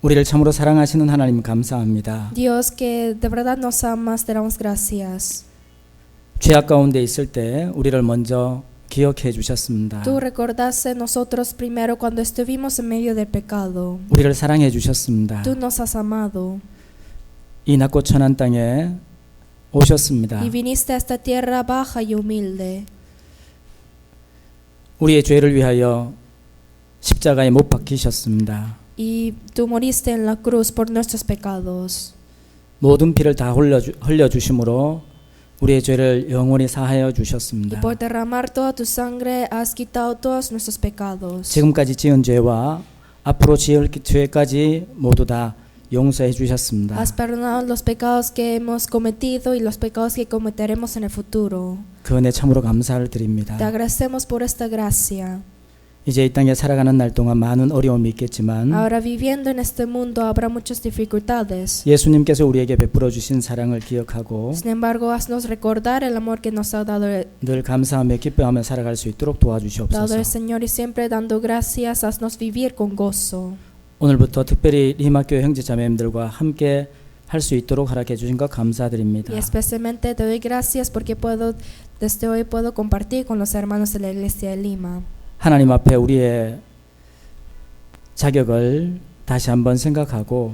우리를 참으로 사랑하시는 하나님 감사합니다. Dios que de verdad nos amas, te damos gracias. 죄악 가운데 있을 때 우리를 먼저 기억해 주셨습니다. Tú recordaste nosotros primero cuando estuvimos en medio del pecado. 우리를 사랑해 주셨습니다. Tú nos has amado 이 낮고 천한 땅에 오셨습니다. y viniste a esta tierra baja y humilde. 우리의 죄를 위하여 십자가에 못 박히셨습니다. Y tú moriste en la cruz por nuestros pecados. 모든 피를 다 흘려 주심으로 우리의 죄를 영원히 사하여 Y 주셨습니다. por derramar toda tu sangre has quitado todos nuestros pecados. 지금까지 지은 죄와 앞으로 지을 죄까지 모두 다 용서해 주셨습니다. Has perdonado los pecados que hemos cometido y los pecados que cometeremos en el futuro. 그 은혜 참으로 감사를 드립니다. Te agradecemos por esta gracia. 이제 이 땅에 살아가는 날 동안 많은 어려움이 있겠지만 Ahora viviendo en este mundo habrá muchas dificultades. 예수님께서 우리에게 베풀어 주신 사랑을 기억하고 Sin embargo, haznos recordar el amor que nos ha dado 늘 감사하며 기뻐하며 살아갈 수 있도록 el 도와주시옵소서. Señor y siempre dando gracias, haznos vivir con gozo. 오늘부터 특별히 리마교 형제자매님들과 함께 할 수 있도록 허락해 주신 것 감사드립니다. Y especialmente te doy gracias porque desde hoy puedo compartir con los hermanos de la iglesia de Lima. 하나님 앞에 우리의 자격을 다시 한번 생각하고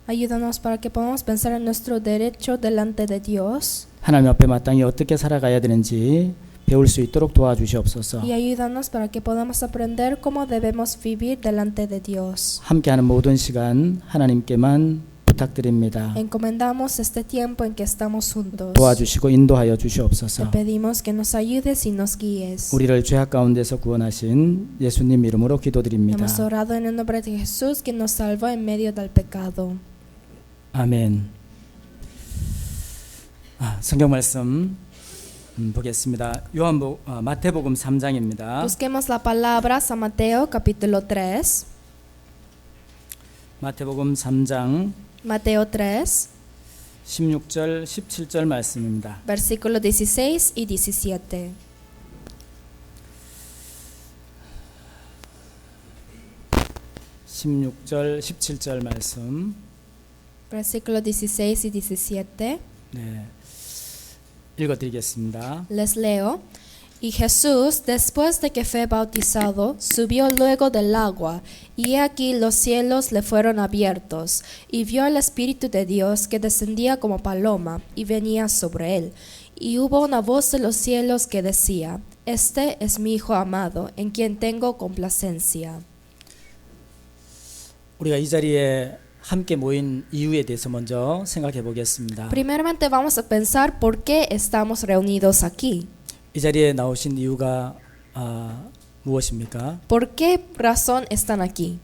Ayúdanos para que podamos pensar en nuestro derecho delante de Dios. 하나님 앞에 마땅히 어떻게 살아가야 되는지 배울 수 있도록 도와주시옵소서. Y ayúdanos para que podamos aprender cómo debemos vivir delante de Dios. 함께하는 모든 시간 하나님께만 부탁드립니다. Encomendamos este tiempo en que estamos juntos. 도와주시고 인도하여 Te 주시옵소서. pedimos que nos ayudes y nos guíes. 우리를 죄악 가운데서 구원하신 예수님 이름으로 기도드립니다. Hemos orado en el nombre de Jesús que nos salvó en medio del pecado. 아멘. 성경 말씀 보겠습니다. 마태복음 3장입니다. Busquemos la palabra San Mateo capítulo 3. 마태복음 3장 Mateo 3, 16절 17절 말씀입니다. versículos 16 y 17. (16절) (17절) 말씀. Versículos 16 y 17. 네, 읽어드리겠습니다. Les leo. Y Jesús, después de que fue bautizado, subió luego del agua, y he aquí los cielos le fueron abiertos, y vio al Espíritu de Dios que descendía como paloma, y venía sobre él. Y hubo una voz de los cielos que decía: Este es mi Hijo amado, en quien tengo complacencia. 우리가 이 자리에 함께 모인 이유에 대해서 먼저 생각해 보겠습니다. Primeramente vamos a pensar por qué estamos reunidos aquí. 이 자리에 나오신 이유가 무엇입니까? ¿Por qué razón están aquí?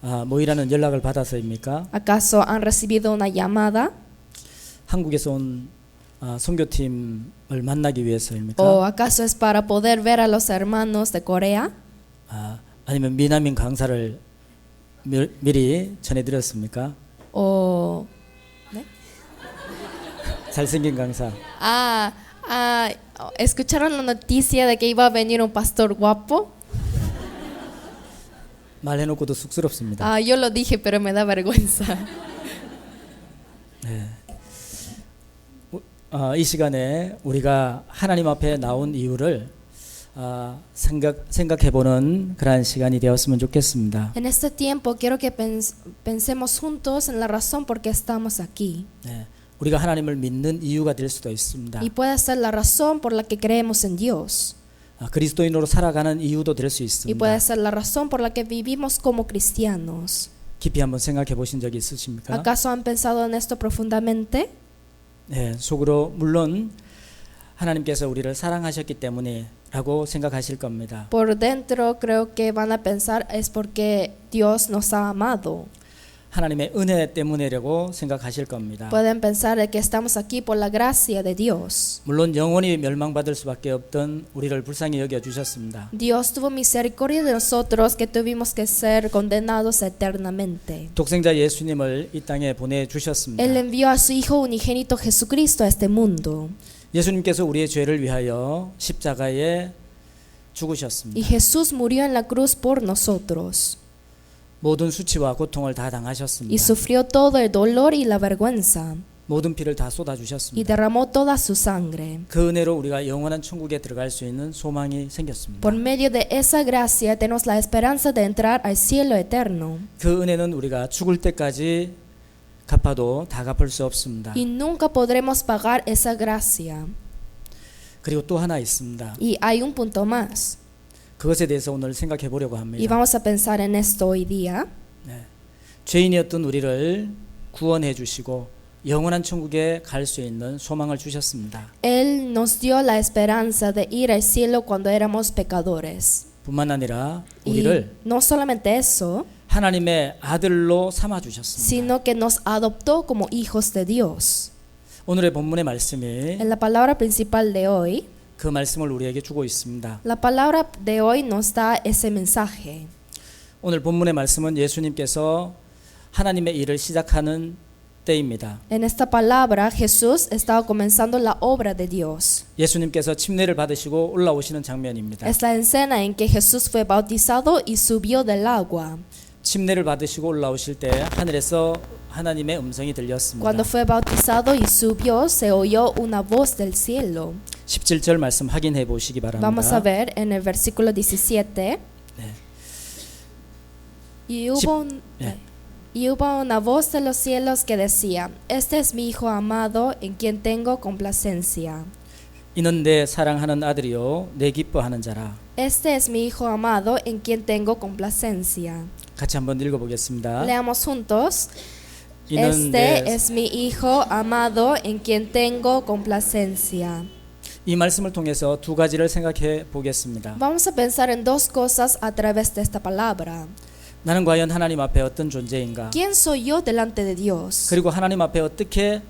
모이라는 연락을 받아서입니까? ¿Acaso han recibido una llamada? 한국에서 온 선교팀을 만나기 위해서입니까? ¿O acaso es para poder ver a los hermanos de Corea? 아니면 미남인 강사를 미리 전해드렸습니까? ¿O 잘생긴 강사. escucharon la noticia de que iba a venir un pastor guapo? 말해놓고도 쑥스럽습니다. Yo lo dije, pero me da vergüenza. 네. 이 시간에 우리가 하나님 앞에 나온 이유를 생각해보는 그러한 시간이 되었으면 좋겠습니다. En este tiempo quiero que pensemos juntos en la razón por qué estamos aquí. 네. 우리가 하나님을 믿는 이유가 될 수도 있습니다. Y puede ser la razón por la que creemos en Dios. 그리스도인으로 살아가는 이유도 될 수 Y 있습니다. puede ser la razón por la que vivimos como cristianos. 깊이 한번 생각해 보신 적이 있으십니까? ¿Acaso han pensado en esto profundamente? 네, 속으로 물론 하나님께서 우리를 사랑하셨기 때문에라고 생각하실 겁니다. Por dentro creo que van a pensar es porque Dios nos ha amado. 하나님의 은혜 때문에라고 생각하실 겁니다. Pueden pensar de que estamos aquí por la gracia de Dios. 물론 영원히 멸망받을 수밖에 없던 우리를 불쌍히 여겨 주셨습니다. Dios tuvo misericordia de nosotros que tuvimos que ser condenados eternamente. 독생자 예수님을 이 땅에 보내 주셨습니다. Él envió a su Hijo unigénito Jesucristo a este mundo. 예수님께서 우리의 죄를 위하여 십자가에 죽으셨습니다. Y Jesús murió en la cruz por nosotros. 모든 수치와 고통을 다 y 당하셨습니다. sufrió todo el dolor y la vergüenza 모든 피를 다 y 쏟아주셨습니다. derramó toda su sangre. 그 은혜로 우리가 영원한 천국에 들어갈 수 있는 소망이 생겼습니다. Por medio de esa gracia tenemos la esperanza de entrar al cielo eterno 그 은혜는 우리가 죽을 때까지 갚아도 다 갚을 수 없습니다. y nunca podremos pagar esa gracia. 그리고 또 하나 있습니다. Y hay un punto más 그것에 대해서 오늘 생각해 보려고 y 합니다. vamos a pensar en esto hoy día. 죄인이었던 우리를 구원해 주시고 영원한 천국에 갈 수 있는 소망을 주셨습니다. Él nos dio la esperanza de ir al cielo cuando éramos pecadores. 뿐만 아니라 Y 우리를 no solamente eso, 하나님의 아들로 삼아 주셨습니다. sino que nos adoptó como hijos de Dios. 오늘의 본문의 말씀이 En la palabra principal de hoy, 그 말씀을 우리에게 주고 있습니다. la palabra de hoy nos da ese mensaje. 오늘 본문의 말씀은 예수님께서 하나님의 일을 시작하는 때입니다. En esta palabra Jesús estaba comenzando la obra de Dios. 예수님께서 침례를 받으시고 올라오시는 장면입니다. Es la escena en que Jesús fue bautizado y subió del agua. 침례를 받으시고 올라오실 때 하늘에서 하나님의 음성이 들렸습니다. Cuando fue bautizado y subió, se oyó una voz del cielo. 17절 말씀 확인해 보시기 Vamos a 바랍니다. ver en el versículo 17. Y hubo una voz de los cielos que decía: Este es mi Hijo amado, en quien tengo complacencia. 이는 내 사랑하는 아들이요 내 기뻐하는 자라. Este es mi Hijo amado, en quien tengo complacencia. 같이 한번 읽어보겠습니다. Leamos juntos. 이는 Este 내 es mi Hijo amado, en quien tengo complacencia. 이 말씀을 통해서 두 가지를 생각해 보겠습니다. Vamos a pensar en dos cosas a través de esta palabra. 나는 과연 하나님 앞에 어떤 존재인가? ¿Quién soy yo delante de Dios? 그리고 하나님 앞에 어떻게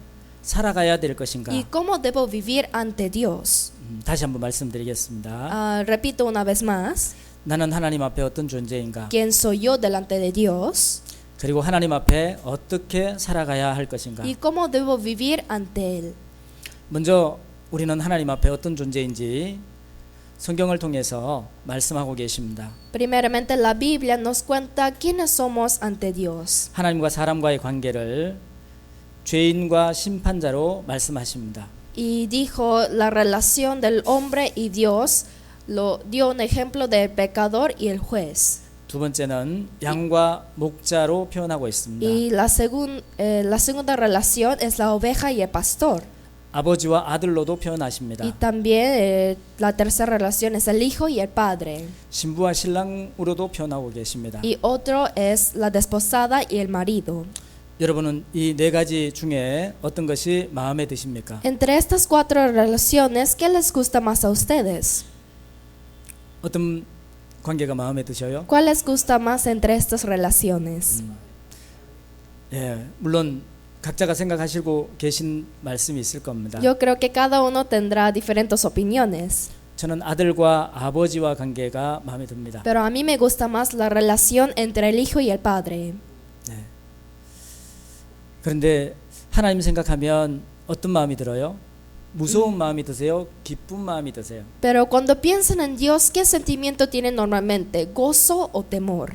살아가야 될 것인가? ¿Y cómo debo vivir ante Dios? 다시 한번 말씀드리겠습니다. Repito una vez más. 나는 하나님 앞에 어떤 존재인가? ¿Quién soy yo delante de Dios? 그리고 하나님 앞에 어떻게 살아가야 할 것인가? ¿Y cómo debo vivir ante Él? 먼저 우리는 하나님 앞에 어떤 존재인지 성경을 통해서 말씀하고 계십니다. Primeramente, la Biblia nos cuenta quiénes somos ante Dios. 하나님과 사람과의 관계를 죄인과 심판자로 말씀하십니다. Y dijo la relación del hombre y Dios, lo dio un ejemplo del pecador y el juez. 두 번째는 양과 목자로 표현하고 있습니다. Y la segunda relación es la oveja y el pastor. 아버지와 아들로도 표현하십니다. Y también la tercera relación es el hijo y el padre. 신부와 신랑으로도 표현하고 계십니다. Y otro es la desposada y el marido. 여러분은 이 네 가지 중에 어떤 것이 마음에 드십니까? Entre estas cuatro relaciones, ¿qué les gusta más a ustedes? 어떤 관계가 마음에 드셔요? ¿Cuál les gusta más entre estas relaciones? 예, 물론 각자가 생각하시고 계신 말씀이 있을 겁니다. Yo creo que cada uno tendrá diferentes opiniones, 저는 아들과 아버지와 관계가 마음에 듭니다. pero a mí me gusta más la relación entre el hijo y el padre. 그런데 하나님 생각하면 어떤 마음이 들어요? 무서운 마음이 드세요? 기쁜 마음이 드세요? Pero cuando piensan en Dios, ¿qué sentimiento tienen normalmente? ¿Gozo o temor?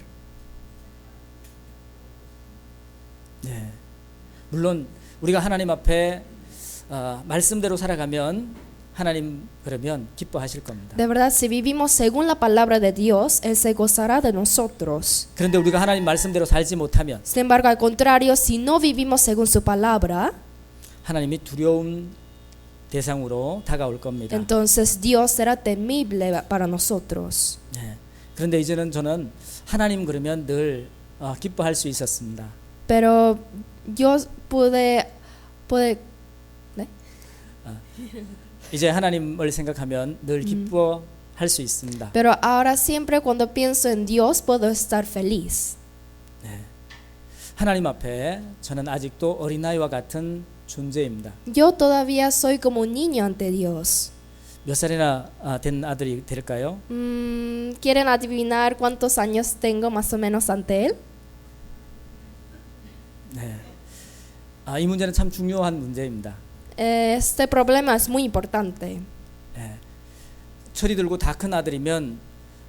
네. 물론 우리가 하나님 앞에 말씀대로 살아가면 하나님 그러면 기뻐하실 겁니다. De verdad, si vivimos según la palabra de Dios, Él se gozará de nosotros. 그런데 우리가 하나님 말씀대로 살지 못하면 Sin embargo, al contrario, si no vivimos según su palabra, 하나님이 두려운 대상으로 다가올 겁니다. entonces Dios será temible para nosotros. 네. 그런데 이제는 저는 하나님 그러면 늘 기뻐할 수 있었습니다. Pero yo pude ¿eh? 이제 하나님을 생각하면 늘 기뻐할 수 있습니다. Pero ahora siempre cuando pienso en Dios puedo estar feliz. 네. 하나님 앞에 저는 아직도 어린아이와 같은 존재입니다. Yo todavía soy como un niño ante Dios. 몇 살이나 된 아들이 될까요? ¿Quieren adivinar cuántos años tengo más o menos ante Él? 네. 이 문제는 참 중요한 문제입니다. Este problema es muy importante. 네. 철이 들고 다 큰 아들이면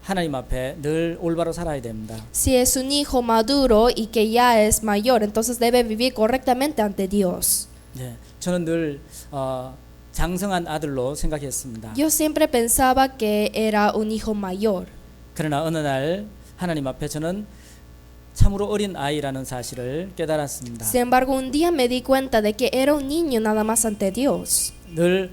하나님 앞에 늘 올바로 살아야 됩니다. Si es un hijo maduro y que ya es mayor, entonces debe vivir correctamente ante Dios. 네, 저는 늘 장성한 아들로 생각했습니다. Yo siempre pensaba que era un hijo mayor. 그러나 어느 날 하나님 앞에 저는 참으로 어린 아이라는 사실을 깨달았습니다. Sin embargo, un día me di cuenta de que era un niño nada más ante Dios. 늘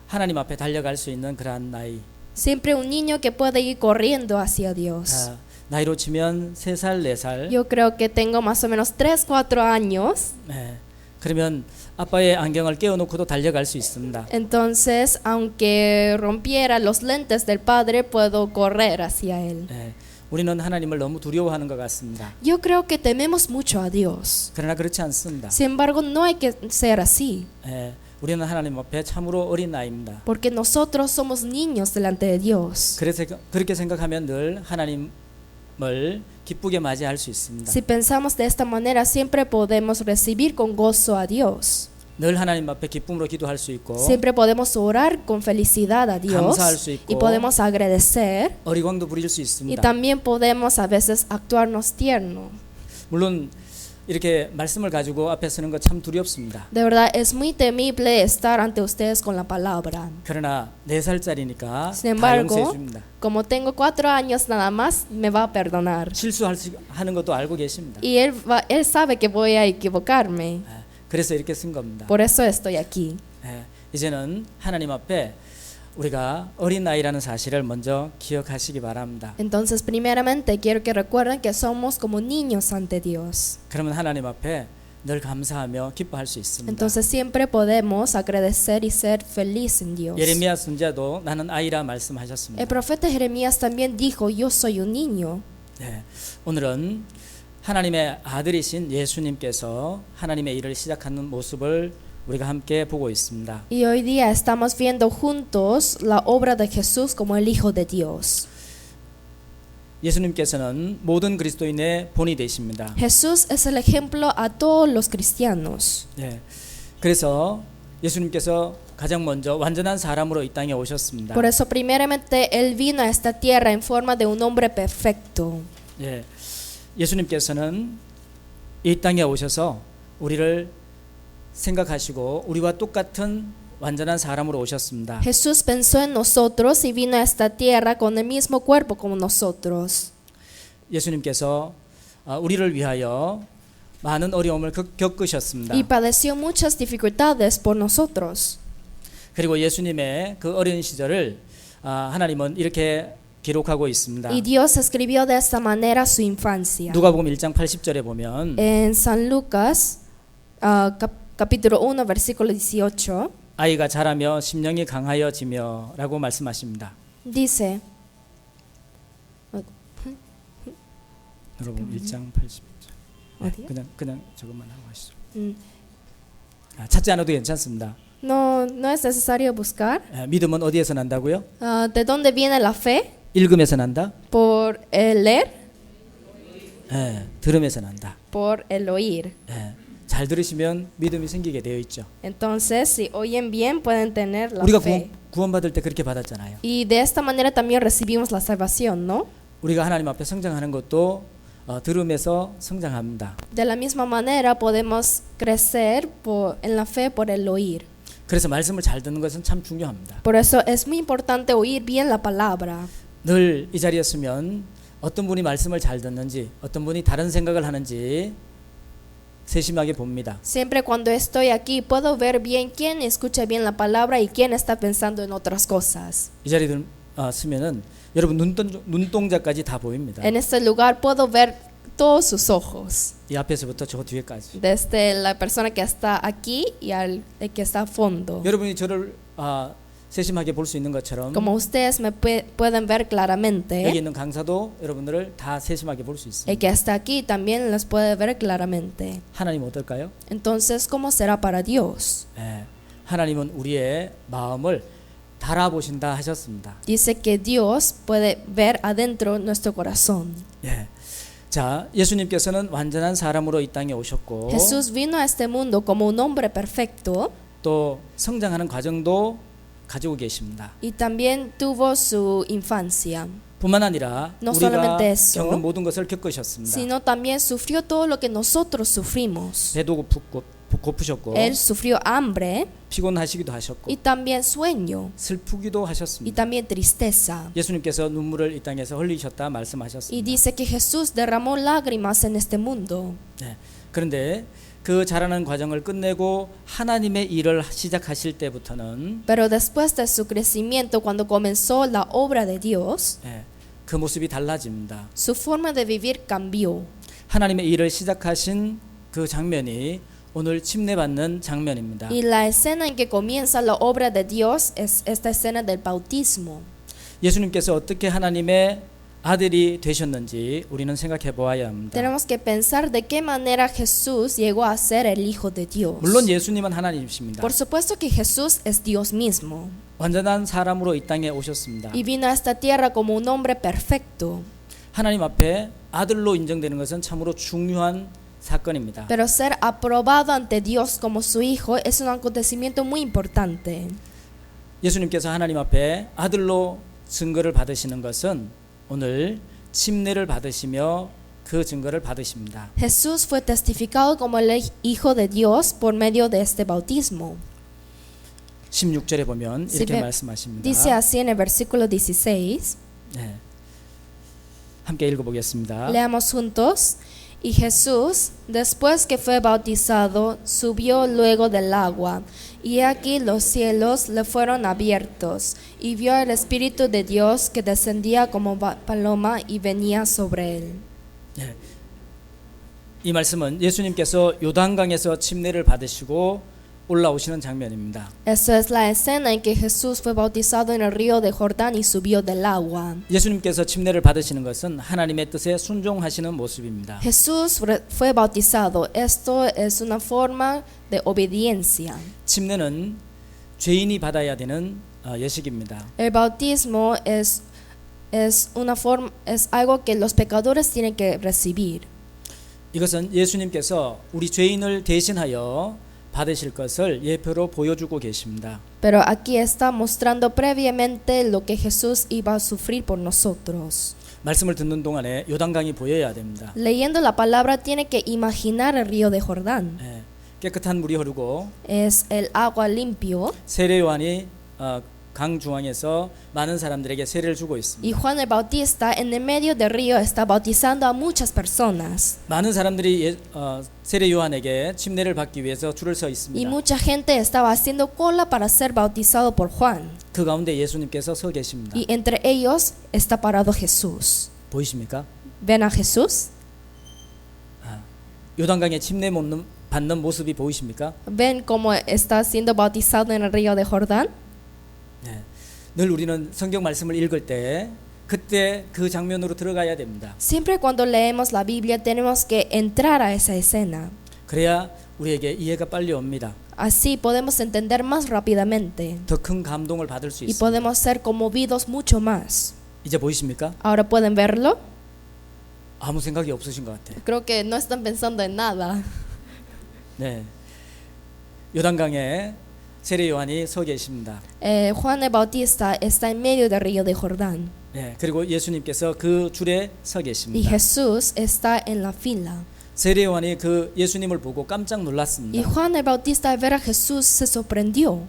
하나님 앞에 달려갈 수 있는 그러한 나이. Siempre un niño que puede ir corriendo hacia Dios. 나이로 치면 3살, 4살. Yo creo que tengo más o menos 3, 4 años. 네, 그러면 아빠의 안경을 깨워놓고도 달려갈 수 있습니다. Entonces, aunque rompiera los lentes del padre, puedo correr hacia él. 네, 우리는 하나님을 너무 두려워하는 것 같습니다. Yo creo que tememos mucho a Dios. 그러나 그렇지 않습니다. Sin embargo, no hay que ser así, 네, 우리는 하나님 앞에 참으로 어린 아이입니다. porque nosotros somos niños delante de Dios. 그래서 그렇게 생각하면 늘 하나님을 기쁘게 맞이할 수 있습니다. Si pensamos de esta manera, siempre podemos recibir con gozo a Dios. 늘 하나님 앞에 기쁨으로 기도할 수 있고 Siempre podemos orar con felicidad a Dios 감사할 수 있고 y podemos agradecer 어리광도 부릴 수 y 있습니다. también podemos a veces actuarnos tierno. 물론 이렇게 말씀을 가지고 앞에 서는 거 참 두렵습니다. De verdad es muy temible estar ante ustedes con la palabra. 그러나 4살짜리니까 Sin 다 embargo, 용서해 줍니다. como tengo 4 años nada más, me va a perdonar. 실수하는 것도 알고 계십니다. Y él sabe que voy a equivocarme. 그래서 이렇게 쓴 겁니다. Por eso estoy aquí. 이제는 하나님 앞에 우리가 어린 아이라는 사실을 먼저 기억하시기 바랍니다. Entonces, primeramente, quiero que recuerden que somos como niños ante Dios. 그러면 하나님 앞에 늘 감사하며 기뻐할 수 있습니다. Entonces, siempre podemos agradecer y ser feliz en Dios. 예레미야 선지자도 나는 아이라 말씀하셨습니다. El profeta Jeremías también dijo, yo soy un niño. 네, 오늘은 하나님의 아들이신 예수님께서 하나님의 일을 시작하는 모습을 우리가 함께 보고 있습니다. Y hoy día estamos viendo juntos la obra de Jesús como el Hijo de Dios. 예수님께서는 모든 그리스도인의 본이 되십니다. Jesús es el ejemplo a todos los cristianos. 네, 그래서 예수님께서 가장 먼저 완전한 사람으로 이 땅에 오셨습니다. Por eso, primeramente, Él vino a esta tierra en forma de un hombre perfecto. 예, 예수님께서는 이 땅에 오셔서 우리를 생각하시고 우리와 똑같은 완전한 사람으로 오셨습니다. Jesús pensó en nosotros y vino a esta tierra con el mismo cuerpo como nosotros. 예수님께서 우리를 위하여 많은 어려움을 겪으셨습니다. Y padeció muchas dificultades por nosotros. 그리고 예수님의 그 어린 시절을 하나님은 이렇게 기록하고 있습니다. Y Dios escribió de esta manera su infancia. 누가복음 1장 80절에 보면 En San Lucas, capítulo 1, versículo 18, 아이가 자라며 심령이 강하여지며 라고 말씀하십니다. dice, 누가복음 1장 80절. 어디요? 그냥 저것만 하고 하시죠. mm, 찾지 않아도 괜찮습니다. no es necesario buscar. 믿음은 어디에서 난다고요? ¿De dónde viene la fe? 읽음에서 난다? Por el leer, 들음에서 난다. por el oír. 잘 들으시면 믿음이 생기게 되어 있죠. Entonces, si oyen bien, pueden tener la 우리가 fe. 구원받을 때 그렇게 받았잖아요. Y de esta manera también recibimos la salvación, ¿no? 우리가 하나님 앞에 성장하는 것도 들음에서 성장합니다. De la misma manera podemos crecer en la fe por el oír. 그래서 말씀을 잘 듣는 것은 참 중요합니다. Por eso es muy importante oír bien la palabra. 늘 이 자리였으면 어떤 분이 말씀을 잘 듣는지 어떤 분이 다른 생각을 하는지 세심하게 봅니다. Siempre cuando estoy aquí puedo ver bien quién escucha bien la palabra y quién está pensando en otras cosas. 이 자리에 서면은 여러분 눈동자까지 다 보입니다. En este lugar puedo ver todos sus ojos, 이 앞에서부터 저 뒤에까지. desde la persona que está aquí y al que está a fondo. 여러분이 저를 세심하게 볼 수 있는 것처럼 Como ustedes me pueden ver 여기 claramente, 있는 강사도 여러분들을 다 세심하게 볼 수 el 있습니다. que está aquí también les puede ver claramente. 하나님 어떨까요? Entonces, ¿cómo será para Dios? 하나님은 우리의 마음을 달아보신다 하셨습니다. Dice que Dios puede ver adentro nuestro corazón. 자, 예수님께서는 완전한 사람으로 이 땅에 오셨고 Jesús vino a este mundo como un hombre perfecto 또 성장하는 과정도 가지고 계십니다. y también tuvo su infancia. 뿐만 아니라 No 우리가 solamente eso, 겪는 모든 것을 겪으셨습니다. sino también sufrió todo lo que nosotros sufrimos. 배도 고프셨고 Él sufrió hambre 피곤하시기도 하셨고 y también sueño 슬프기도 y 하셨습니다. también tristeza. 예수님께서 눈물을 이 땅에서 흘리셨다 Y 말씀하셨습니다. dice que Jesús derramó lágrimas en este mundo. 네. 그런데 그 자라는 과정을 끝내고 하나님의 일을 시작하실 때부터는 Pero después de su crecimiento, cuando comenzó la obra de Dios, 네, 그 모습이 달라집니다. su forma de vivir cambió. 하나님의 일을 시작하신 그 장면이 오늘 침례받는 장면입니다. Y la escena en que comienza la obra de Dios es esta escena del bautismo. 예수님께서 어떻게 하나님의 아들이 되셨는지 우리는 생각해 보아야 합니다. Tenemos que pensar de qué manera Jesús llegó a ser el Hijo de Dios. 물론 예수님은 하나님이십니다. Por supuesto que Jesús es Dios mismo 완전한 사람으로 이 땅에 오셨습니다. y vino a esta tierra como un hombre perfecto. 하나님 앞에 아들로 인정되는 것은 참으로 중요한 사건입니다. Pero ser aprobado ante Dios como su Hijo es un acontecimiento muy importante. 예수님께서 하나님 앞에 아들로 증거를 받으시는 것은 오늘 침례를 받으시며 그 증거를 받으십니다. Jesús fue testificado como el Hijo de Dios por medio de este bautismo. 16절에 보면 Si 이렇게 ve- 말씀하십니다. Dice así en el versículo 16. 네. 함께 읽어보겠습니다. Leamos juntos. Y Jesús, después que fue bautizado, subió luego del agua, y aquí los cielos le fueron abiertos, y vio el Espíritu de Dios que descendía como paloma y venía sobre él. 네. 이 말씀은 예수님께서 요단강에서 침례를 받으시고 올라오시는 장면입니다. Esa es la escena en que Jesús fue bautizado en el río de Jordán y subió del agua. 예수님께서 침례를 받으시는 것은 하나님의 뜻에 순종하시는 모습입니다. Jesús fue bautizado. Esto es una forma de obediencia. 침례는 죄인이 받아야 되는 예식입니다. El bautismo es algo que los pecadores tienen que recibir. 이것은 예수님께서 우리 죄인을 대신하여 받으실 것을 예표로 보여주고 계십니다. Pero aquí está mostrando previamente lo que Jesús iba a sufrir por nosotros. 말씀을 듣는 동안에 요단강이 보여야 됩니다. Leyendo la palabra tiene que imaginar el río de Jordán. 예, 깨끗한 물이 흐르고 Es el agua limpio 세례 요한이 강 중앙에서 많은 사람들에게 세례를 주고 있습니다. y Juan el Bautista en el medio del río está bautizando a muchas personas. 많은 사람들이 세례 요한에게 침례를 받기 위해서 줄을 서 Y 있습니다. mucha gente estaba haciendo cola para ser bautizado por Juan. 그 가운데 예수님께서 서 계십니다. Y entre ellos está parado Jesús. 보이십니까? ¿Ven a Jesús? 요단강에 침례 받는 모습이 보이십니까? ¿Ven cómo está siendo bautizado en el río de Jordán? 네. 늘 우리는 성경 말씀을 읽을 때 그때 그 장면으로 들어가야 됩니다. Siempre cuando leemos la Biblia tenemos que entrar a esa escena. 그래야 우리에게 이해가 빨리 옵니다. Así podemos entender más rápidamente 더 큰 감동을 받을 수 y 있습니다. podemos ser conmovidos mucho más. 이제 보이십니까? Ahora pueden verlo. 아무 생각이 없으신 것 같아요. Creo que no están pensando en nada. 네. 요단강에 세례 요한이 서 계십니다. Juan el Bautista está en medio del río de Jordán 네. 그리고 예수님께서 그 줄에 서 y 계십니다. Jesús está en la fila. 세례 요한이 그 예수님을 보고 깜짝 Y 놀랐습니다. Juan el Bautista al ver a Jesús se sorprendió.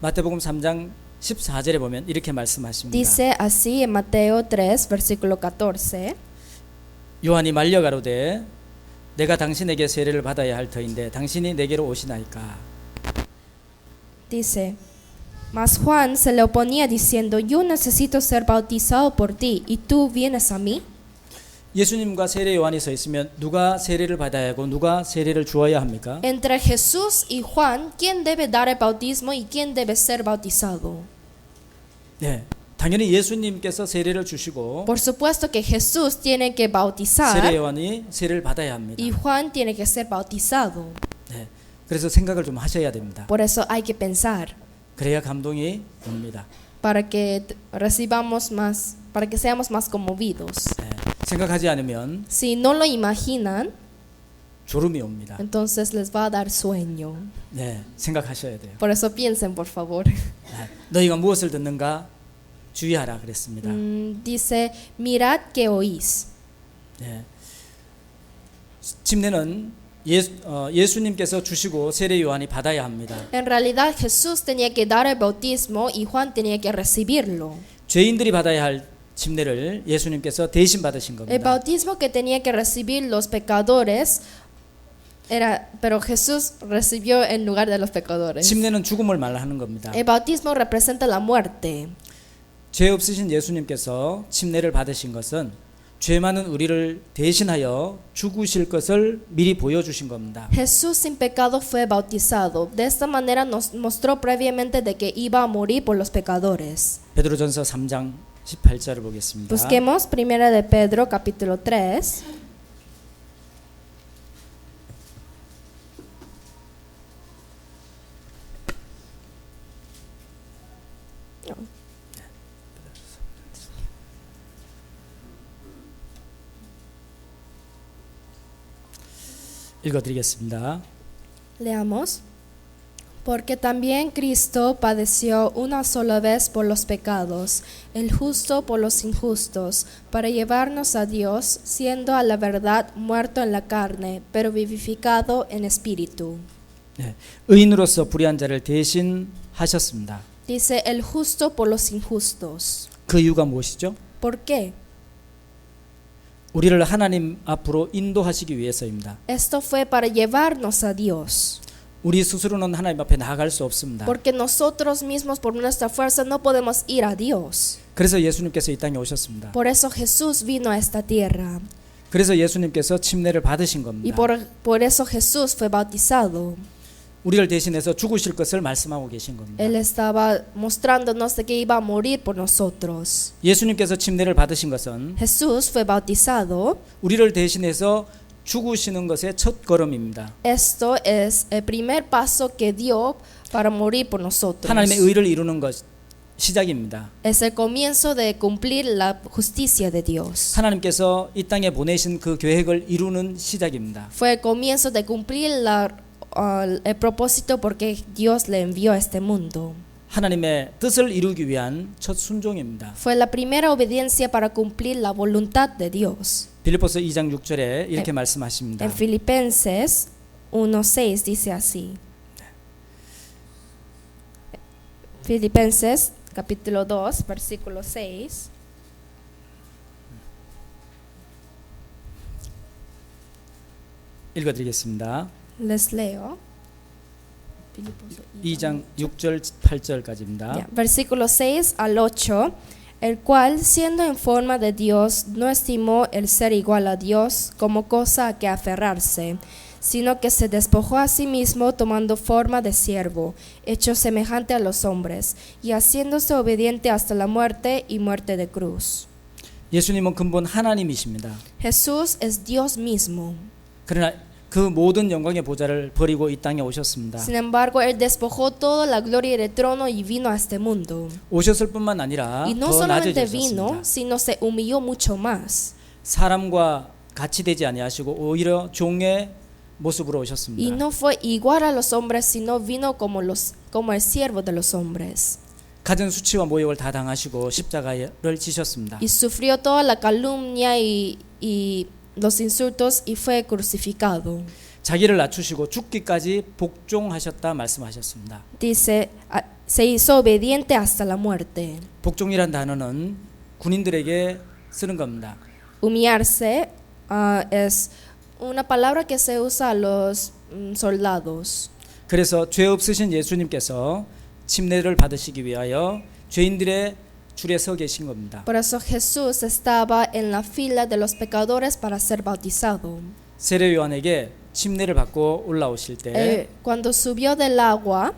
마태복음 3장 14절에 보면 이렇게 말씀하십니다. Dice así en Mateo 3, versículo 14. 요한이 말려 가로되 내가 당신에게 세례를 받아야 할 터인데 당신이 내게로 오시나이까. Dice, mas Juan se le oponía diciendo, yo necesito ser bautizado por ti, ¿y tú vienes a mí? 예수님과 세례 요한이 서 있으면 누가 세례를 받아야 하고 누가 세례를 주어야 합니까? Entre Jesús y Juan, ¿quién debe dar el bautismo y quién debe ser bautizado? 네. 당연히 예수님께서 세례를 주시고 Por supuesto que Jesús tiene que 세례 bautizar 요한이 세례를 받아야 합니다. y Juan tiene que ser bautizado. 네. 그래서 생각을 좀 하셔야 됩니다. Por eso hay que pensar, 그래야 감동이 옵니다. para que recibamos más, para que seamos más conmovidos. 네. 생각하지 않으면 Si no lo imaginan, 졸음이 옵니다. entonces les va a dar sueño. 네. 생각하셔야 돼요. Por eso piensen, por favor. 네. 너희가 무엇을 듣는가 주의하라 그랬습니다. Dice, mirad que oís. 예. 침례는 예수님께서 주시고 세례 요한이 받아야 합니다. En realidad Jesús tenía que dar el bautismo y Juan tenía que recibirlo. 죄인들이 받아야 할 침례를 예수님께서 대신 받으신 El 겁니다. bautismo que tenía que recibir los pecadores era, pero Jesús recibió en lugar de los pecadores. 침례는 죽음을 말하는 겁니다. El bautismo representa la muerte. 죄 없으신 예수님께서 침례를 받으신 것은 죄 많은 우리를 대신하여 죽으실 것을 미리 보여주신 겁니다. Jesús sin pecado fue bautizado. De esta manera nos mostró previamente de que iba a morir por los pecadores. 베드로전서 3장 18절을 보겠습니다. Busquemos primera de Pedro capítulo 3. 읽어드리겠습니다. Leamos. Porque también Cristo padeció una sola vez por los pecados, el justo por los injustos, para llevarnos a Dios, siendo a la verdad muerto en la carne, pero vivificado en espíritu. 네, 의인으로서 불의한 자를 대신하셨습니다. Dice el justo por los injustos. 그 이유가 무엇이죠? ¿Por qué? 우리를 하나님 앞으로 인도하시기 위해서입니다. Esto fue para llevarnos a Dios. 우리 스스로는 하나님 앞에 나아갈 수 없습니다. Porque nosotros mismos por nuestra fuerza no podemos ir a Dios. 그래서 예수님께서 이 땅에 오셨습니다. Por eso Jesús vino a esta tierra. 그래서 예수님께서 침례를 받으신 Y 겁니다. por eso Jesús fue bautizado. 우리를 대신해서 죽으실 것을 말씀하고 계신 겁니다. Él estaba mostrándonos de que iba a morir por nosotros. 예수님께서 침례를 받으신 것은 Jesús fue bautizado. 우리를 대신해서 죽으시는 것의 첫 걸음입니다. Esto es el primer paso que dio para morir por nosotros. 하나님의 의를 이루는 것 시작입니다. Es el comienzo de cumplir la justicia de Dios. 하나님께서 이 땅에 보내신 그 계획을 이루는 시작입니다. Fue el comienzo de cumplir el propósito porque Dios le envió a este mundo. 하나님의 뜻을 이루기 위한 첫 순종입니다. Fue la primera obediencia para cumplir la voluntad de Dios. 빌립보서 2장 6절에 이렇게 말씀하십니다. En Filipenses 1:6 dice así. Filipenses capítulo 2, versículo 6. 읽어드리겠습니다. Les leo. 2장 6절 8절까지입니다. Ya, versículo 6 al 8, el cual siendo en forma de Dios no estimó el ser igual a Dios como cosa a que aferrarse, sino que se despojó a sí mismo tomando forma de siervo, hecho semejante a los hombres, y haciéndose obediente hasta la muerte y muerte de cruz. 예수님은 근본 하나님이십니다. Jesús es Dios mismo. 그러나 그 모든 영광의 보좌를 버리고 이 땅에 오셨습니다. Sin embargo, Él despojó toda la gloria del trono y vino a este mundo. 오셨을 뿐만 아니라 Y no 더 solamente 낮아지셨습니다. vino, sino se humilló mucho más. 사람과 같이 되지 아니하시고 오히려 종의 모습으로 Y 오셨습니다. no fue igual a los hombres, sino vino como el siervo de los hombres. 가진 수치와 모욕을 다 당하시고 십자가를 지셨습니다. Y sufrió toda la calumnia y los insultos y fue crucificado. 자기를 낮추시고 죽기까지 복종하셨다 말씀하셨습니다. Dice, se hizo obediente hasta la muerte. 복종이란 단어는 군인들에게 쓰는 겁니다. Humillarse es una palabra que se usa a los soldados. 그래서 죄 없으신 예수님께서 침례를 받으시기 위하여 죄인들의 줄에 서 계신 겁니다. Por eso Jesús estaba en la fila de los pecadores para ser bautizado. 세례 요한에게 침례를 받고 올라오실 때 Cuando subió del agua,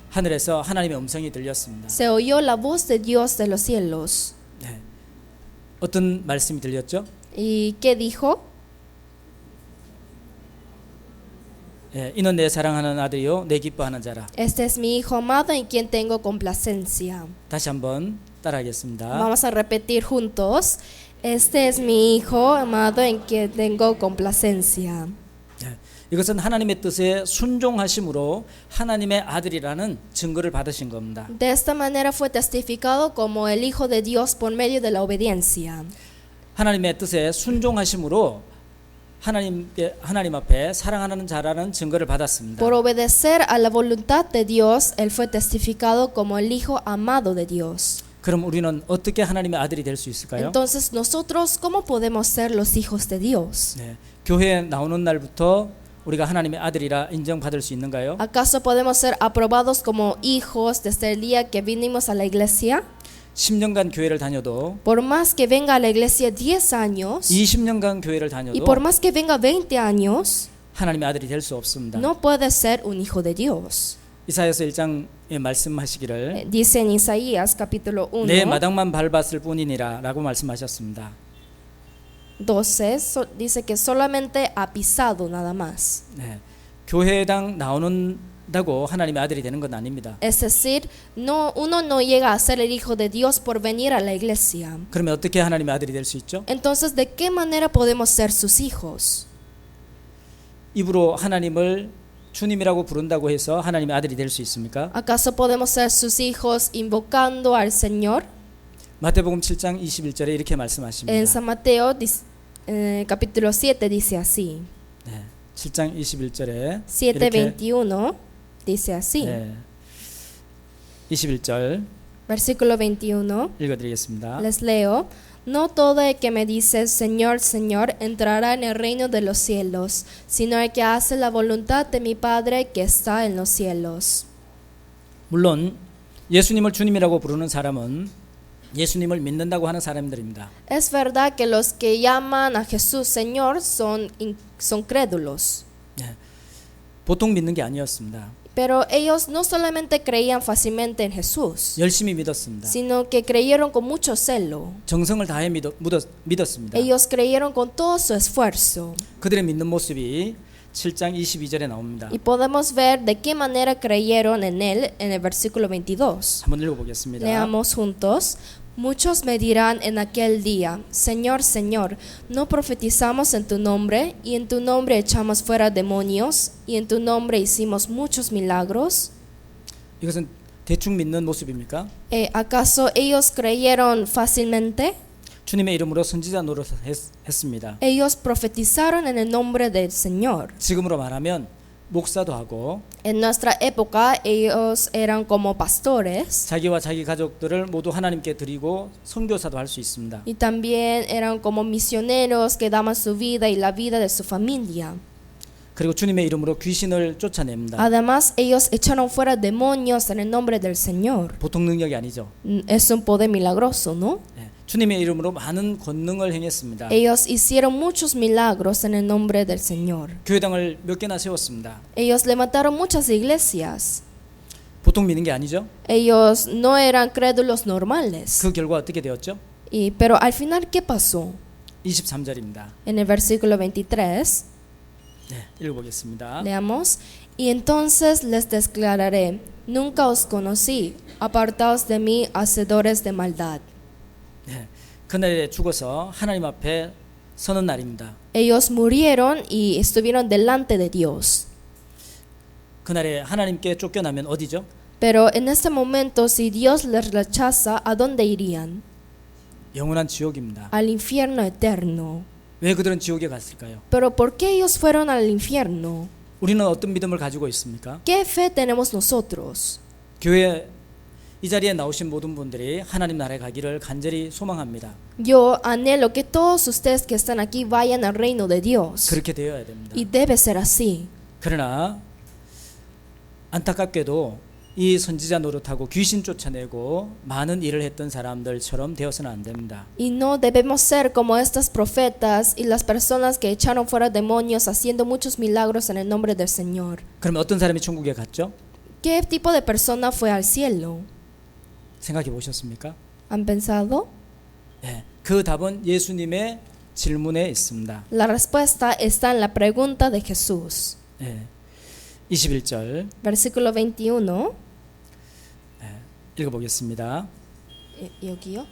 하늘에서 하나님의 음성이 들렸습니다. se oyó la voz de Dios de los cielos. 네. 어떤 말씀이 들렸죠? ¿Y qué dijo? 예, 이는 내 사랑하는 아들이요 내 기뻐하는 자라. Este es mi hijo amado en quien tengo complacencia. 다시 한번 따라하겠습니다. Vamos a repetir juntos. Este es mi hijo amado en quien tengo complacencia. 예, 이것은 하나님의 뜻에 순종하심으로 하나님의 아들이라는 증거를 받으신 겁니다. De esta manera fue testificado como el Hijo de Dios por medio de la obediencia. 하나님의 뜻에 순종하심으로 하나님 앞에 사랑하는 자라는 증거를 받았습니다. Por obedecer a la voluntad de Dios, Él fue testificado como el Hijo amado de Dios. 그럼 우리는 어떻게 하나님의 아들이 될 수 있을까요? Entonces, nosotros, ¿cómo podemos ser los hijos de Dios? 네, 교회에 나오는 날부터 우리가 하나님의 아들이라 인정받을 수 있는가요? ¿Acaso podemos ser aprobados como hijos desde el día que vinimos a la iglesia? 10년간 교회를 다녀도 Por más que venga a la iglesia 10 años 20년간 교회를 y 다녀도 por más que venga 20 años, 하나님의 아들이 될 수 없습니다. no puede ser un hijo de Dios. 이사야서 1장에 말씀하시기를 Dice en Isaías capítulo 1, 내 마당만 밟았을 뿐이니라 라고 말씀하셨습니다. 12, dice que solamente ha pisado nada más. 네, 교회당 나오는다고 하나님의 아들이 되는 건 아닙니다. Es decir, uno no llega a ser el hijo de Dios por venir a la iglesia. 그러면 어떻게 하나님의 아들이 될 수 있죠? Entonces, ¿de qué manera podemos ser sus hijos? 입으로 하나님을 주님이라고 부른다고 해서 하나님의 아들이 될 수 있습니까? ¿Acaso podemos ser sus hijos invocando al Señor? 마태복음 7장 21절에 이렇게 En 말씀하십니다. San Mateo capítulo 7 dice así. 네, 7장 21절에 7:21 dice así. 네, 21절 Versículo 21. 읽어드리겠습니다. Les leo. No todo el que me dice Señor, Señor entrará en el reino de los cielos, sino el que hace la voluntad de mi Padre que está en los cielos. 물론 예수님을 주님이라고 부르는 사람은 예수님을 믿는다고 하는 사람들입니다. Es verdad que los que llaman a Jesús Señor son crédulos, 네, 보통 믿는 게 아니었습니다. pero ellos no solamente creían fácilmente en Jesús, 열심히 믿었습니다. sino que creyeron con mucho celo. 정성을 다해 믿었습니다. Ellos creyeron con todo su esfuerzo. 그들의 믿는 모습이 7장 22절에 나옵니다. Y podemos ver de qué manera creyeron en él en el versículo 22. 한번 읽어보겠습니다. Leamos juntos. Muchos me dirán en aquel día, Señor, Señor, ¿no profetizamos en tu nombre, y en tu nombre echamos fuera demonios, y en tu nombre hicimos muchos milagros? 이것은 대충 믿는 모습입니까? ¿Acaso ellos creyeron fácilmente? 주님의 이름으로 선지자 노릇을 했습니다. Ellos profetizaron en el nombre del Señor. 지금으로 말하면 목사도 하고 En nuestra época ellos eran como pastores 자기와 자기 가족들을 모두 하나님께 드리고 선교사도 할 수 있습니다. y también eran como misioneros que daban su vida y la vida de su familia. 그리고 주님의 이름으로 귀신을 쫓아냅니다. Además, ellos echaron fuera demonios en el nombre del Señor. 보통 능력이 아니죠. Es un poder milagroso, ¿no? 네, 주님의 이름으로 많은 권능을 행했습니다. Ellos hicieron muchos milagros en el nombre del Señor. 교회당을 몇 개나 세웠습니다. Ellos levantaron muchas iglesias. 보통 믿는 게 아니죠. Ellos no eran crédulos normales. 그 결과 어떻게 되었죠? Pero al final, ¿qué pasó? 23절입니다. En el versículo 23, 네, 읽어보겠습니다. leamos. Y entonces les declararé, nunca os conocí, apartaos de mí, hacedores de maldad. 네, 그날에 죽어서 하나님 앞에 서는 날입니다. Ellos murieron y estuvieron delante de Dios. 그날에 하나님께 쫓겨나면 어디죠? Pero en este momento, si Dios les rechaza, ¿a dónde irían? 영원한 지옥입니다. Al infierno eterno. 왜 그들은 지옥에 갔을까요? Pero ¿por qué ellos fueron al infierno? 우리는 어떤 믿음을 가지고 있습니까? ¿Qué fe tenemos nosotros? 교회 이 자리에 나오신 모든 분들이 하나님 나라에 가기를 간절히 소망합니다. Yo anhelo que todos ustedes que están aquí vayan al reino de Dios. 그렇게 되어야 됩니다. Y debe ser así. 그러나 안타깝게도 이 선지자 노릇하고 귀신 쫓아내고 많은 일을 했던 사람들처럼 되어서는 안 됩니다. Y no debemos ser como estas profetas y las personas que echaron fuera demonios haciendo muchos milagros en el nombre del Señor. 그럼 어떤 사람이 천국에 갔죠? ¿Qué tipo de persona fue al cielo? 생각해 보셨습니까? ¿Han pensado? 네, 그 답은 예수님의 질문에 있습니다. La respuesta está en la pregunta de Jesús. 네, 21절 Versículo 21. 읽어보겠습니다. 여기요?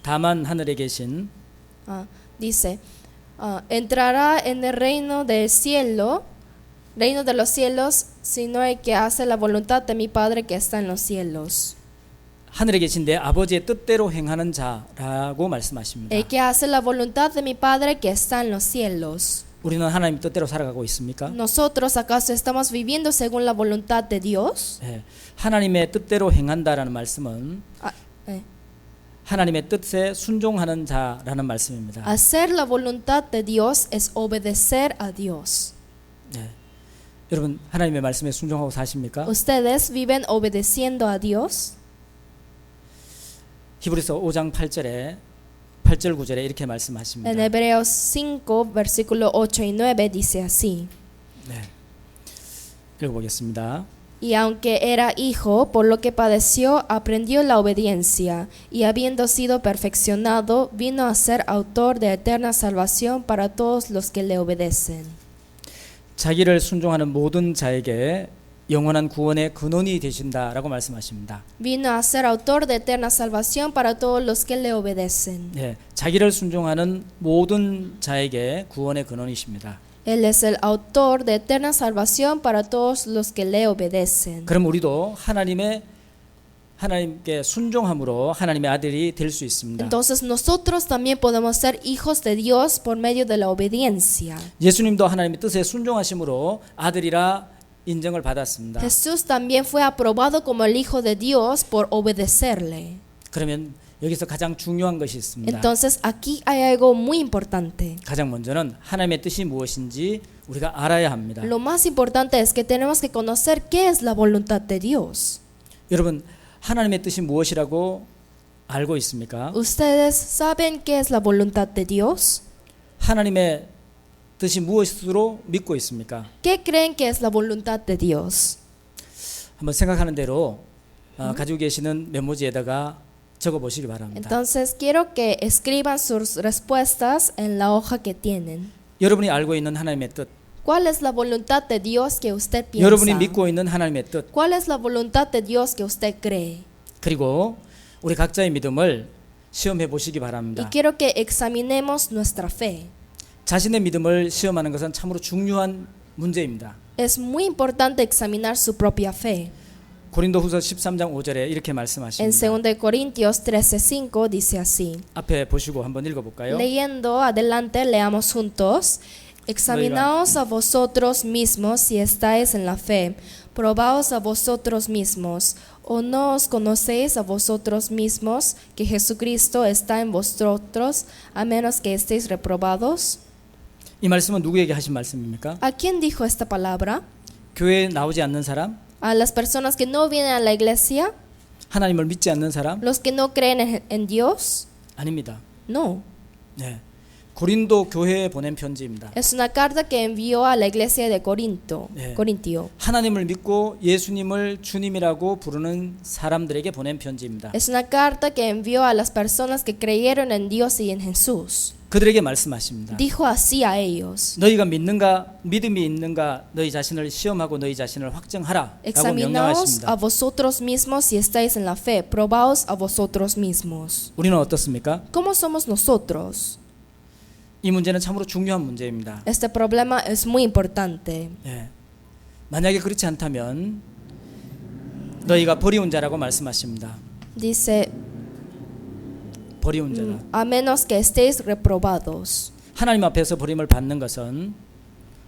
다만 하늘에 계신 Dice, entrará en el reino del cielo reino de los cielos, sino el que hace la voluntad de mi Padre que está en los cielos. 하늘에 계신 내 아버지의 뜻대로 행하는 자라고 말씀하십니다. El que hace la voluntad de mi Padre que está en los cielos. 우리는 하나님 뜻대로 살아가고 있습니까? ¿Nosotros acaso estamos viviendo según la voluntad de Dios? 예, 하나님의 뜻대로 행한다라는 말씀은 Ah, eh. 하나님의 뜻에 순종하는 자라는 말씀입니다. Hacer la voluntad de Dios es obedecer a Dios. 예, 여러분 하나님의 말씀에 순종하고 사십니까? ¿Ustedes viven obedeciendo a Dios? 히브리서 5장 8절 9절에 이렇게 En 말씀하십니다. Hebreos 5, versículo 8 y 9 dice así. 네, 읽어보겠습니다. Y aunque era hijo, por lo que padeció, aprendió la obediencia, y habiendo sido perfeccionado, vino a ser autor de eterna salvación para todos los que le obedecen. 자기를 순종하는 모든 자에게 영원한 구원의 근원이 되신다라고 말씀하십니다. Vino a ser autor de eterna salvación para todos los que le obedecen. 예, 자기를 순종하는 모든 자에게 구원의 근원이십니다. Él es el autor de eterna salvación para todos los que le obedecen. 그럼 우리도 하나님께 순종함으로 하나님의 아들이 될 수 있습니다. Entonces nosotros también podemos ser hijos de Dios por medio de la obediencia. 예수님도 하나님의 뜻에 순종하심으로 아들이라 인정을 받았습니다. Jesús también fue aprobado como el Hijo de Dios por obedecerle. 그러면 여기서 가장 중요한 것이 있습니다. Entonces aquí hay algo muy importante. 가장 먼저는 하나님의 뜻이 무엇인지 우리가 알아야 합니다. Lo más importante es que tenemos que conocer qué es la voluntad de Dios. 여러분 하나님의 뜻이 무엇이라고 알고 있습니까? ¿Ustedes saben qué es la voluntad de Dios? 하나님의 뜻이 무엇으로 믿고 있습니까? ¿Qué creen que es la voluntad de Dios? 한번 생각하는 대로 가지고 계시는 메모지에다가 적어 보시기 바랍니다. Entonces quiero que escriban sus respuestas en la hoja que tienen. 여러분이 알고 있는 하나님의 뜻, ¿Cuál es la voluntad de Dios que usted 여러분이 piensa? 믿고 있는 하나님의 뜻, ¿Cuál es la voluntad de Dios que usted cree? 그리고 우리 각자의 믿음을 시험해 보시기 Y 바랍니다. quiero que examinemos nuestra fe. 자신의 믿음을 시험하는 것은 참으로 중요한 문제입니다. Es muy importante examinar su propia fe. 고린도후서 13장 5절에 이렇게 En 말씀하십니다. 2 Corintios 13:5 dice así. 앞에 보시고 한번 읽어볼까요? Leyendo adelante, leamos juntos. Examinaos a vosotros mismos si estáis en la fe. Probaos a vosotros mismos. ¿O no os conocéis a vosotros mismos que Jesucristo está en vosotros, a menos que estéis reprobados? 이 말씀은 누구에게 하신 말씀입니까? ¿A quién dijo esta palabra? 교회에 나오지 않는 사람? ¿A las personas que no vienen a la iglesia? 하나님을 믿지 않는 사람? ¿Los que no creen en Dios? 아닙니다. No. 네. 고린도 교회에 보낸 편지입니다. Es una carta que envió a la iglesia de 네. Corintio. 하나님을 믿고 예수님을 주님이라고 부르는 사람들에게 보낸 편지입니다. Es una carta que envió a las personas que creyeron en Dios y en Jesús. 그들에게 말씀하십니다. Dijo así a ellos. 너희가 믿음이 있는가 너희 자신을 시험하고 너희 자신을 확증하라 라고 Examinaos 명령하십니다. a vosotros mismos si estáis en la fe. Probaos a vosotros mismos. 우리는 어떻습니까? ¿Cómo somos nosotros? 이 문제는 참으로 중요한 문제입니다. Este problema es muy importante. 예. 만약에 그렇지 않다면 너희가 버리운 자라고 말씀하십니다. Dice, 버리운 자라. a menos que estéis reprobados. 하나님 앞에서 버림을 받는 것은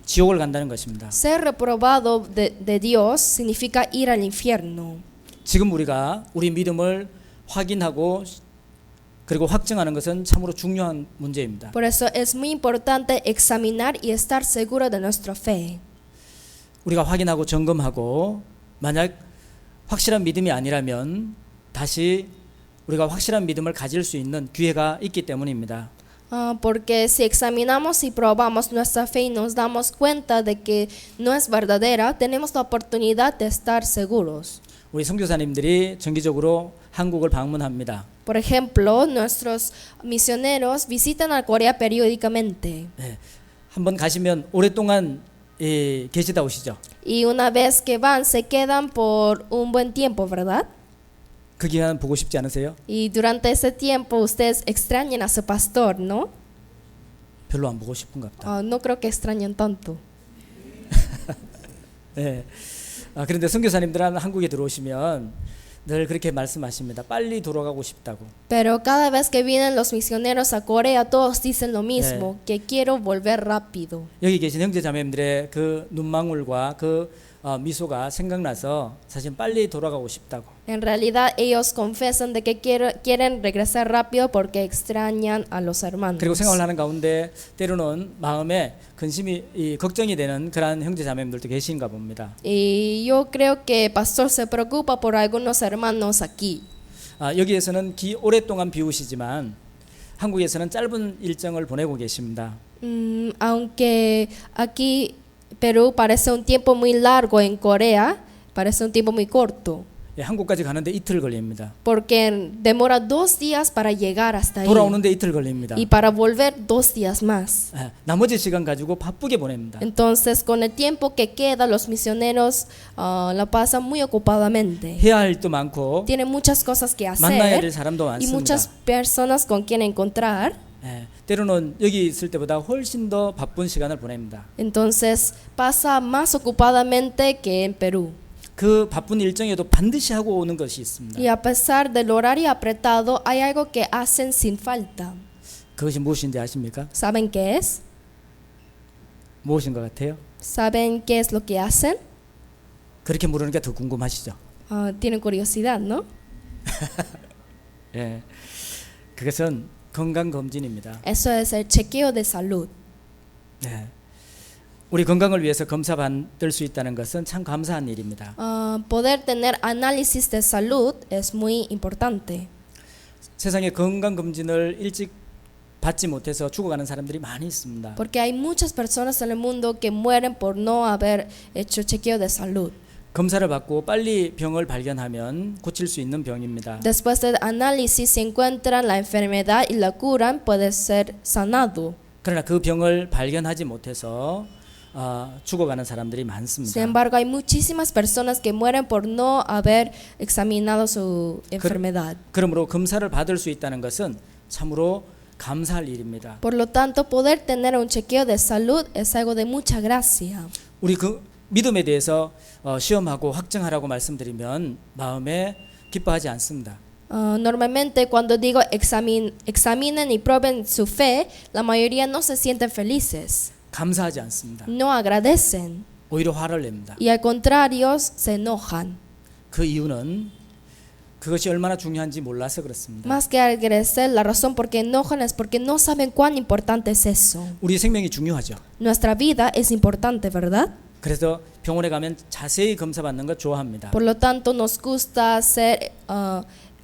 지옥을 간다는 것입니다. Ser reprobado de Dios significa ir al infierno. 지금 우리가 우리 믿음을 확인하고 그리고 확증하는 것은 참으로 중요한 문제입니다. Por eso es muy importante examinar y estar seguro de nuestra fe. 우리가 확인하고 점검하고 만약 확실한 믿음이 아니라면 다시 우리가 확실한 믿음을 가질 수 있는 기회가 있기 때문입니다. Porque si examinamos y probamos nuestra fe y nos damos cuenta de que no es verdadera, tenemos la oportunidad de estar seguros. 우리 선교사님들이 정기적으로 한국을 방문합니다. Por ejemplo, nuestros misioneros visitan a Corea periódicamente. 네. 한번 가시면 오랫동안 계시다 오시죠. Y una vez que van, se quedan por un buen tiempo, ¿verdad? 그 기간 보고 싶지 않으세요? Y durante ese tiempo ustedes extrañan a su pastor, ¿no? 별로 안 보고 싶은가 보다. No creo que extrañen tanto. 예. 그런데 선교사님들은 한국에 들어오시면 늘 그렇게 말씀하십니다. 빨리 돌아가고 싶다고. Pero cada vez que vienen los misioneros a Corea, todos dicen lo mismo, que quiero volver rápido. 여기 계신 형제 자매님들의 그 눈망울과 그 미소가 생각나서 사실 빨리 돌아가고 싶다고. En realidad ellos confesan de que quieren regresar rápido porque extrañan a los hermanos. 그리고 생활을 하는 가운데 때로는 마음에 근심이 걱정이 되는 그러한 형제 자매님들도 계신가 봅니다. Y yo creo que el pastor se preocupa por algunos hermanos aquí. 여기에서는 오랫동안 비우시지만 한국에서는 짧은 일정을 보내고 계십니다. Aunque aquí Perú parece un tiempo muy largo, en Corea parece un tiempo muy corto. 예, 한국까지 가는데 이틀 걸립니다. Porque demora 2 días para llegar hasta ahí. 돌아오는데 이틀 걸립니다. Y para volver 2 días más. 나머지 시간 가지고 바쁘게 보냅니다. Entonces, con el tiempo que queda, los misioneros la pasan muy ocupadamente. 해야 할 일도 많고 Tienen muchas cosas que 만나야 hacer 될 사람도 y 많습니다. muchas personas con quien encontrar. 때로는 여기 있을 때보다 훨씬 더 바쁜 시간을 보냅니다. Entonces, pasa más ocupadamente que en Perú. 그 바쁜 일정에도 반드시 하고 오는 것이 있습니다. Y a pesar del horario apretado, hay algo que hacen sin falta. 그것이 무엇인지 아십니까? ¿Saben qué es? 무엇인 것 같아요? ¿Saben qué es lo que hacen? 그렇게 물으니까 더 궁금하시죠? Tienen curiosidad, ¿no? 예, 그것은 건강 검진입니다. Eso es el chequeo de salud. 네. 우리 건강을 위해서 검사 받을 수 있다는 것은 참 감사한 일입니다. Poder tener análisis de salud es muy importante. 세상에 건강 검진을 일찍 받지 못해서 죽어가는 사람들이 많이 있습니다. Porque hay muchas personas en el mundo que mueren por no haber hecho chequeo de salud. 검사를 받고 빨리 병을 발견하면 고칠 수 있는 병입니다. Después del análisis, si encuentran la enfermedad y la curan, puede ser sanado. 그러나 그 병을 발견하지 못해서 죽어가는 사람들이 많습니다. Sin embargo, hay muchísimas personas que mueren por no haber examinado su enfermedad. 그러므로 검사를 받을 수 있다는 것은 참으로 감사할 일입니다. Por lo tanto, poder tener un chequeo de salud es algo de mucha gracia. 우리 그 믿음에 대해서 시험하고 확증하라고 말씀드리면 마음에 기뻐하지 않습니다. Normalmente cuando digo examinen y prueben su fe, la mayoría no se sienten felices, 감사하지 않습니다. no agradecen 오히려 화를 냅니다. y al contrario se enojan. 그 이유는 그것이 얼마나 중요한지 몰라서 그렇습니다. Más que agradecer, la razón por qué enojan es porque no saben cuán importante es eso. 우리 생명이 중요하죠. Nuestra vida es importante, ¿verdad? 그래서 병원에 가면 자세히 검사받는 거 좋아합니다. Por lo tanto, nos gusta ser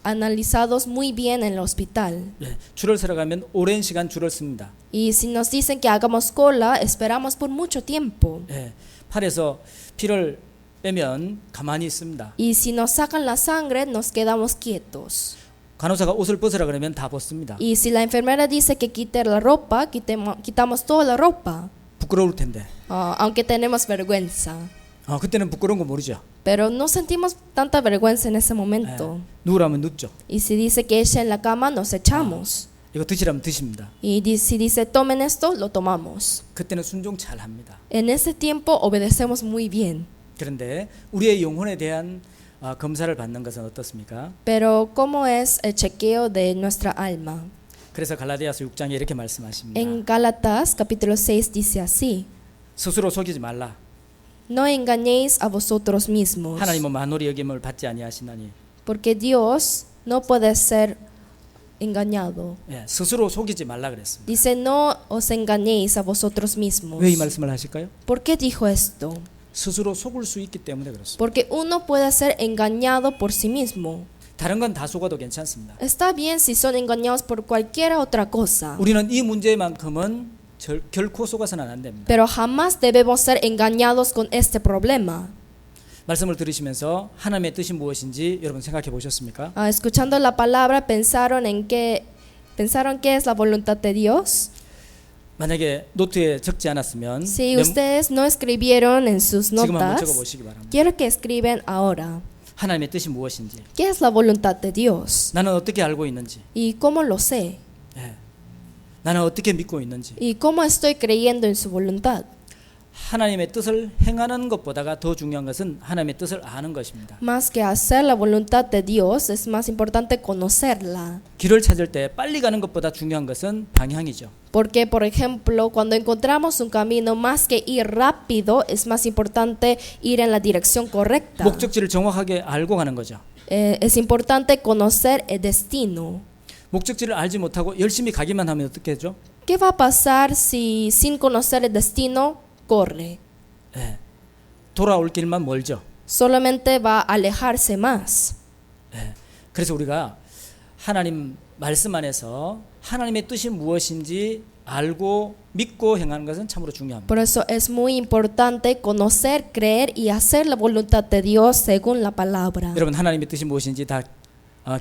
analizados muy bien en el hospital. 예, 줄을 서러 가면 오랜 시간 줄을 씁니다. Y si nos dicen que hagamos cola, esperamos por mucho tiempo. 예, 팔에서 피를 빼면 가만히 있습니다. Y si nos sacan la sangre, nos quedamos quietos. 간호사가 옷을 벗으라 그러면 다 벗습니다. Y si la enfermera dice que quite la ropa, quitamos toda la ropa, 부끄러울 텐데. aunque tenemos vergüenza. 그때는 부끄러운 거 모르죠. Pero no sentimos tanta vergüenza en ese momento. 누우라면 눕죠. Y si dice que echen en la cama, nos echamos. 이거 드시라면 드십니다. Y si dice tomen esto, lo tomamos. 그때는 순종 잘 합니다. En ese tiempo obedecemos muy bien. 그런데 우리의 영혼에 대한 검사를 받는 것은 어떻습니까? Pero ¿cómo es el chequeo de nuestra alma? 그래서 갈라디아서 6장에 이렇게 말씀하십니다. En Gálatas capítulo 6 dice así: 스스로 속이지 말라. No engañéis a vosotros mismos, 하나님은 만홀히 여김을 받지 아니하시나니. porque Dios no puede ser engañado. 예, 스스로 속이지 말라 그랬습니다. Dice, no os engañéis a vosotros mismos. 왜 이 말씀을 하실까요? ¿Por qué dijo esto? 스스로 속을 수 있기 때문에 그렇습니다. Porque uno puede ser engañado por sí mismo. 다른 건 다 속아도 괜찮습니다. Está bien si son engañados por cualquier otra cosa, 우리는 이 문제만큼은 결코 속아서는 안 됩니다. pero jamás debemos ser engañados con este problema. 말씀을 들으시면서 하나님의 뜻이 무엇인지 여러분 생각해 보셨습니까? Escuchando la palabra, pensaron qué es la voluntad de Dios. 만약에 노트에 적지 않았으면 Si ustedes no escribieron en sus 지금 한번 notas, 적어보시기 바랍니다. quiero que escriben ahora. 하나님의 뜻이 무엇인지, ¿Qué es la voluntad de Dios? 나는 어떻게 알고 있는지, ¿Y cómo lo sé? 나는 어떻게 믿고 있는지 ¿Y cómo estoy creyendo en su voluntad? 하나님의 뜻을 행하는 것보다가 더 중요한 것은 하나님의 뜻을 아는 것입니다. Más que hacer la voluntad de Dios, es más importante conocerla. 길을 찾을 때 빨리 가는 것보다 중요한 것은 방향이죠. Porque, por ejemplo, cuando encontramos un camino, más que ir rápido, es más importante ir en la dirección correcta. 목적지를 정확하게 알고 가는 거죠. Es importante conocer el destino. 목적지를 알지 못하고 열심히 가기만 하면 어떻게 하죠? ¿Qué va a pasar si sin conocer el destino corre? 예, 돌아올 길만 멀죠. Solamente va a alejarse más. 예, 그래서 우리가 하나님 말씀 안에서 하나님의 뜻이 무엇인지 알고 믿고 행하는 것은 참으로 중요합니다. Por eso es muy importante conocer, creer y hacer la voluntad de Dios según la palabra. 여러분 하나님의 뜻이 무엇인지 다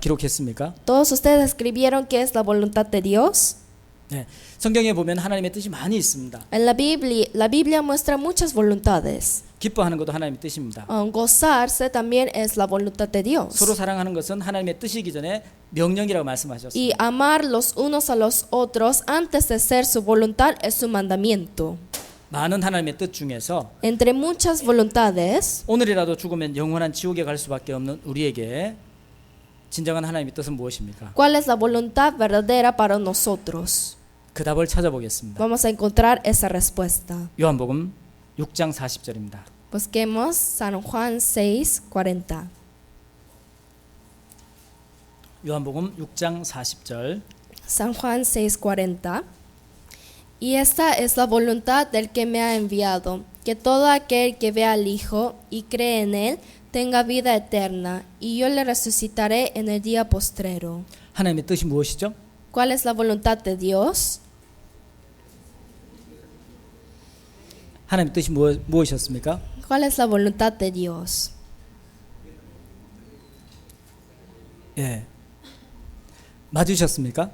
기록했습니까? ¿Todos ustedes escribieron qué es la voluntad de Dios? 네, 성경에 보면 하나님의 뜻이 많이 있습니다. En la Biblia muestra muchas voluntades. 기뻐하는 것도 하나님의 뜻입니다. Gozarse también es la voluntad de Dios. 서로 사랑하는 것은 하나님의 뜻이기 전에 명령이라고 Y 말씀하셨습니다. amar los unos a los otros antes de ser su voluntad es su mandamiento. 많은 하나님의 뜻 중에서 Entre muchas voluntades, 오늘이라도 죽으면 영원한 지옥에 갈 수밖에 없는 우리에게 진정한 하나님의 뜻은 무엇입니까? ¿cuál es la voluntad verdadera para nosotros? 그 답을 찾아보겠습니다. Vamos a encontrar esa respuesta. 요한복음 6장 40절입니다. Busquemos San Juan 6:40. 요한복음 6장 40절. San Juan 6:40. Y esta es la voluntad del que me ha enviado, que todo aquel que vea al Hijo y cree en él tenga vida eterna, y yo le resucitaré en el día postrero. 하나님의 뜻이 무엇이죠? ¿Cuál es la voluntad de Dios? 하나님의 뜻이 무엇이었습니까? ¿Cuál es la voluntad de Dios? 예. 맞으셨습니까?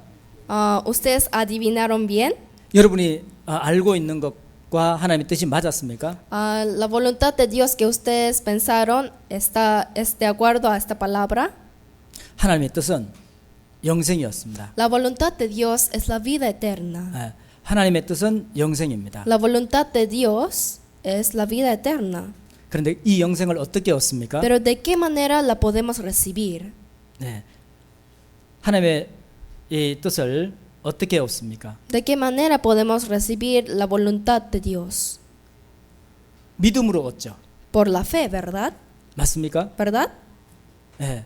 ¿Ustedes adivinaron bien? 여러분이 알고 있는 것과 하나님의 뜻이 맞았습니까? La voluntad de Dios que ustedes pensaron es de acuerdo a esta palabra. 하나님의 뜻은 영생이었습니다. La voluntad de Dios es la vida eterna. 예. 하나님의 뜻은 영생입니다. La voluntad de Dios es la vida eterna. 그런데 이 영생을 어떻게 얻습니까? Pero ¿de qué manera la podemos recibir? 네. 하나님의 이 뜻을 어떻게 얻습니까? ¿De qué manera podemos recibir la voluntad de Dios? 믿음으로 얻죠. Por la fe, ¿verdad? 맞습니까? ¿Verdad? 네.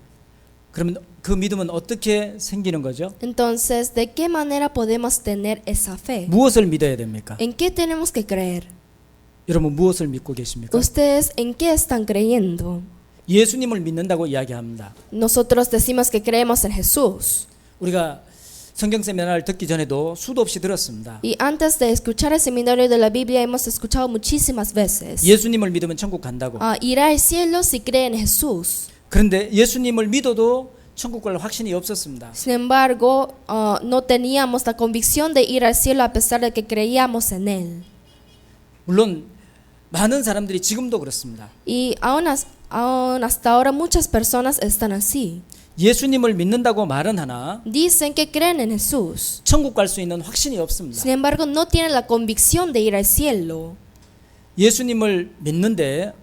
그러면 그 믿음은 어떻게 생기는 거죠? Entonces, ¿de qué manera podemos tener esa fe? 무엇을 믿어야 됩니까? ¿En qué tenemos que creer? 여러분 무엇을 믿고 계십니까? ¿Ustedes en qué están creyendo? 예수님을 믿는다고 이야기합니다. Nosotros decimos que creemos en Jesús. 우리가 성경 세미나를 듣기 전에도 수도 없이 들었습니다. Y antes de escuchar el seminario de la Biblia hemos escuchado muchísimas veces. 예수님을 믿으면 천국 간다고. Irá al cielo si cree en Jesús. 그런데 예수님을 믿어도 천국 갈 확신이 없었습니다. Sin embargo, no teníamos la convicción de ir al cielo a pesar de que creíamos en Él. 물론 많은 사람들이 지금도 그렇습니다. Y aún hasta ahora muchas personas están así. 예수님을 믿는다고 말은 하나 Dicen que creen en Jesús. 천국 갈 수 있는 확신이 없습니다. Sin embargo, no tienen la convicción de ir al cielo. 예수님을 믿는데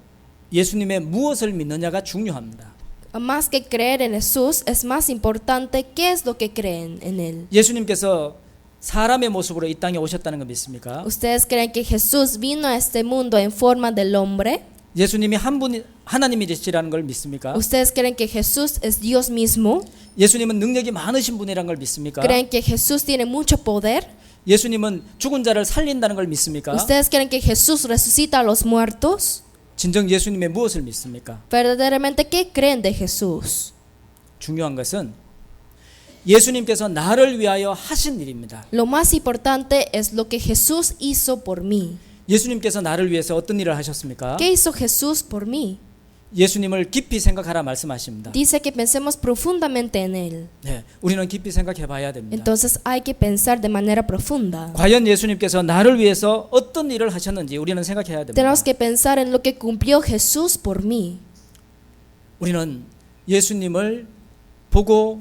예수님의 무엇을 믿느냐가 중요합니다. Más que creer en Jesús, es más importante qué es lo que creen en Él. 예수님께서 사람의 모습으로 이 땅에 오셨다는 거 믿습니까? ¿Ustedes creen que Jesús vino a este mundo en forma del hombre? 예수님이 한 분이 하나님이시라는 걸 믿습니까? ¿Ustedes creen que Jesús es Dios mismo? 예수님은 능력이 많으신 분이라는 걸 믿습니까? ¿Creen que Jesús tiene mucho poder? 예수님은 죽은 자를 살린다는 걸 믿습니까? ¿Ustedes creen que Jesús resucita a los muertos? 진정 예수님의 무엇을 믿습니까? Verdaderamente, ¿qué creen de Jesús? 중요한 것은 예수님께서 나를 위하여 하신 일입니다. Lo más importante es lo que Jesús hizo por mí. 예수님께서 나를 위해서 어떤 일을 하셨습니까? ¿Qué hizo Jesús por mí? 예수님을 깊이 생각하라 말씀하십니다. Dice que pensemos profundamente en Él. 네, 우리는 깊이 생각해 봐야 됩니다. Entonces hay que pensar de manera profunda. 과연 예수님께서 나를 위해서 어떤 일을 하셨는지 우리는 생각해야 됩니다. Tenemos que pensar en lo que cumplió Jesús por mí. 우리는 예수님을 보고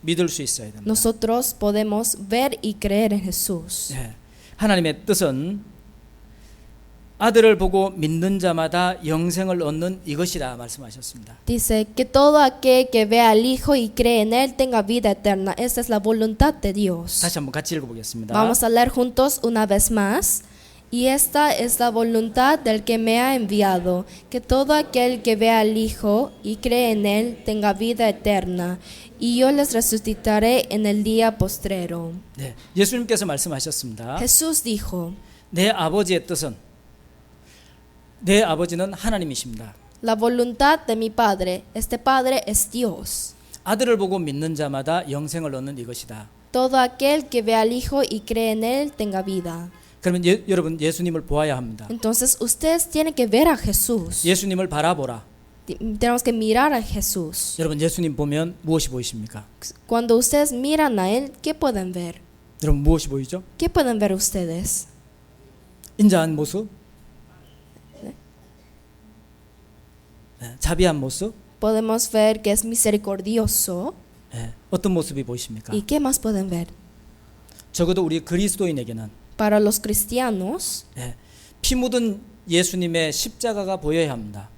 믿을 수 있어야 됩니다. Nosotros podemos ver y creer en Jesús. 네, 하나님의 뜻은 아들을 보고 믿는 자마다 영생을 얻는 이것이다 말씀하셨습니다. Dice que todo aquel que ve al Hijo y cree en Él tenga vida eterna. Esa es la voluntad de Dios. 다시 한번 같이 읽어보겠습니다. Vamos a leer juntos una vez más. Y esta es la voluntad del que me ha enviado, que todo aquel que ve al Hijo y cree en Él tenga vida eterna, y yo les resucitaré en el día postrero. 네, 예수님께서 말씀하셨습니다. Jesús dijo, 내 아버지의 뜻은 내 아버지는 하나님이십니다. la voluntad de mi Padre, este Padre es Dios. 아들을 보고 믿는 자마다 영생을 얻는 이것이다. Todo aquel que ve al Hijo y cree en Él tenga vida. 그러면 여러분 예수님을 보아야 합니다. Entonces ustedes tienen que ver a Jesús. 예수님을 바라보라. Tenemos que mirar a Jesús. 여러분 예수님 보면 무엇이 보이십니까? Cuando ustedes miran a Él, ¿qué pueden ver? 여러분 무엇이 보이죠? ¿Qué pueden ver ustedes? 인자한 모습, 네, 자비한 모습, Podemos ver que es misericordioso. 네, 어떤 모습이 보이십니까? ¿Y qué más pueden ver? 적어도 우리 그리스도인에게는 Para los cristianos, 네, 피 묻은 예수님의 십자가가 보여야 합니다.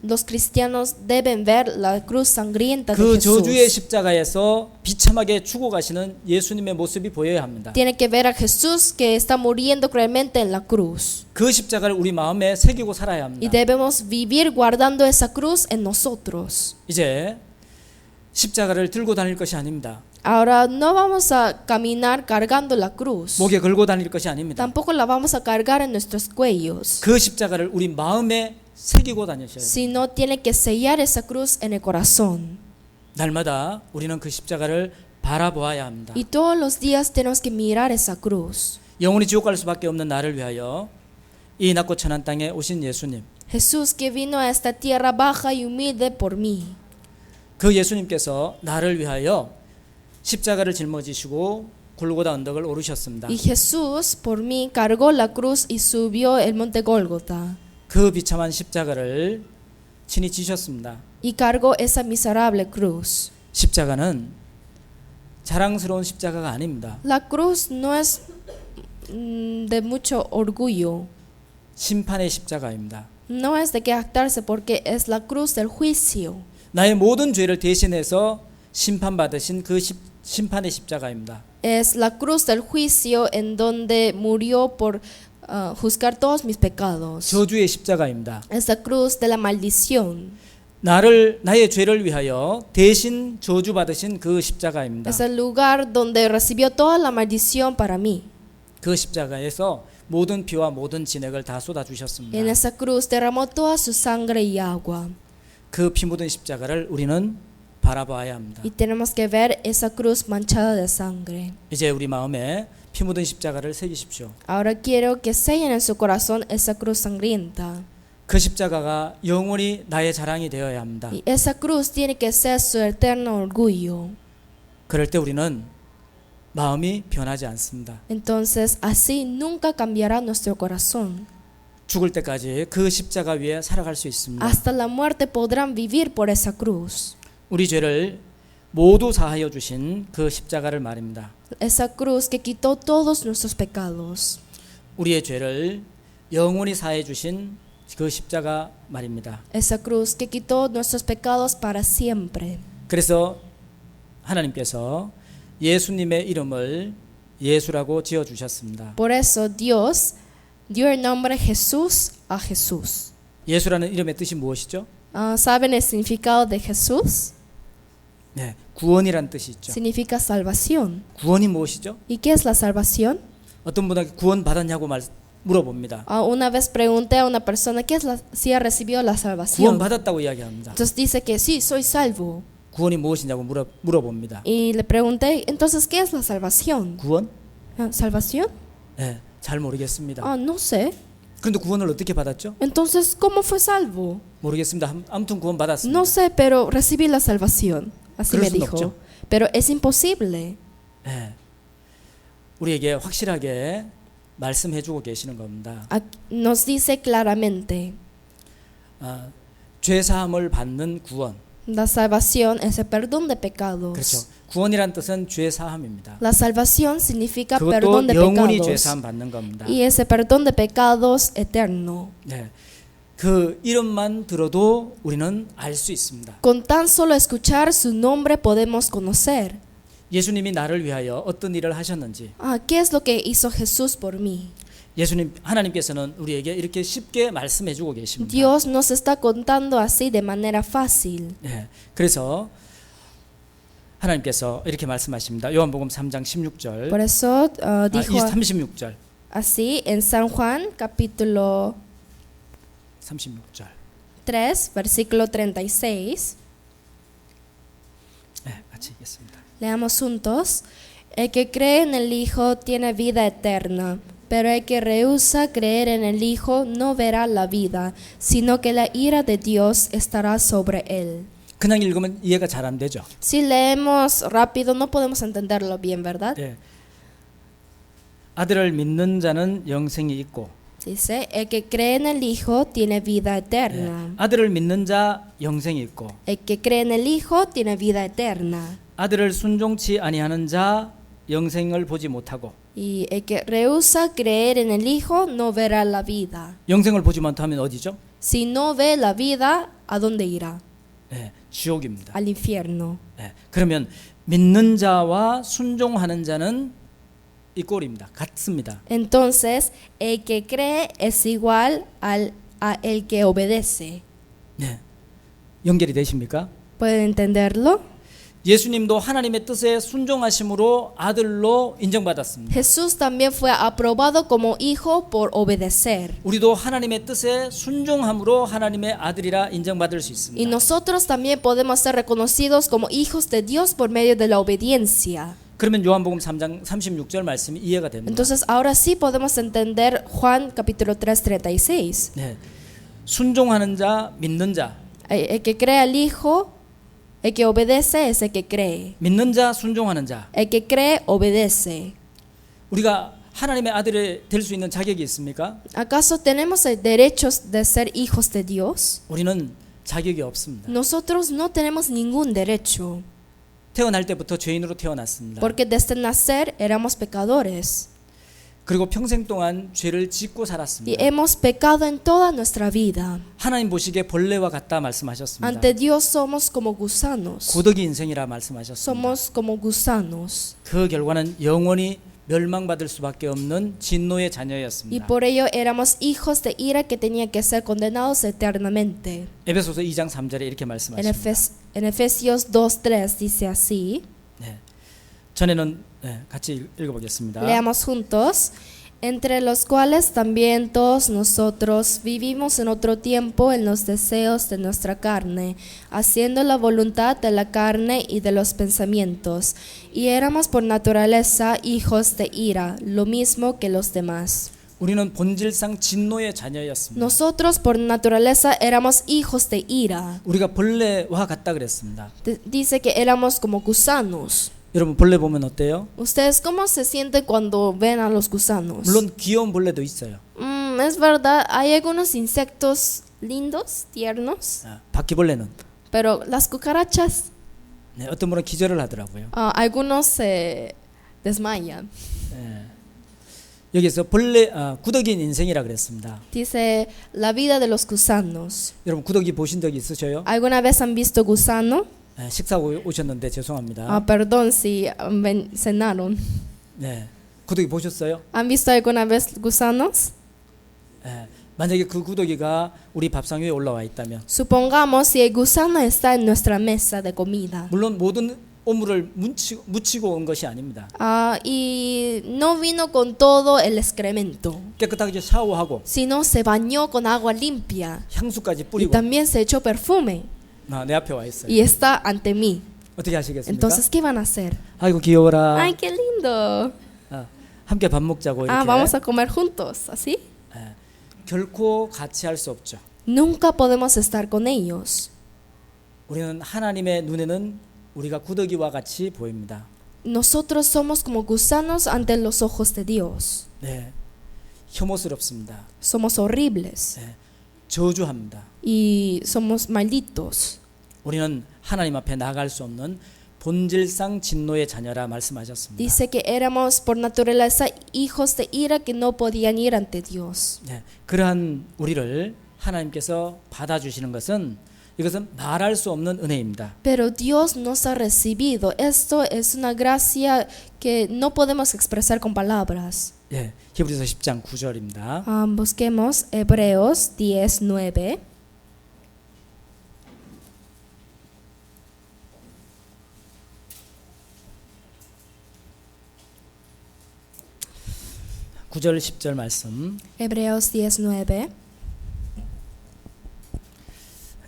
los cristianos deben ver la cruz sangrienta de 그 저주의 Jesús. 십자가에서 비참하게 죽어가시는 예수님의 모습이 보여야 합니다. Tienen que ver a Jesús que está muriendo cruelmente en la cruz. 그 십자가를 우리 마음에 새기고 살아야 Y 합니다. debemos vivir guardando esa cruz en nosotros. 이제 십자가를 들고 다닐 것이 아닙니다. Ahora no vamos a caminar cargando la cruz. 목에 걸고 다닐 것이 아닙니다. Tampoco la vamos a cargar en nuestros cuellos. 그 십자가를 우리 마음에 새기고 다니셔야 돼요. Sino tiene que sellar esa cruz en el corazón. 날마다 우리는 그 십자가를 바라보아야 합니다. Y todos los días tenemos que mirar esa cruz. 영원히 지옥 갈 수밖에 없는 나를 위하여 이 낮고 천한 땅에 오신 예수님, Jesús que vino a esta tierra baja y humilde por mí. 그 예수님께서 나를 위하여 십자가를 짊어지시고 골고다 언덕을 오르셨습니다. Y Jesús por mí cargó la cruz y subió el monte Gólgota. 그 비참한 십자가를 친히 지셨습니다. Y cargó esa miserable cruz. 십자가는 자랑스러운 십자가가 아닙니다. La cruz no es de mucho orgullo. 심판의 십자가입니다. No es de que jactarse porque es la cruz del juicio. 나의 모든 죄를 대신해서 심판받으신 그 심판의 십자가입니다. Es la cruz del juicio en donde murió por juzgar todos mis pecados. 저주의 십자가입니다. Es la cruz de la maldición. 나의 죄를 위하여 대신 저주받으신 그 십자가입니다. Es el lugar donde recibió toda la maldición para mí. 그 십자가에서 모든 피와 모든 진액을 다 쏟아주셨습니다. En esa cruz derramó toda su sangre y agua. 그 피 묻은 십자가를 우리는 바라봐야 합니다. Y tenemos que ver esa cruz manchada de sangre. 이제 우리 마음에 피 묻은 십자가를 새기십시오. Ahora quiero que sellen en su corazón esa cruz sangrienta. 그 십자가가 영원히 나의 자랑이 되어야 합니다. Y esa cruz tiene que ser su eterno orgullo. 그럴 때 우리는 마음이 변하지 않습니다. Entonces así nunca cambiará nuestro corazón. 죽을 때까지 그 십자가 위에 살아갈 수 있습니다. Hasta la muerte podrán vivir por esa cruz. 우리 죄를 모두 사하여 주신 그 십자가를 말입니다. Esa cruz que quitó todos nuestros pecados. 우리의 죄를 영원히 사해 주신 그 십자가 말입니다. Esa cruz que quitó nuestros pecados para siempre. 그래서 하나님께서 예수님의 이름을 예수라고 지어 주셨습니다. Por eso Dios dio el nombre Jesús a Jesús. 예수라는 이름의 뜻이 무엇이죠? ¿Saben el significado de Jesús? 네, 구원이란 뜻이 있죠. Significa salvación. 구원이 무엇이죠? ¿Y qué es la salvación? 어떤 분에게 구원 받았냐고 물어봅니다. Una vez pregunté a una persona ¿qué es si ha recibido la 구원 salvación? 받았다고 이야기합니다. Entonces dice que sí, soy salvo. 구원이 무엇이냐고 물어봅니다. Y le pregunté, entonces ¿qué es la salvación? 구원? ¿Salvación? 네, 잘 모르겠습니다. No sé. 그런데 구원을 어떻게 받았죠? Entonces, ¿cómo fue salvo? 모르겠습니다. 아무튼 구원 받았습니다. No sé, pero recibí la salvación. Así me 그럴 순 dijo. 없죠. Pero es imposible. 네, 우리에게 확실하게 말씀해주고 계시는 겁니다. Nos dice claramente, 죄 사함을 받는 구원, La salvación es el perdón de pecados. 그렇죠. 구원이란 뜻은 죄 사함입니다. La salvación significa perdón 그것도 de 영원히 죄 pecados. 사함 받는 겁니다. Y ese perdón de pecados eterno. 네. 그 이름만 들어도 우리는 알 수 있습니다. Con tan solo escuchar su nombre podemos conocer. 예수님이 나를 위하여 어떤 일을 하셨는지, ¿Qué es lo que hizo Jesús por mí? 예수님 하나님께서는 우리에게 이렇게 쉽게 말씀해 주고 계십니다. Dios nos está contando así de manera fácil. 네. 그래서 하나님께서 이렇게 말씀하십니다. 요한복음 3장 16절. Por eso dijo 36절. así en San Juan capítulo 36절. 3, versículo 36. 네, 같이 읽겠습니다. Leamos juntos. El que cree en el Hijo tiene vida eterna, pero el que rehúsa creer en el Hijo no verá la vida, sino que la ira de Dios estará sobre él. 그냥 읽으면 이해가 잘 안 되죠. Si leemos rápido no podemos entenderlo bien, ¿verdad? 네. 아들을 믿는 자는 영생이 있고, Dice, el que cree en el Hijo tiene vida 네. eterna. 아들을 믿는 자 영생이 있고, El que cree en el Hijo tiene vida eterna. 아들을 순종치 아니하는 자 영생을 보지 못하고, Y el que rehúsa creer en el Hijo no verá la vida. 영생을 보지 못하면 어디죠? Si no ve la vida, ¿a dónde irá? 네, 지옥입니다. Al infierno. 네, 그러면 믿는 자와 순종하는 자는 이 꼴입니다. 같습니다. Entonces, el que cree es igual a el que obedece. 네, 연결이 되십니까? ¿Pueden entenderlo? 예수님도 하나님의 뜻에 순종하심으로 아들로 인정받았습니다. Jesús también fue aprobado como hijo por obedecer. 우리도 하나님의 뜻에 순종함으로 하나님의 아들이라 인정받을 수 Y 있습니다. nosotros también podemos ser reconocidos como hijos de Dios por medio de la obediencia. 그러면 요한복음 3장 36절 말씀이 이해가 됩니다. Entonces, ahora sí podemos entender Juan capítulo 3, 36. 네, 순종하는 자, 믿는 자, El que cree al Hijo, el que obedece es el que cree. 믿는 자, 순종하는 자. El que cree, obedece. 우리가 하나님의 아들이 될 수 있는 자격이 있습니까? ¿Acaso tenemos el derecho de ser hijos de Dios? 우리는 자격이 없습니다. Nosotros no tenemos ningún derecho, 태어날 때부터 죄인으로 태어났습니다. porque desde nacer éramos pecadores 그리고 평생 동안 죄를 짓고 y 살았습니다. hemos pecado en toda nuestra vida. 하나님 보시기에 벌레와 같다 말씀하셨습니다. Ante Dios somos como gusanos. 고덕이 인생이라 말씀하셨습니다. Somos como gusanos. 그 결과는 영원히 멸망받을 수밖에 없는 진노의 Y 자녀였습니다. por ello éramos hijos de ira que tenían que ser condenados eternamente. 에베소서 2장 3절에 이렇게 En, 말씀하십니다. en Efesios 2:3 dice así. 네. 전에는 같이 읽어보겠습니다. Leamos juntos. Entre los cuales también todos nosotros vivimos en otro tiempo en los deseos de nuestra carne, haciendo la voluntad de la carne y de los pensamientos, y éramos por naturaleza hijos de ira, lo mismo que los demás. 우리는 본질상 진노의 자녀였습니다. Nosotros por naturaleza éramos hijos de ira. 우리가 벌레와 같다 그랬습니다. Dice que éramos como gusanos. 여러분 벌레 보면 어때요? ¿Ustedes cómo se sienten cuando ven a los gusanos? 물론 귀여운 벌레도 있어요. Es verdad, hay algunos insectos lindos, tiernos, 바퀴벌레는 pero las cucarachas, 네, 어떤 분은 기절을 하더라고요. algunos se desmayan. 여기서 벌레 구더기인 인생이라 그랬습니다. Dice la vida de los gusanos. 여러분 구더기 보신 적 있으셔요? ¿Alguna vez han visto gusano? 식사 오셨는데 죄송합니다. Perdón si cenaron. 네, 구더기 보셨어요? ¿Han visto alguna vez gusanos? 만약에 그 구더기가 우리 밥상 위에 올라와 있다면, Supongamos si el gusano está en nuestra mesa de comida. 물론 모든 오물을 묻히고 온 것이 아닙니다. Y no vino con todo el excremento, 깨끗하게 샤워하고 sino se bañó con agua limpia 향수까지 y 뿌리고 también se echó perfume 내 앞에 와 있어요. y está ante mí. 어떻게 하시겠습니까? Entonces, ¿qué van a hacer? 아이고 귀여워라. ¡Ay, qué lindo! 함께 밥 먹자고 이렇게. Vamos a comer juntos, ¿así? 결코 같이 할 수 없죠. Nunca podemos estar con ellos. 우리는 하나님의 눈에는 우리가 구더기와 같이 보입니다. Nosotros somos como gusanos ante los ojos de Dios. 네, 혐오스럽습니다. Somos horribles 저주합니다. y somos malditos. 우리는 하나님 앞에 나아갈 수 없는 본질상 진노의 자녀라 말씀하셨습니다. Dice que éramos por naturaleza hijos de ira que no podían ir ante Dios. 네, 그러한 우리를 하나님께서 받아주시는 것은 이것은 말할 수 없는 은혜입니다. Pero Dios nos ha recibido. Esto es una gracia que no podemos expresar con palabras. 예, 히브리서 10장 9절입니다. Busquemos Hebreos 10:9. 구절 10절 말씀 Hebreos 10:9.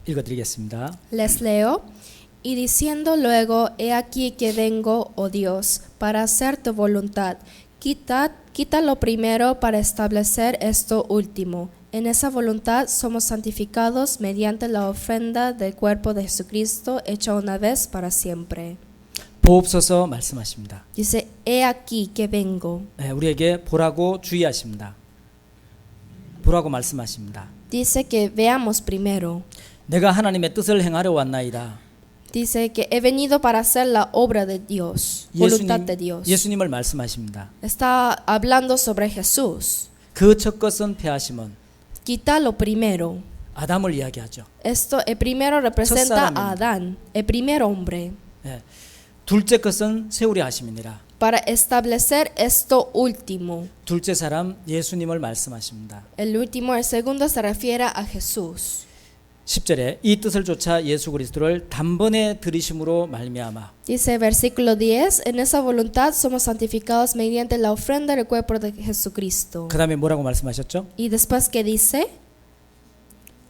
읽어드리겠습니다. Les leo. Y diciendo luego, he aquí que vengo, oh Dios, para hacer tu voluntad. Quita lo primero para establecer esto último. En esa voluntad somos santificados mediante la ofrenda del cuerpo de Jesucristo, hecha una vez para siempre. 보옵소서 말씀하십니다. Dice, he aquí que vengo. 예, 우리에게 보라고 주의하십니다. 보라고 말씀하십니다. Dice que veamos primero. 내가 하나님의 뜻을 행하려 왔나이다. Dice que he venido para hacer la obra de Dios, voluntad de Dios. 예수님을 말씀하십니다. Está hablando sobre Jesús. 그 첫 것은 패하심은 Quita lo primero. 아담을 이야기하죠. Esto, el primero representa a 첫사람입니다. Adán, el primer hombre, 예, 둘째 것은 세우려 하심이니라. para establecer esto último. 둘째 사람 예수님을 말씀하십니다. El último, el segundo se refiere a Jesús. 10절에 이 뜻을 좇아 예수 그리스도를 단번에 들이심으로 말미암아. Dice versículo 10, en esa voluntad somos santificados mediante la ofrenda del cuerpo de Jesucristo. 그 다음에 뭐라고 말씀하셨죠? Y después que dice,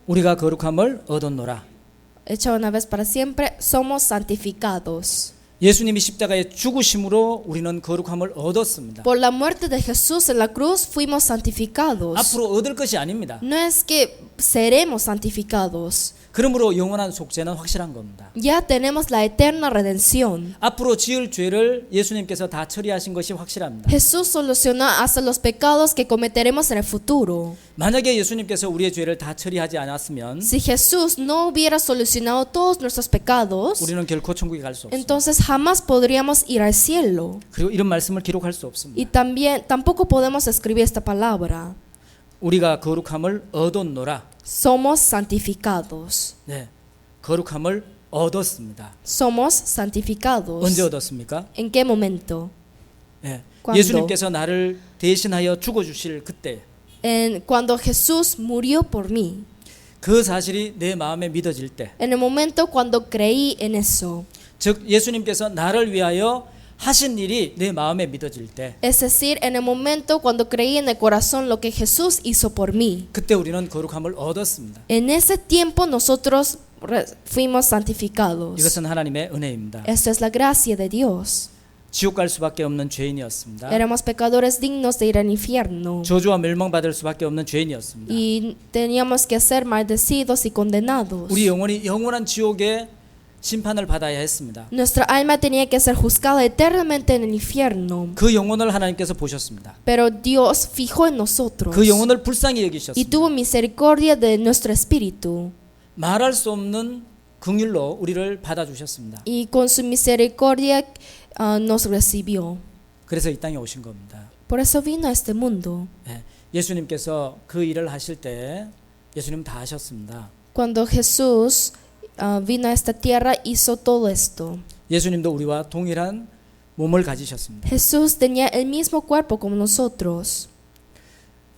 우리가 거룩함을 얻었노라. hecha una vez para siempre, somos santificados. 예수님이 십자가에 죽으심으로 우리는 거룩함을 얻었습니다. Por la muerte de Jesús en la cruz fuimos santificados. 앞으로 얻을 것이 아닙니다. No es que seremos santificados. 그러므로 영원한 속죄는 확실한 겁니다. Ya tenemos la eterna redención. 앞으로 지을 죄를 예수님께서 다 처리하신 것이 확실합니다. Jesús solucionó hasta los pecados que cometeremos en el futuro. 만약에 예수님께서 우리의 죄를 다 처리하지 않았으면 Si Jesús no hubiera solucionado todos nuestros pecados, 우리는 결코 천국에 갈 수 없습니다. entonces jamás podríamos ir al cielo. 그리고 이런 말씀을 기록할 수 Y 없습니다. también tampoco podemos escribir esta palabra. 우리가 거룩함을 얻었노라. Somos santificados. 네, 거룩함을 얻었습니다. Somos santificados. 언제 얻었습니까? ¿En qué momento? 네, ¿Cuándo? 예수님께서 나를 대신하여 죽어주실 그때 Cuando Jesús murió por mí. 그 사실이 내 마음에 믿어질 때, En el momento cuando creí en eso. 즉 예수님께서 나를 위하여 하신 일이 내 마음에 믿어질 때, Es decir, en el momento cuando creí en el corazón lo que Jesús hizo por mí. 그때 우리는 거룩함을 얻었습니다. En ese tiempo nosotros fuimos santificados. 이것은 하나님의 은혜입니다. Esto es la gracia de Dios. 지옥 갈 수밖에 없는 죄인이었습니다. Éramos pecadores dignos de ir al infierno. 저주와 멸망받을 수밖에 없는 죄인이었습니다. Y teníamos que ser maldecidos y condenados. 우리 영혼이 영원한 지옥의 심판을 받아야 했습니다. Nuestra alma tenía que ser juzgada eternamente en el infierno. 그 영혼을 하나님께서 보셨습니다. Pero Dios fijó en nosotros. 그 영혼을 불쌍히 Y 여기셨습니다. tuvo misericordia de nuestro espíritu. 말할 수 없는 긍휼로 우리를 받아주셨습니다. Y con su misericordia nos recibió. 그래서 이 땅에 오신 겁니다. Por eso vino a este mundo. 예, 예수님께서 그 일을 하실 때 예수님 다 하셨습니다. Cuando Jesús vino a esta tierra, hizo todo esto. 예수님도 우리와 동일한 몸을 가지셨습니다. Jesús tenía el mismo cuerpo como nosotros.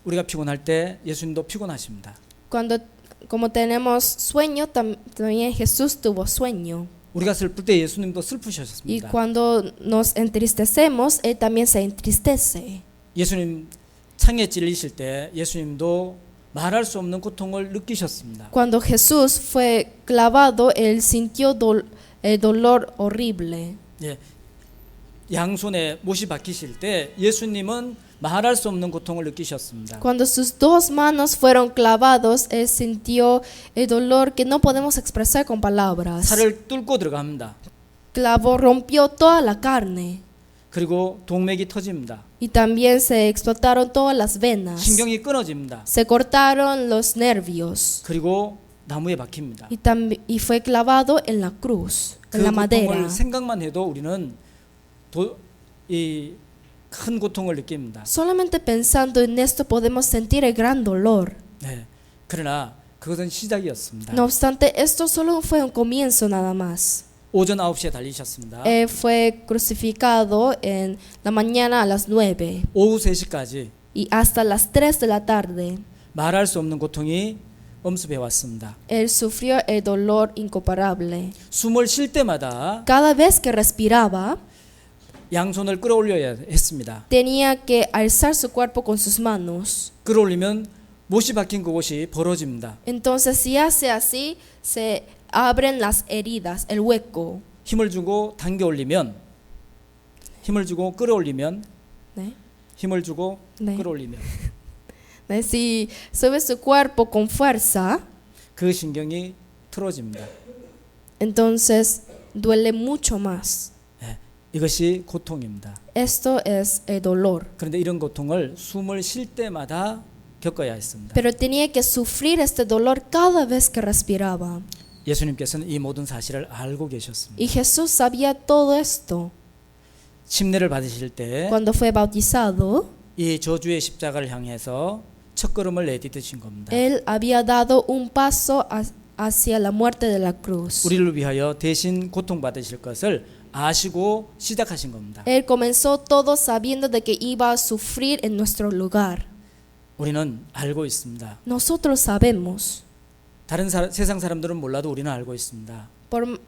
우리가 피곤할 때 예수님도 피곤하십니다. Como tenemos sueño, también Jesús tuvo sueño. 우리가 슬플 때 예수님도 Y 슬프셨습니다. cuando nos entristecemos, Él también se entristece. 예수님 창에 찔리실 때 예수님도 말할 수 없는 고통을 느끼셨습니다. Cuando Jesús fue clavado, Él sintió el dolor horrible. 예, 양손에 못이 박히실 때 예수님은 말할 수 없는 고통을 느끼셨습니다. Cuando sus dos manos fueron clavados, Él sintió el dolor que no podemos expresar con palabras. 살을 뚫고 들어갑니다. Clavó, rompió toda la carne. 그리고 동맥이 터집니다. Y también se explotaron todas las venas. 신경이 끊어집니다. Se cortaron los nervios. 그리고 나무에 박힙니다. y fue clavado en la cruz, en 그 la madera. 고통을 생각만 해도 우리는 이 큰 고통을 느낍니다. Solamente pensando en esto podemos sentir el gran dolor. 네. 그러나 그것은 시작이었습니다. No obstante, esto solo fue un comienzo nada más. 오전 9시에 달리셨습니다. Él fue crucificado en la mañana a las 9 오후 3시까지 y hasta las 3 de la tarde. 말할 수 없는 고통이 엄습해 왔습니다. Él sufrió el dolor incomparable. 숨을 쉴 때마다 Cada vez que respiraba, 양손을 끌어올려야 했습니다. tenía que alzar su cuerpo con sus manos. 끌어올리면 못이 박힌 그곳이 벌어집니다. Entonces, si hace así, se abren las heridas, el hueco. 힘을 주고 당겨 올리면 힘을 주고 끌어올리면 ¿Eh? 힘을 주고 네. 끌어올리면 Si sube su cuerpo con fuerza, 그 신경이 틀어집니다. entonces duele mucho más. 네, 이것이 고통입니다. Esto es el dolor. 그런데 이런 고통을 숨을 쉴 때마다 겪어야 했습니다. Pero tenía que sufrir este dolor cada vez que respiraba. 예수님께서는 이 모든 사실을 알고 계셨습니다. Y Jesús sabía todo esto. 침례를 받으실 때 Cuando fue bautizado, 이 저주의 십자가를 향해서 첫걸음을 내딛으신 겁니다. Él había dado un paso hacia la muerte de la cruz. 우리를 위하여 대신 고통받으실 것을 아시고 시작하신 겁니다. Él comenzó todo sabiendo de que iba a sufrir en nuestro lugar. 우리는 알고 있습니다. Nosotros sabemos. 다른 세상 사람들은 몰라도 우리는 알고 있습니다.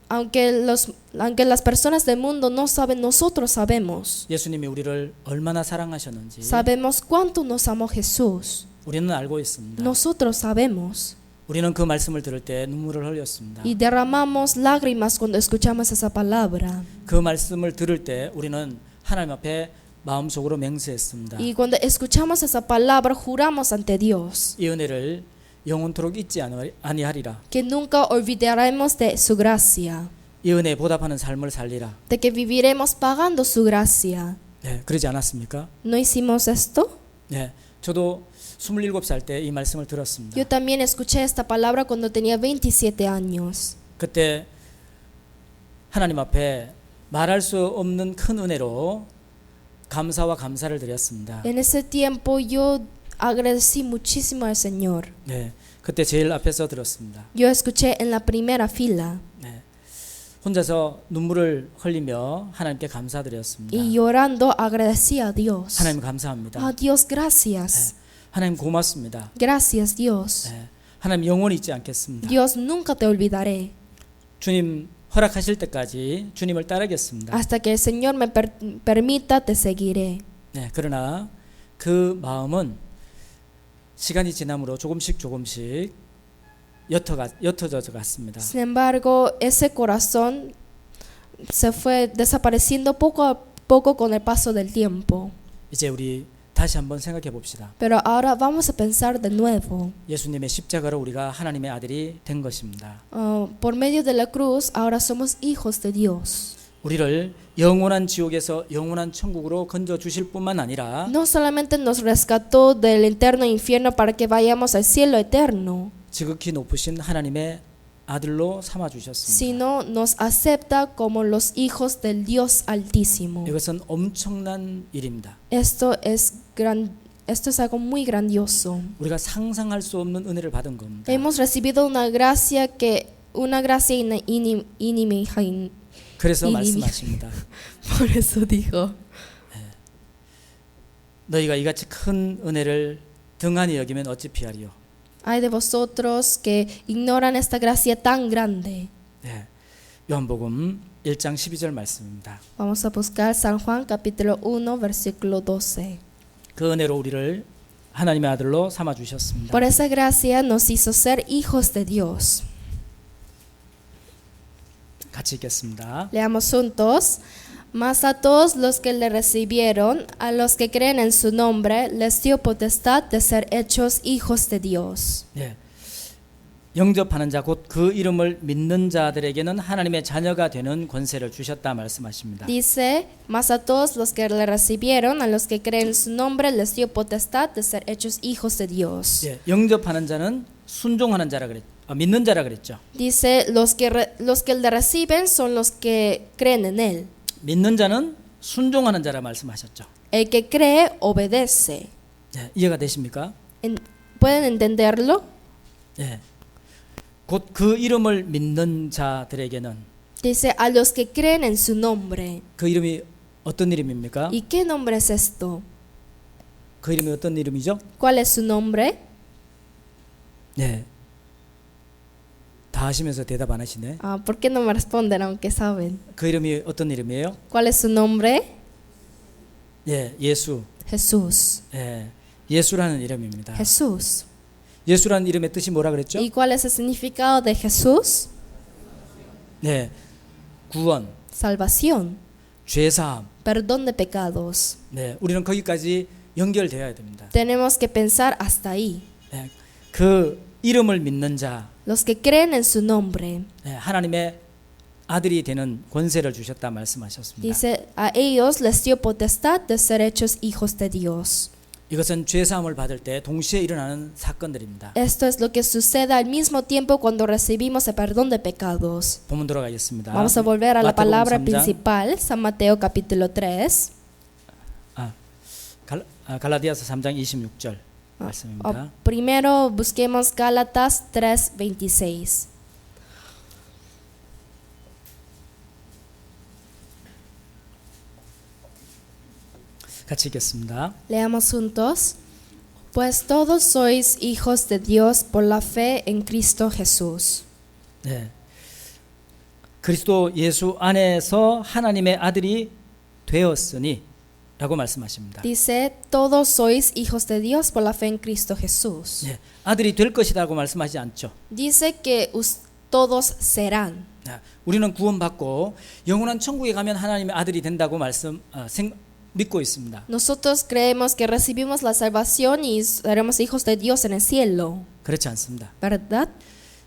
Aunque las personas del mundo no saben, nosotros sabemos. 예수님이 우리를 얼마나 사랑하셨는지 Sabemos cuánto nos amó Jesús. 우리는 알고 있습니다. Nosotros sabemos. 우리는 그 말씀을 들을 때 눈물을 흘렸습니다. Y derramamos lágrimas cuando escuchamos esa palabra. 그 말씀을 들을 때 우리는 하나님 앞에 마음속으로 맹세했습니다. Y cuando escuchamos esa palabra, juramos ante Dios 이 은혜를 영원토록 잊지 아니하리라. que nunca olvidaremos de su gracia, 이 은혜에 보답하는 삶을 살리라. de que viviremos pagando su gracia. 네, 그러지 않았습니까? ¿No hicimos esto? 네, 저도 27살 때 이 말씀을 들었습니다. Yo también escuché esta palabra cuando tenía 27 años. 그때 하나님 앞에 말할 수 없는 큰 은혜로 감사와 감사를 드렸습니다. En ese tiempo yo agradecí muchísimo al Señor. 네, 그때 제일 앞에서 들었습니다. Yo escuché en la primera fila 네, 혼자서 눈물을 흘리며 하나님께 감사드렸습니다. y llorando agradecí a Dios. 하나님 감사합니다. Ah, Dios, gracias. 하나님 고맙습니다. Gracias, Dios. 네, 하나님 영원히 잊지 않겠습니다. Dios, nunca te olvidaré. 주님 허락하실 때까지 주님을 따르겠습니다. Hasta que el Señor me permita, te seguiré. 네, 그러나 그 마음은 시간이 지남으로 조금씩 옅어져 갔습니다. Sin embargo, ese corazón se fue desapareciendo poco a poco con el paso del tiempo. 이제 우리 다시 한번 생각해 봅시다. Pero ahora vamos a pensar de nuevo. 예수님의 십자가로 우리가 하나님의 아들이 된 것입니다. Por medio de la cruz, ahora somos hijos de Dios. 우리를 영원한 지옥에서 영원한 천국으로 건져 주실 뿐만 아니라 No solamente nos rescató del eterno infierno para que vayamos al cielo eterno, 지극히 높으신 하나님의 아들로 삼아 주셨습니다. sino nos acepta como los hijos del Dios Altísimo. 이것은 엄청난 일입니다. Esto es algo muy grandioso. 우리가 상상할 수 없는 은혜를 받은 겁니다. Hemos recibido una gracia inimaginable. 그래서 말씀하십니다. Por eso dijo, 너희가 이같이 큰 은혜를 등한히 여기면 어찌 피하리요. ay de vosotros que ignoran esta gracia tan grande. 네, 요한복음 1장 12절 말씀입니다. Vamos a buscar San Juan capítulo 1 versículo 12. 그 은혜로 우리를 하나님의 아들로 삼아 주셨습니다. Por esa gracia nos hizo ser hijos de Dios. 같이 읽겠습니다. Leamos juntos. Mas a todos los que le recibieron, a los que creen en su nombre, les dio potestad de ser hechos hijos de Dios. 네, 영접하는 자 곧 그 이름을 믿는 자들에게는 하나님의 자녀가 되는 권세를 주셨다 말씀하십니다. Dice, mas a todos los que le recibieron, a los que creen en su nombre, les dio potestad de ser hechos hijos de Dios. 예, 영접하는 자는 순종하는 자라 믿는 자라 그랬죠. Dice, los que le reciben son los que creen en él. 믿는 자는 순종하는 자라 말씀하셨죠. El que cree, obedece. 네, 이해가 되십니까? ¿Pueden entenderlo? 예. 곧 그 이름을 믿는 자들에게는 Dice, a los que creen en su nombre. 그 이름이 어떤 이름입니까? ¿Y qué nombre es esto? 그 이름이 어떤 이름이죠? ¿Cuál es su nombre? 네. 다 하시면서 대답 안 하시네. ¿Por qué no me responden aunque saben? 그 이름이 어떤 이름이에요? ¿Cuál es su nombre? 예, 예수. Jesús. 예, 예수라는 이름입니다. Jesús. 예수라는 이름의 뜻이 뭐라 그랬죠? ¿Y cuál es el significado de Jesús? 네, 구원, Salvación, 죄사함. perdón de pecados. 네, 우리는 거기까지 연결되어야 됩니다. Tenemos que pensar hasta ahí. 네, 그 이름을 믿는 자, Los que creen en su nombre. 네, 하나님의 아들이 되는 권세를 주셨다 말씀하셨습니다. Dice, a ellos les dio potestad de ser hechos hijos de Dios. 이것은 죄사함을 받을 때 동시에 일어나는 사건들입니다. Esto es lo que sucede al mismo tiempo cuando recibimos el perdón de pecados. 본문 돌아가겠습니다. Vamos a volver a la 마태복음 palabra 3장, principal, San Mateo capítulo 3. 갈라디아서 3장 26절 말씀입니다. Primero busquemos Gálatas 3:26. 같이 읽겠습니다. Leamos juntos. Pues todos sois hijos de Dios por la fe en Cristo Jesús. 네. 그리스도 예수 안에서 하나님의 아들이 되었으니 라고 말씀하십니다. Dice, todos sois hijos de Dios por la fe en Cristo Jesús. 네. 아들이 될 것이라고 말씀하지 않죠. Dice que todos serán. 네. 우리는 구원받고 영원한 천국에 가면 하나님의 아들이 된다고 믿고 있습니다. Nosotros creemos que recibimos la salvación y seremos hijos de Dios en el cielo. 그렇지 않습니다. ¿Verdad?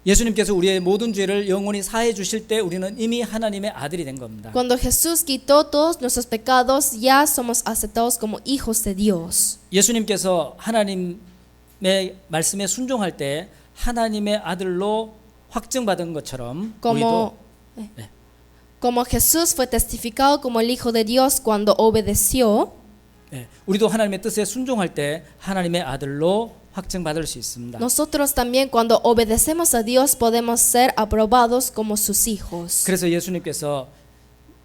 예수님께서 우리의 모든 죄를 영원히 사해 주실 때 우리는 이미 하나님의 아들이 된 겁니다. Cuando Jesús quitó todos nuestros pecados, ya somos aceptados como hijos de Dios. 예수님께서 하나님의 말씀에 순종할 때 하나님의 아들로 확증받은 것처럼 우리도 Como Jesús fue testificado como el Hijo de Dios cuando obedeció, 우리도 하나님의 뜻에 순종할 때 하나님의 아들로 확증받을 수 있습니다. nosotros también cuando obedecemos a Dios podemos ser aprobados como sus hijos. 그래서 예수님께서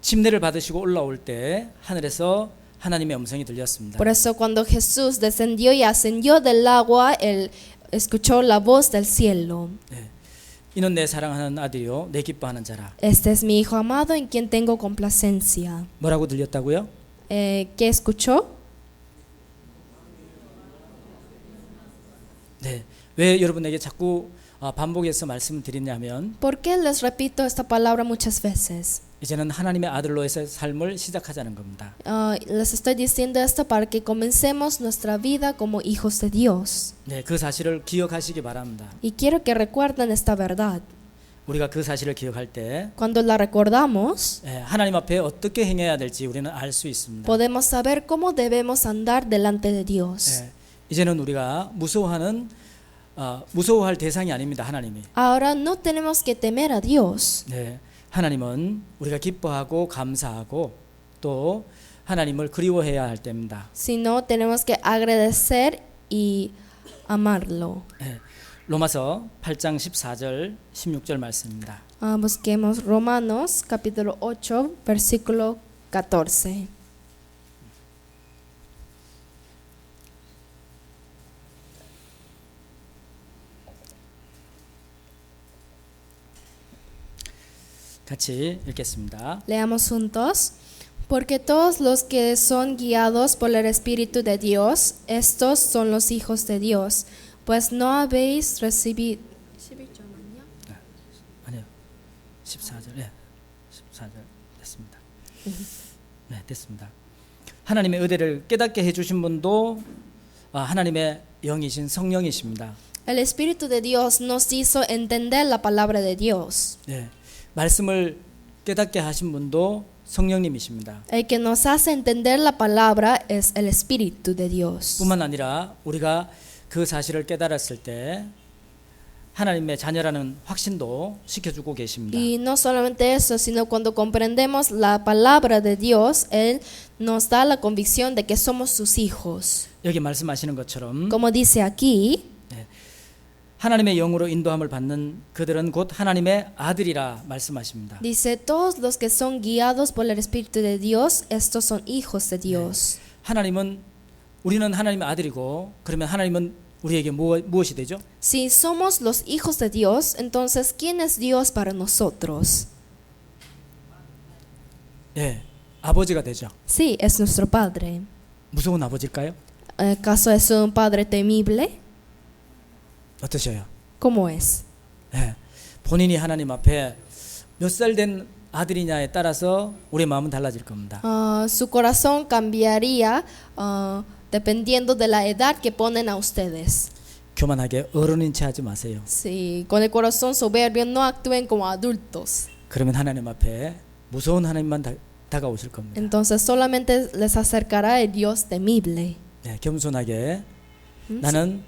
침례를 받으시고 올라올 때 하늘에서 하나님의 음성이 들렸습니다. Por eso cuando Jesús descendió y ascendió del agua, él escuchó la voz del cielo. 이는 내 사랑하는 아들이요 내 기뻐하는 자라. Este es mi Hijo amado en quien tengo complacencia. 뭐라고 들렸다고요? ¿Qué escuchó? 네. 왜 여러분에게 자꾸 반복해서 말씀을 드리냐면 ¿Por qué les repito esta palabra muchas veces? 이제는 하나님의 아들로의 삶을 시작하자는 겁니다. Les estoy diciendo esto para que comencemos nuestra vida como hijos de Dios. 네, 그 사실을 기억하시기 바랍니다. Y quiero que recuerden esta verdad. 우리가 그 사실을 기억할 때 Cuando la recordamos, 하나님 앞에 어떻게 행해야 될지 우리는 알 수 있습니다. podemos saber cómo debemos andar delante de Dios. 이제는 우리가 무서워할 대상이 아닙니다. 하나님이. Ahora no tenemos que temer a Dios. 네, 하나님은 우리가 기뻐하고 감사하고 또 하나님을 그리워해야 할 때입니다. Sino tenemos que agradecer y amarlo. 로마서 8장 14절 16절 말씀입니다. Busquemos Romanos capítulo 8 versículo 14. 같이 읽겠습니다. Leamos juntos. Porque todos los que son guiados por el Espíritu de Dios, estos son los hijos de Dios. Pues no habéis recibido. 아니요. 14절. 네. 14절 됐습니다. 네, 됐습니다. 하나님의 의대를 깨닫게 해 주신 분도 하나님의 영이신 성령이십니다. El Espíritu de Dios nos hizo entender la palabra de Dios. 네. 말씀을 깨닫게 하신 분도 성령님이십니다. El que nos hace entender la palabra es el Espíritu de Dios. 뿐만 아니라 우리가 그 사실을 깨달았을 때 하나님의 자녀라는 확신도 시켜주고 계십니다. Y no solamente eso, sino cuando comprendemos la palabra de Dios, Él nos da la convicción de que somos sus hijos. 여기 말씀하시는 것처럼 Como dice aquí, 하나님의 영으로 인도함을 받는 그들은 곧 하나님의 아들이라 말씀하십니다. dice, todos los que son guiados por el Espíritu de Dios, estos son hijos de Dios. 우리는 하나님의 아들이고 그러면 하나님은 우리에게 무엇이 되죠? Si somos los hijos de Dios, entonces ¿quién es Dios para nosotros? 예, 아버지가 되죠. Sí, es nuestro Padre. 무서운 아버지일까요? ¿Acaso es un Padre temible? 어떠셔요? ¿Cómo es? 예, 본인이 하나님 앞에 몇 살 된 아들이냐에 따라서 우리의 마음은 달라질 겁니다. Su corazón cambiaría dependiendo de la edad que ponen a ustedes. 교만하게 어른인 체 하지 마세요. Si con el corazón soberbio no actúen como adultos, 그러면 하나님 앞에 무서운 하나님만 다가오실 겁니다. entonces solamente les acercará el Dios temible. 네, 겸손하게 나는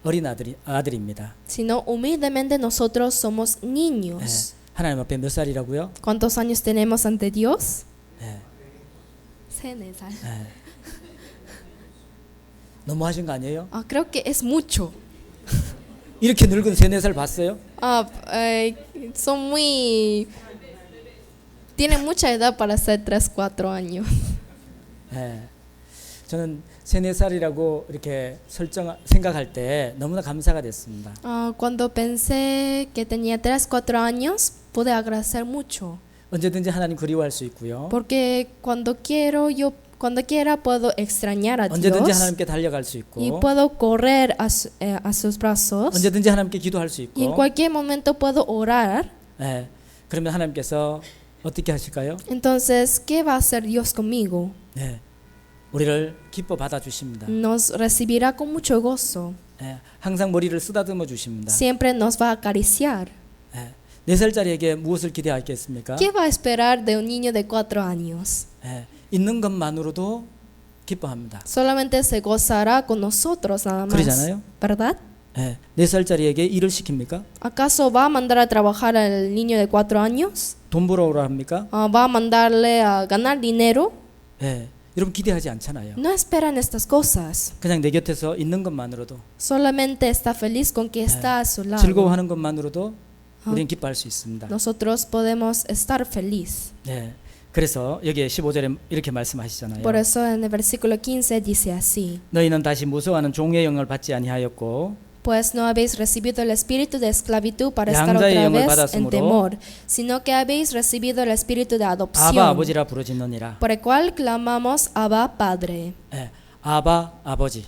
어린 아들입니다. Sino humildemente nosotros somos 네, niños. 하나님 앞에 몇 살이라고요? ¿Cuántos años tenemos ante Dios? 네, 3-4살. 네. 너무 하신 거 아니에요? Creo que es mucho. 이렇게 늙은 3-4살 봤어요? Son muy... Tienen mucha edad para ser 3-4 años. 네, 저는 3-4살이라고 이렇게 생각할 때 너무나 감사가 됐습니다. Cuando pensé que tenía 3-4 años, pude agradecer mucho. 언제든지 하나님 그리워할 수 있고요. Porque cuando quiera puedo extrañar a 언제든지 Dios 하나님께 달려갈 수 있고 y puedo correr a sus brazos 언제든지 하나님께 기도할 수 y en 있고 cualquier momento puedo orar. 네, 그러면 하나님께서 어떻게 하실까요? Entonces, ¿qué va a hacer Dios conmigo? 네, 우리를 기뻐 받아주십니다. Nos recibirá con mucho gozo. 네, 항상 머리를 쓰다듬어 주십니다. Siempre nos va a acariciar. 네, 4살짜리에게 무엇을 기대하겠습니까? ¿Qué va a esperar de un niño de 4 años? 네, 있는 것만으로도 기뻐합니다. Solamente se gozará con nosotros nada más. 그러잖아요. ¿Verdad? 네, 4살짜리에게 일을 시킵니까? ¿Acaso va a mandar a trabajar al niño de 4 años? 돈 벌어오라 합니까? ¿Va a mandarle a ganar dinero? 네, 여러분 기대하지 않잖아요. No esperan estas cosas. 그냥 내 곁에서 있는 것만으로도 Solamente está feliz con que está a su lado. 즐거워하는 것만으로도 우리는 기뻐할 수 있습니다. Nosotros podemos estar feliz. 네, 그래서 여기 15절에 이렇게 말씀하시잖아요. Por eso en el versículo 15 dice así: 너희는 다시 무서워하는 종의 영을 받지 아니하였고 Pues no habéis recibido el espíritu de esclavitud para estar 양자의 otra 영을 vez en 받았으므로 temor, sino que habéis recibido el espíritu de 아바 adopción, 아버지라 부르짖느니라. por el cual clamamos Abba Padre. 네, 아바 아버지.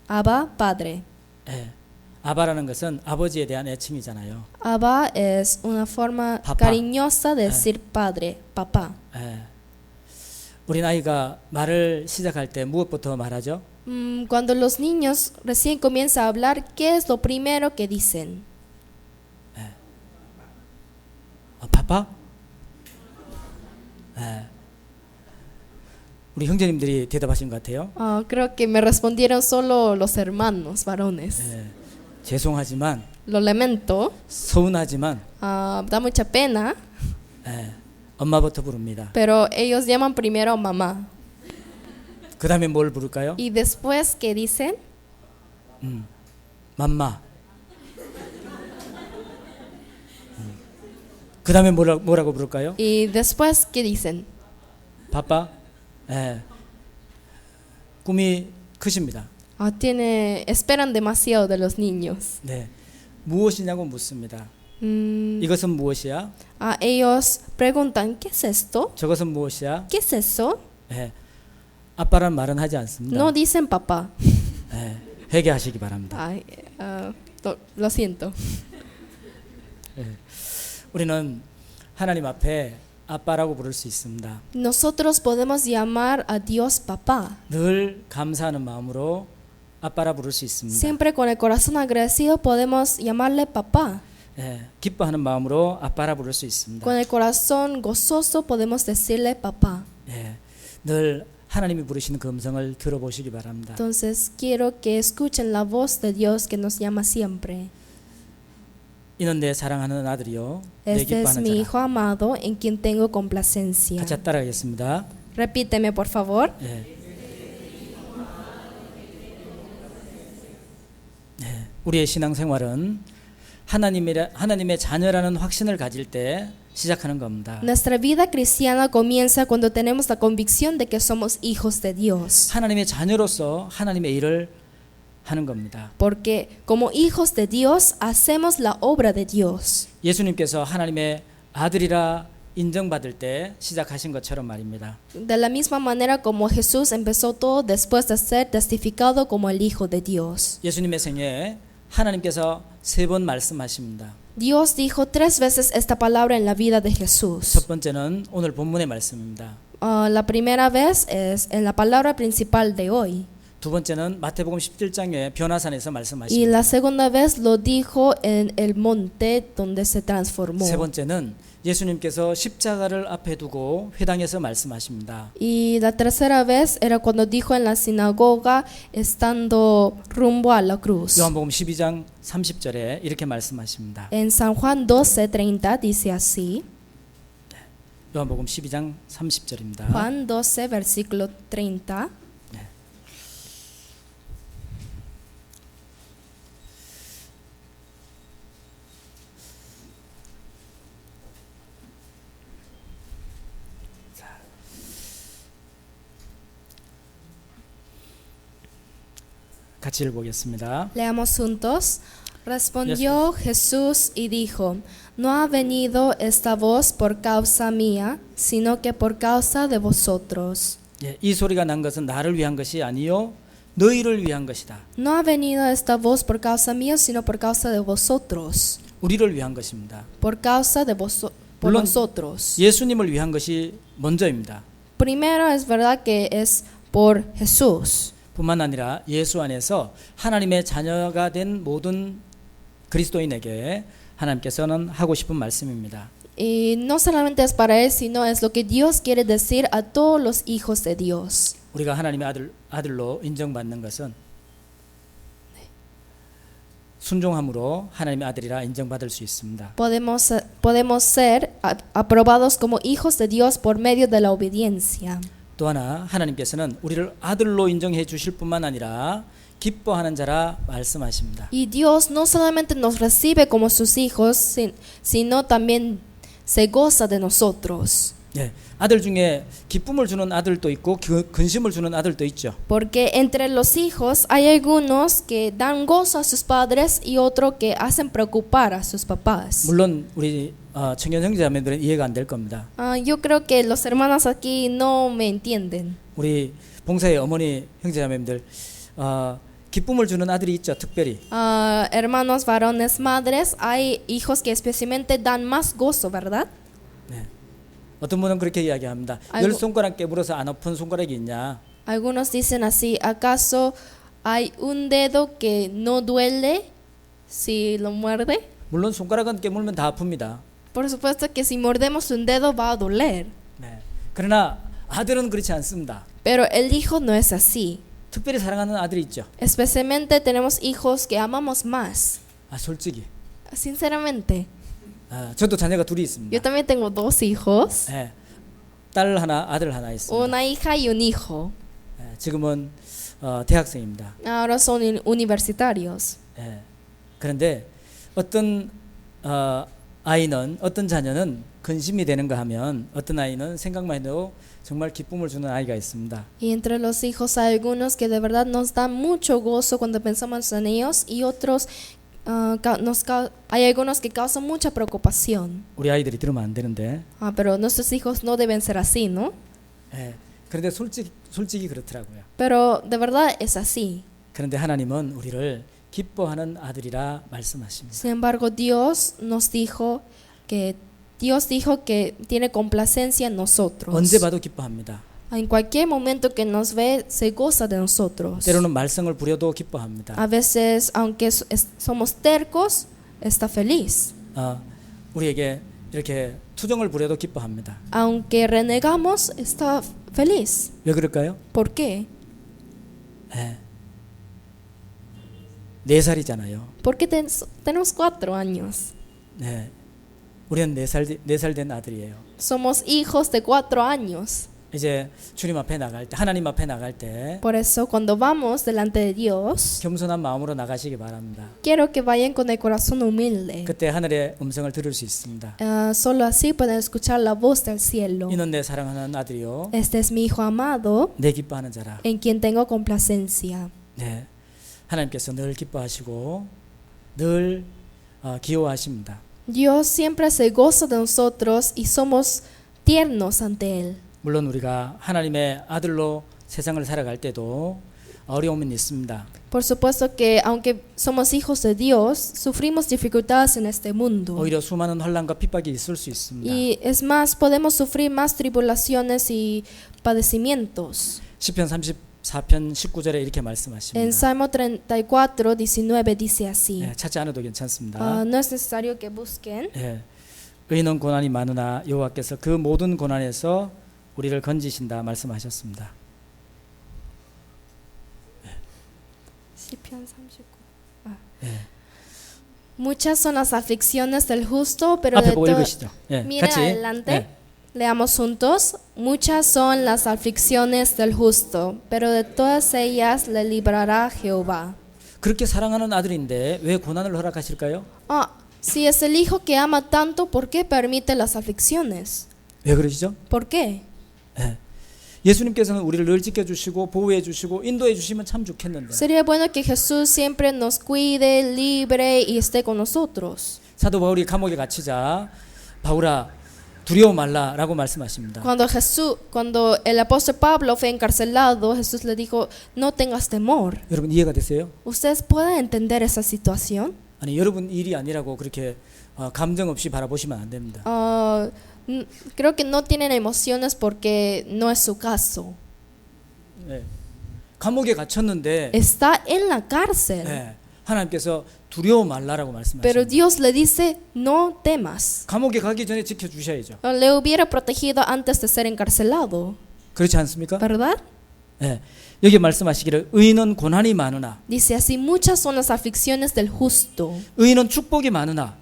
Abba Padre. 네, 아바라는 것은 아버지에 대한 애칭이잖아요. Abba es una forma Papá. cariñosa de decir padre, papá. 네, 우리 아이가 말을 시작할 때 무엇부터 말하죠? Cuando los niños recién comienzan a hablar, ¿qué es lo primero que dicen? 파파? 네, 우리 형제님들이 대답하신 것 같아요. Creo que me respondieron solo los hermanos varones. 네, 죄송하지만 Lo lamento, 서운하지만 da mucha pena, 네, 엄마부터 부릅니다. pero ellos llaman primero a mamá. 그 다음에 뭘 부를까요? Y después, ¿qué dicen? 맘마. 그 다음에 뭐라고 부를까요? Y después, ¿qué dicen? 바빠? 예. 꿈이 크십니다. Esperan demasiado de los niños. 네. 무엇이냐고 묻습니다. 이것은 무엇이야? Ellos preguntan, ¿qué es esto? 저것은 무엇이야? ¿Qué es eso? 예. 아빠란 말은 하지 않습니다. No dicen papá. 예. 회개하시기 바랍니다. Ay, lo siento. 우리는 하나님 앞에 아빠라고 부를 수 있습니다. Nosotros podemos llamar a Dios papá. 늘 감사하는 마음으로 아빠라 부를 수 있습니다. Siempre con el corazón agradecido podemos llamarle papá. 예. 기뻐하는 마음으로 아빠라 부를 수 있습니다. Con el corazón gozoso podemos decirle papá. 예. 늘 하나님이 부르시는 그 음성을 들어보시기 바랍니다. Entonces quiero que escuchen la voz de Dios que nos llama siempre. 이는 내 사랑하는 아들이요 내 Este es 기뻐하는 mi 자라. Hijo amado en quien tengo complacencia. 같이 따라가겠습니다. Repíteme, por favor. 예. 네, 우리의 신앙생활은 하나님의 자녀라는 확신을 가질 때 시작하는 겁니다. Nuestra vida cristiana comienza cuando tenemos la convicción de que somos hijos de Dios. 하나님의 자녀로서 하나님의 일을 하는 겁니다. Porque como hijos de Dios hacemos la obra de Dios. 예수님께서 하나님의 아들이라 인정받을 때 시작하신 것처럼 말입니다. De la misma manera como Jesús empezó todo después de ser testificado como el Hijo de Dios. 예수님의 생애에 하나님께서 3번 말씀하십니다. Dios dijo 3 veces esta palabra en la vida de Jesús. 첫 번째는 오늘 본문의 말씀입니다. La primera vez es en la palabra principal de hoy. 두 번째는 마태복음 17장의 변화산에서 Y 말씀하십니다. la segunda vez lo dijo en el monte donde se transformó. 세 번째는 예수님께서 십자가를 앞에 두고 회당에서 말씀하십니다. Y la tercera vez era cuando dijo en la sinagoga estando rumbo a la cruz. 요한복음 12장 30절에 이렇게 말씀하십니다. En San Juan 12:30 dice así. 요한복음 12장 30절입니다. Juan 12 versículo 30. 같이 읽어보겠습니다. Leamos juntos. Respondió Jesús y dijo, no ha venido esta voz por causa mía, sino que por causa de vosotros. 예, 이 소리가 난 것은 나를 위한 것이 아니요 너희를 위한 것이다. No ha venido esta voz por causa mía, sino por causa de vosotros. 우리를 위한 것입니다. Por causa de por 물론 nosotros. 예수님을 위한 것이 먼저입니다. Primero es verdad que es por Jesús. 뿐만 아니라 예수 안에서 하나님의 자녀가 된 모든 그리스도인에게 하나님께서는 하고 싶은 말씀입니다. Y no solamente es para él, sino es lo que Dios quiere decir a todos los hijos de Dios. 우리가 하나님의 아들로 인정받는 것은 순종함으로 하나님의 아들이라 인정받을 수 있습니다. Podemos ser aprobados como hijos de Dios por medio de la obediencia. 또 하나 하나님께서는 우리를 아들로 인정해 주실 뿐만 아니라 기뻐하는 자라 말씀하십니다. Y Dios no solamente nos recibe como sus hijos, sino también se goza de nosotros. 예, 아들 중에 기쁨을 주는 아들도 있고 근심을 주는 아들도 있죠. Porque entre los hijos hay algunos que dan gozo a sus padres y otros que hacen preocupar a sus papás. 물론 우리 청년 형제자매들은 이해가 안 될 겁니다. Yo creo que los hermanos aquí no me entienden. 우리 봉사의 어머니 형제자매들 기쁨을 주는 아들이 있죠, 특별히. Hermanos varones, madres, hay hijos que especialmente dan más gozo, ¿verdad? 네. 어떤 분은 그렇게 이야기합니다. 열 손가락 깨물어서 안 아픈 손가락이 있냐? Algunos dicen así, ¿acaso hay un dedo que no duele si lo muerde? 물론 손가락은 깨물면 다 아픕니다. Por supuesto que si mordemos un dedo va a doler. 네. 그러나 아들은 그렇지 않습니다. Pero el hijo no es así. 특별히 사랑하는 아들이 있죠. Especialmente tenemos hijos que amamos más. 솔직히. Sinceramente. 저도 자녀가 둘이 있습니다. Yo también tengo 2 hijos. 네. 딸 하나, 아들 하나 있습니다. Una hija y un hijo. 네. 지금은 대학생입니다. Ahora son universitarios. 네. 그런데 어떤 아이는 어떤 자녀는 근심이 되는가 하면 어떤 아이는 생각만 해도 정말 기쁨을 주는 아이가 있습니다. Y entre los hijos hay algunos que de verdad nos dan mucho gozo cuando pensamos en ellos y otros hay algunos que causan mucha preocupación. 우리 아이들이 들으면 안 되는데. Pero nuestros hijos no deben ser así, ¿no? 네. 그런데 솔직히 그렇더라고요. Pero de verdad es así. 그런데 하나님은 우리를 기뻐하는 아들이라 말씀하십니다. Sin embargo, Dios dijo que tiene complacencia en nosotros. 언제 봐도 기뻐합니다. En cualquier momento que nos ve, se goza de nosotros. 때로는 말썽을 부려도 기뻐합니다. A veces, aunque somos tercos, está feliz. 우리에게 이렇게 투정을 부려도 기뻐합니다. Aunque renegamos, está feliz. 왜 그럴까요? ¿Por qué? 4살이잖아요. Porque tenemos 4 años. 네, 우리는 4살 된 아들이에요. Somos hijos de 4 años. 이제 주님 앞에 나갈 때, 하나님 앞에 나갈 때 Por eso cuando vamos delante de Dios, 겸손한 마음으로 나가시기 바랍니다. quiero que vayan con el corazón humilde. 그때 하늘의 음성을 들을 수 있습니다. Solo así pueden escuchar la voz del cielo. 이는 내 사랑하는 아들이요, Este es mi hijo amado, 내 기뻐하는 자라. en quien tengo complacencia. 네, 하나님께서 늘 기뻐하시고 늘 귀여워하십니다. Dios siempre se goza de nosotros y somos tiernos ante Él. 물론 우리가 하나님의 아들로 세상을 살아갈 때도 어려움은 있습니다. Por supuesto que aunque somos hijos de Dios, sufrimos dificultades en este mundo. 오히려 수많은 혼란과 핍박이 있을 수 있습니다. Y es más, podemos sufrir más tribulaciones y padecimientos. 시편 34편 19절에 이렇게 En 말씀하십니다. Salmo 34, 19 dice así. 네, 찾지 않아도 괜찮습니다. No es necesario que busquen. 네, 의인은 고난이 많으나 여호와께서 그 모든 고난에서 우리를 건지신다 말씀하셨습니다. 시편 39. 네. Muchas son las aflicciones del justo, pero 앞에 de 보고 todas. 읽으시죠. 네, Miren 같이. adelante. 네. Leamos juntos. Muchas son las aflicciones del justo, pero de todas ellas le librará Jehová. 그렇게 사랑하는 아들인데 왜 고난을 허락하실까요? Si es el hijo que ama tanto, ¿por qué permite las aflicciones? 왜 그러시죠? ¿Por qué? 네. 예수님께서는 우리를 늘 지켜주시고 보호해주시고 인도해주시면 참 좋겠는데 Sería bueno que Jesús siempre nos cuide, libre y esté con nosotros. 사도 바울이 감옥에 갇히자 바울아 두려워 말라라고 말씀하십니다. Cuando el apóstol Pablo fue encarcelado, Jesús le dijo, no tengas temor. 여러분 이해가 되세요? ¿Ustedes pueden entender esa situación? 아니 여러분 일이 아니라고 그렇게 감정 없이 바라보시면 안 됩니다. Creo que no tienen emociones porque no es su caso. 네. 감옥에 갇혔는데 Está en la cárcel, 네. 하나님께서 두려워 말라라고 pero 말씀하십니다. Dios le dice, no temas. 감옥에 가기 전에 지켜주셔야죠. Le hubiera protegido antes de ser encarcelado, 그렇지 않습니까? ¿verdad? 네. 여기 말씀하시기를 의인은 고난이 많으나 Dice así, muchas son las aflicciones del justo. 의인은 축복이 많으나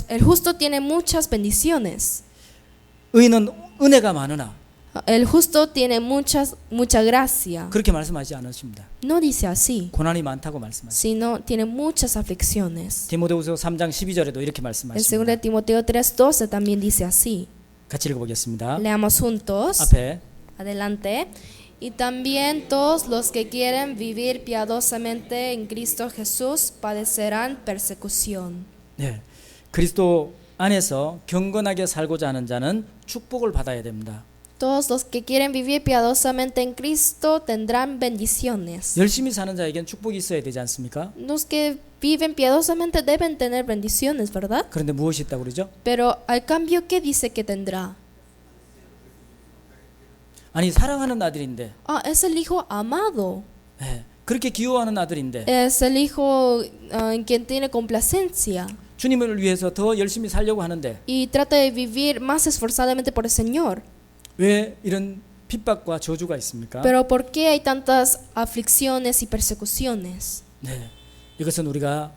El justo tiene muchas bendiciones. 의인은 은혜가 많으나 El justo tiene mucha gracia. 그렇게 말씀하지 않으십니다. No dice así, 고난이 많다고 말씀하십니다. sino tiene muchas aflicciones. 디모데후서 3장 12절에도 이렇게 En 2 말씀하십니다. Timoteo 3:12 también dice así. 같이 읽어보겠습니다. Leamos juntos. 앞에 Adelante. Y también todos los que quieren vivir piadosamente en Cristo Jesús padecerán persecución. 네, 그리스도 안에서 경건하게 살고자 하는 자는 축복을 받아야 됩니다. Todos los que quieren vivir piadosamente en Cristo tendrán bendiciones. 열심히 사는 자에겐 축복이 있어야 되지 않습니까? Los que viven piadosamente deben tener bendiciones, ¿verdad? 그런데 무엇이 있다고 그러죠? Pero al cambio, ¿qué dice que tendrá? 아니 사랑하는 아들인데 Es el hijo amado. 네, 그렇게 귀여워하는 아들인데 Es el hijo en quien tiene complacencia. 주님을 위해서 더 열심히 살려고 하는데 Y trata de vivir más esforzadamente por el Señor. 왜 이런 핍박과 저주가 있습니까? Pero ¿por qué hay tantas aflicciones y persecuciones? 네, 이것은 우리가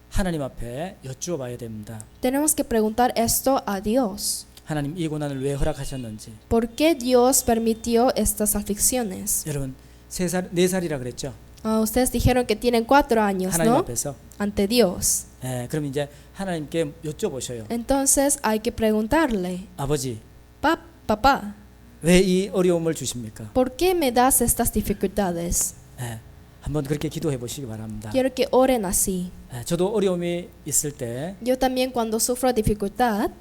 하나님 앞에 여쭈어봐야 됩니다. Tenemos que preguntar esto a Dios. 하나님 이 고난을 왜 허락하셨는지. ¿Por qué Dios permitió estas aflicciones? 여러분 4살이라 그랬죠? Ustedes dijeron que tienen 4 años, 하나님 ¿no? 앞에서. Ante Dios. 네, 그럼 이제 하나님께 여쭤보셔요. Entonces hay que preguntarle, 아버지, papá, 왜 이 어려움을 주십니까? ¿por qué me das estas dificultades? 네, 한번 그렇게 기도해 보시기 바랍니다. Quiero que oren así. 네, 저도 어려움이 있을 때 Yo también cuando sufro dificultad,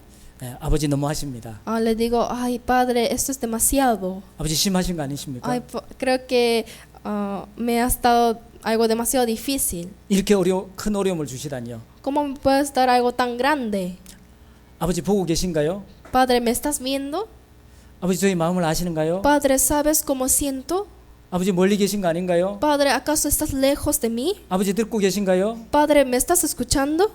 네, 아버지 너무 하십니다. le digo, ay padre, esto es demasiado. 아버지 심하신 거 아니십니까? Ay, creo que me ha estado algo demasiado difícil. 이렇게 큰 어려움을 주시다니요. ¿Cómo me puedes dar algo tan grande? 아버지 보고 계신가요? Padre, ¿me estás viendo? 아버지 저희 마음을 아시는가요? Padre, ¿sabes cómo siento? 아버지 멀리 계신 거 아닌가요? Padre, ¿acaso estás lejos de mí? 아버지 듣고 계신가요? Padre, ¿me estás escuchando?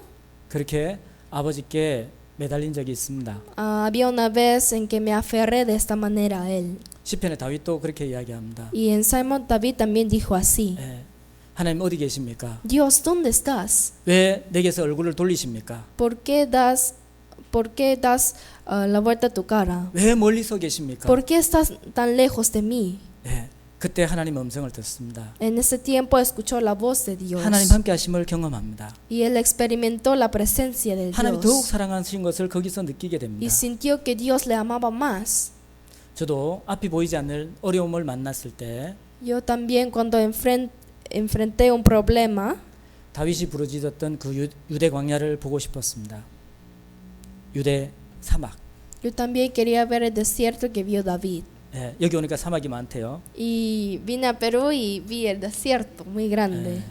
그렇게 아버지께 매달린 적이 있습니다. Había una vez en que me aferré de esta manera a él. 시편의 다윗도 그렇게 이야기합니다. Y en Salmo David también dijo así. 예, 하나님 어디 계십니까? Dios, ¿dónde estás? 왜 내게서 얼굴을 돌리십니까? ¿Por qué das la vuelta a tu cara? 왜 멀리서 계십니까? ¿Por qué estás tan lejos de mí? 네, 그때 하나님 음성을 듣습니다. En ese tiempo escuchó la voz de Dios 하나님 함께 하심을 경험합니다. y él experimentó la presencia de 하나님 더욱 Dios 사랑하신 것을 거기서 느끼게 됩니다. y sintió que Dios le amaba más. 저도 앞이 보이지 않는 어려움을 만났을 때 Yo también cuando enfrenté un problema, 다윗이 부르짖었던 그 유대 광야를 보고 싶었습니다. 유대 사막. yo también quería ver el desierto que vio David. 예, 여기 오니까 사막이 많대요. Y vine a Perú y vi el desierto muy grande.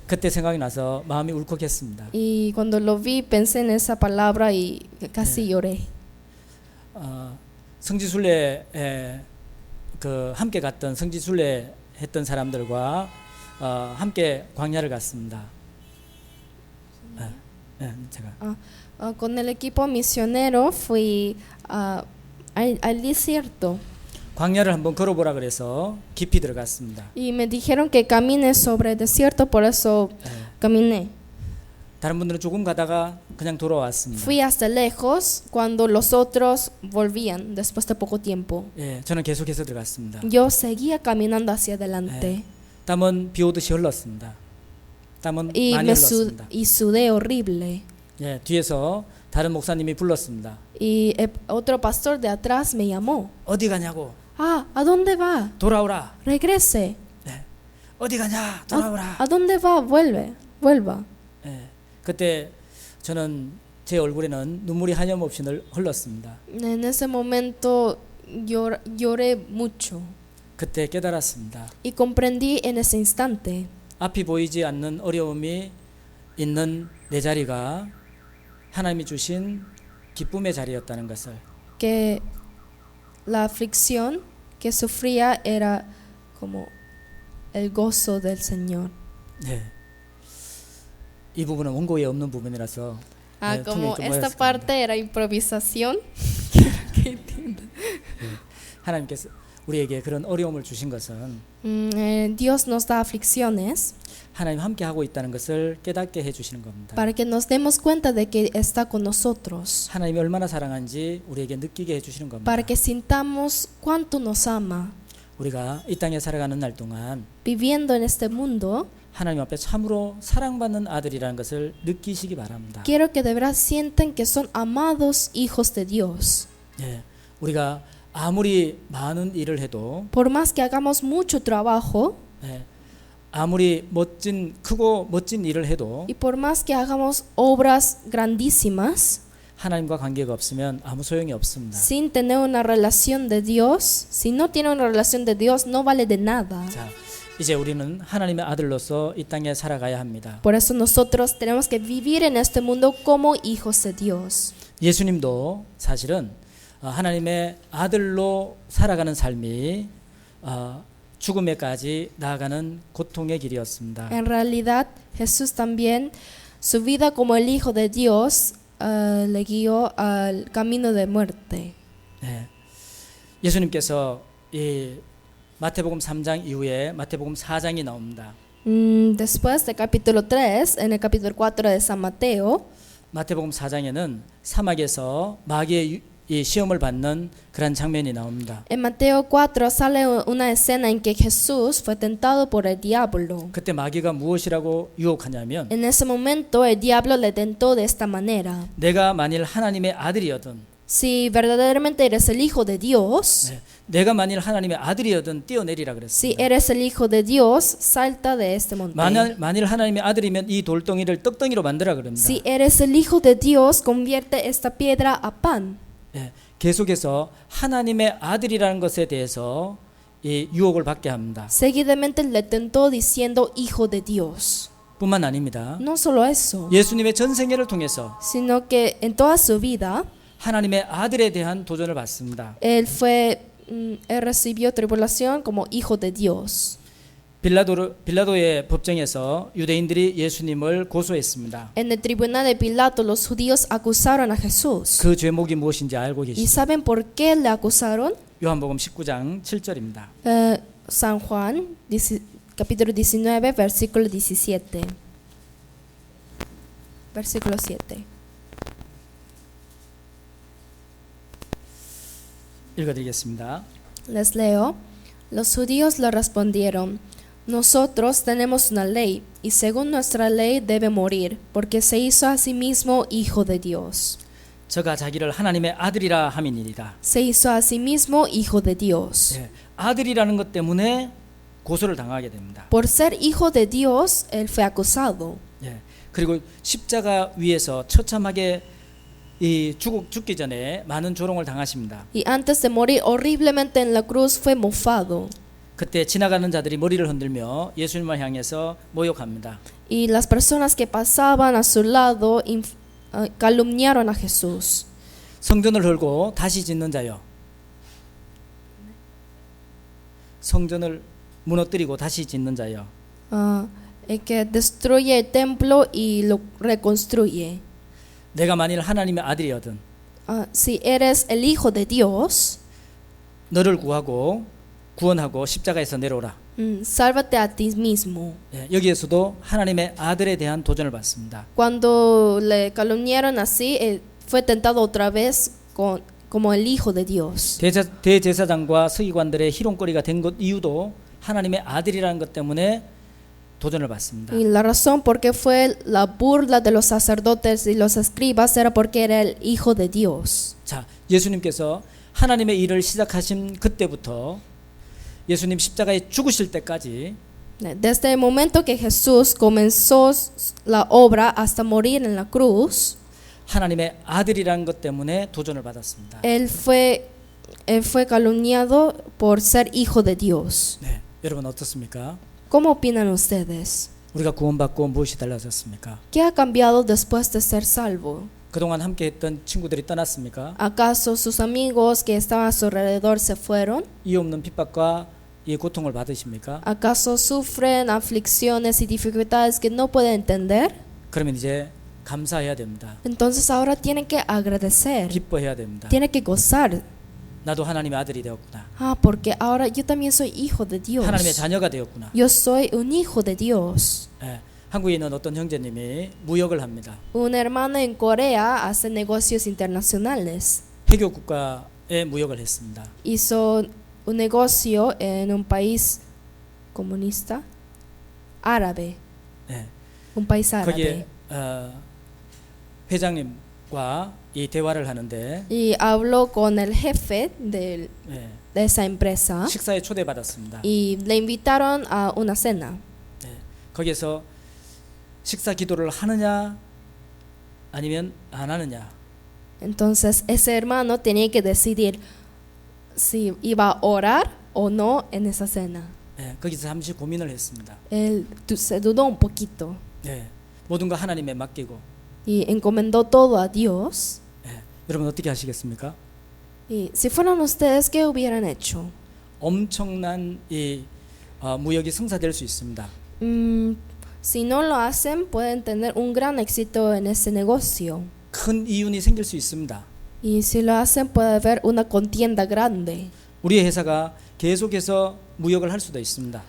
그때 생각이 나서 마음이 울컥했습니다. Y cuando lo vi pensé en esa palabra y casi lloré. 성지순례 그 함께 갔던 성지순례 했던 사람들과 함께 광야를 갔습니다. 제가 Con el equipo misionero fui al desierto 광야를 한번 걸어보라 그래서 깊이 들어갔습니다. y me dijeron que camine sobre el desierto, por eso caminé. 다른 분들은 조금 가다가 그냥 돌아왔습니다. Fui hasta lejos cuando los otros volvían después de poco tiempo. 예, 저는 계속해서 들어갔습니다. Yo seguía caminando hacia adelante 땀은 비 오듯이 흘렀습니다. 땀은 y 많이 흘렀습니다. sudé horrible. 예, 뒤에서 다른 목사님이 불렀습니다. Y otro pastor de atrás me llamó. 어디 가냐고. ¿A dónde va? 돌아오라. Regrese. 예, 어디 가냐? 돌아오라. ¿A dónde va? Vuelva. 예, 그때 저는 제 얼굴에는 눈물이 하염없이 흘렀습니다. En ese momento lloré mucho 그때 깨달았습니다. y comprendí en ese instante 앞이 보이지 않는 어려움이 있는 내 자리가 하나님이 주신 기쁨의 자리였다는 것을. que la aflicción que sufría era como el gozo del Señor. 네. 이 부분은 원고에 없는 부분이라서 Como 좀 esta 어렵습니다. parte era improvisación. 하나님께서 우리에게 그런 어려움을 주신 것은 Dios nos da aflicciones 하나님 함께 하고 있다는 것을 깨닫게 해주시는 겁니다. para que nos demos cuenta de que está con nosotros, 하나님이 얼마나 사랑한지 우리에게 느끼게 해주시는 겁니다. para que sintamos cuánto nos ama. 우리가 이 땅에 살아가는 날 동안 Viviendo en este mundo, 하나님 앞에 참으로 사랑받는 아들이라는 것을 느끼시기 바랍니다. quiero que de verdad sientan que son amados hijos de Dios. 예, 우리가 아무리 많은 일을 해도 Por más que hagamos mucho trabajo 예, 아무리 크고 멋진 일을 해도 y por más que hagamos obras grandísimas, 하나님과 관계가 없으면 아무 소용이 없습니다. sin tener una relación de Dios, si no tiene una relación de Dios, no vale de nada. 자, 이제 우리는 하나님의 아들로서 이 땅에 살아가야 합니다. Por eso nosotros tenemos que vivir en este mundo como hijos de Dios. 예수님도 사실은 하나님의 아들로 살아가는 삶이 죽음에까지 나아가는 고통의 길이었습니다. En realidad, Jesús también, su vida como el Hijo de Dios, le guió al camino de muerte. 네. 예수님께서 이 마태복음 3장 이후에 마태복음 4장이 나옵니다. Después del capítulo 3, en el capítulo 4 de San Mateo, 마태복음 4장에는 사막에서 마귀의 이 시험을 받는 그런 장면이 나옵니다. en Mateo 4 sale una escena en que Jesús fue tentado por el diablo. 그때 마귀가 무엇이라고 유혹하냐면 En ese momento el diablo le tentó de esta manera. 내가 만일 하나님의 아들이어든 Si verdaderamente eres el Hijo de Dios, 네, 내가 만일 하나님의 아들이어든 뛰어내리라 si 그랬습니다. eres el Hijo de Dios, salta de este monte. 만일 하나님의 아들이면 이 돌덩이를 떡덩이로 만들라 그럽니다. Si eres el Hijo de Dios, convierte esta piedra a pan. 네, 계속해서 하나님의 아들이라는 것에 대해서 이 유혹을 받게 합니다. Seguidamente le tentó diciendo Hijo de Dios. 뿐만 아닙니다. No solo eso, 예수님의 전생애를 통해서 sino que en toda su vida 하나님의 아들에 대한 도전을 받습니다. él recibió tribulación como Hijo de Dios. 빌라도의 법정에서 유대인들이 예수님을 고소했습니다. En el tribunal de Pilato, los judíos acusaron a Jesús. 그 죄목이 무엇인지 알고 ¿Y 계시죠? saben por qué le acusaron? 요한복음 19장 7절입니다. San Juan capítulo 19, versículo 17. Versículo 7. 읽어드리겠습니다. Les leo. Los judíos le respondieron, nosotros tenemos una ley, y según nuestra ley debe morir, porque se hizo a sí mismo hijo de Dios. 저가 자기를 하나님의 아들이라 함이니이다. Se hizo a sí mismo hijo de Dios. 예, 아들이라는 것 때문에 고소를 당하게 됩니다. Por ser hijo de Dios, él fue acusado. 예, 그리고 십자가 위에서 처참하게 죽기 전에 많은 조롱을 당하십니다. Y antes de morir horriblemente en la cruz fue mofado. 그때 지나가는 자들이 머리를 흔들며 예수님을 향해서 모욕합니다. Y las personas que pasaban a su lado calumniaron a Jesús. 성전을 헐고 다시 짓는 자요. 성전을 무너뜨리고 다시 짓는 자요. El que destruye el templo y lo reconstruye. 내가 만일 하나님의 아들이거든 Si eres el hijo de Dios, 너를 구원하고 십자가에서 내려오라. sálvate a ti mismo. 예, 여기에서도 하나님의 아들에 대한 도전을 받습니다. Cuando le calumniaron así, él fue tentado otra vez como el hijo de Dios. 대제사장과 서기관들의 희롱거리가 된 것 이유도 하나님의 아들이라는 것 때문에 도전을 받습니다. Y la razón por qué fue la burla de los sacerdotes y los escribas era porque era el hijo de Dios. 자, 예수님께서 하나님의 일을 시작하신 그때부터 예수님 십자가에 죽으실 때까지 Desde el momento que Jesús comenzó la obra hasta morir en la cruz, 하나님의 아들이라는 것 때문에 도전을 받았습니다. él fue calumniado por ser hijo de Dios. 네, 여러분 어떻습니까? ¿Cómo opinan ustedes? 우리가 구원받고 무엇이 달라졌습니까? ¿Qué ha cambiado después de ser salvo? 그동안 함께했던 친구들이 떠났습니까? ¿Acaso sus amigos que estaban a su alrededor se fueron? 이유 없는 핍박과 이 고통을 받으십니까? ¿Acaso sufren aflicciones y dificultades que no pueden entender? 그러면 이제 감사해야 됩니다. Entonces ahora tienen que agradecer, 기뻐해야 됩니다. tienen que gozar. 나도 하나님의 아들이 되었구나. Porque ahora yo también soy hijo de Dios. 하나님의 자녀가 되었구나. Yo soy un hijo de Dios. 예, 한국에 있는 어떤 형제님이 무역을 합니다. Un hermano en Corea hace negocios internacionales. 해교 국가에 무역을 했습니다. Hizo un negocio en un país comunista árabe. 예, Un país árabe. 거기에 회장님과 이 대화를 하는데 Y habló con el jefe 예, de esa empresa 식사에 초대받았습니다. y le invitaron a una cena. 예, 거기에서 식사 기도를 하느냐 아니면 안 하느냐. Entonces ese hermano tenía que decidir si iba a orar o no en esa cena. 예, 거기서 잠시 고민을 했습니다. Él se dudó un poquito 예, 모든 거 하나님에 맡기고. y encomendó todo a Dios. 예, 여러분 어떻게 하시겠습니까? Y si fueran ustedes, ¿qué hubieran hecho? 엄청난 이 무역이 성사될 수 있습니다. Si no lo hacen, pueden tener un gran éxito en ese negocio. 큰 이윤이 생길 수 있습니다. Y si lo hacen, puede haber una contienda grande. 우리의 회사가 계속해서 무역을 할 수도 있습니다.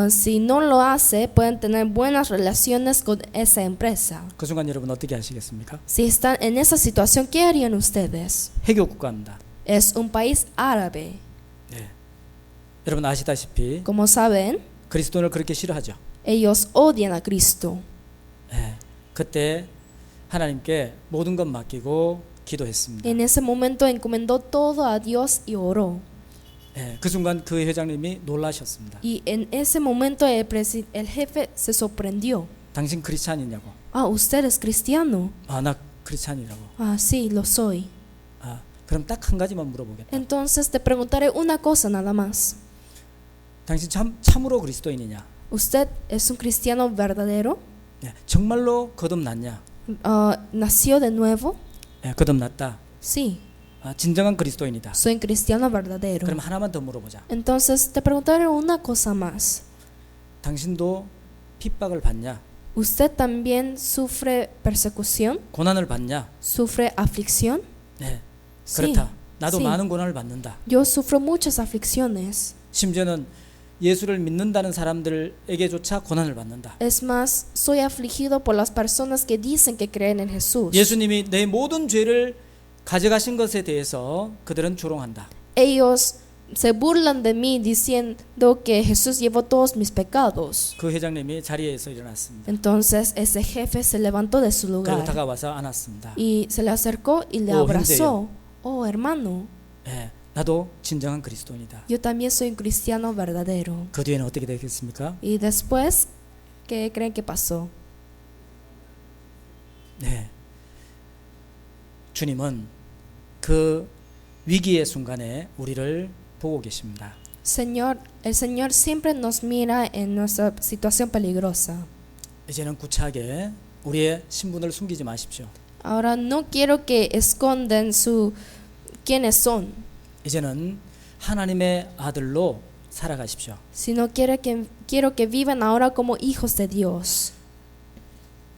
Si no lo hace, pueden tener buenas relaciones con esa empresa. 그 순간 여러분 어떻게 하시겠습니까? Si están en esa situación, ¿qué harían ustedes? 해교 국가입니다. Es un país árabe. 네. 여러분 아시다시피 Como saben, 그리스도를 그렇게 싫어하죠. ellos odian a Cristo. 네. 그때 하나님께 모든 것 맡기고 기도했습니다. En ese momento encomendó todo a Dios y oró. 네. 그 순간 그 회장님이 놀라셨습니다. Y en ese momento el jefe se sorprendió. 당신 크리스찬이냐고. ¿Usted es cristiano? 나 크리스찬이라고. Sí, lo soy. 그럼 딱 한 가지만 물어보겠다. Entonces te preguntaré una cosa nada más. 당신 참으로 그리스도인이냐? ¿Usted es un cristiano verdadero? 네. 정말로 거듭났냐? ¿Nació de nuevo? 네. 거듭났다. Sí, 진정한 그리스도인이다. soy un cristiano verdadero. 그럼 하나만 더 물어보자. Entonces te preguntaré una cosa más. 당신도 핍박을 받냐? ¿Usted también sufre persecución? 고난을 받냐? ¿Sufre aflicción? 네. Sí, 그렇다. 나도 sí. 많은 고난을 받는다. Yo sufro muchas aflicciones. 심지어는 예수를 믿는다는 사람들에게조차 고난을 받는다. Es más, soy afligido por las personas que dicen que creen en Jesús. 예수님이 내 모든 죄를 가져가신 것에 대해서 그들은 조롱한다. Ellos se burlan de mí diciendo que Jesús llevó todos mis pecados. 그 회장님이 자리에서 일어났습니다. Entonces ese jefe se levantó de su 그리고 lugar 다가와서 안았습니다. y se le acercó y le Oh, abrazó. Oh, hermano, 예, 나도 진정한 그리스도인이다. yo también soy un cristiano verdadero. 그 뒤에는 어떻게 되겠습니까? Y después, ¿qué creen que pasó? 네, 주님은 그 위기의 순간에 우리를 보고 계십니다. El Señor siempre nos mira en nuestra situación peligrosa. 이제는 구차하게 우리의 신분을 숨기지 마십시오. Ahora no quiero que escondan quiénes son, 이제는 하나님의 아들로 살아가십시오. sino quiero que vivan ahora como hijos de Dios.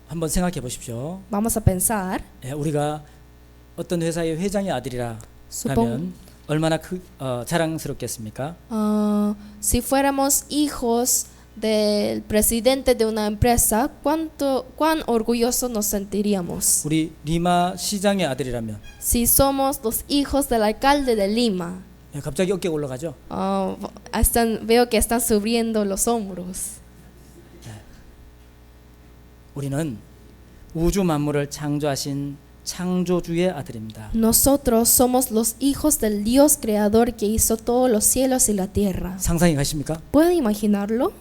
한번 생각해 보십시오. Vamos a pensar, 예, 우리가 어떤 회사의 회장의 아들이라 supón, 하면 얼마나 자랑스럽겠습니까? si fuéramos hijos del presidente de una empresa, cuán orgullosos nos sentiríamos. 우리 리마 시장의 아들이라면 Si somos los hijos del alcalde de Lima, 예, 갑자기 어깨가 올라가죠. veo que están subiendo los hombros. 우리는 우주 만물을 창조하신 창조주의 아들입니다. Nosotros somos los hijos del Dios creador que hizo todos los cielos y la tierra. 상상이 가십니까? ¿Pueden imaginarlo?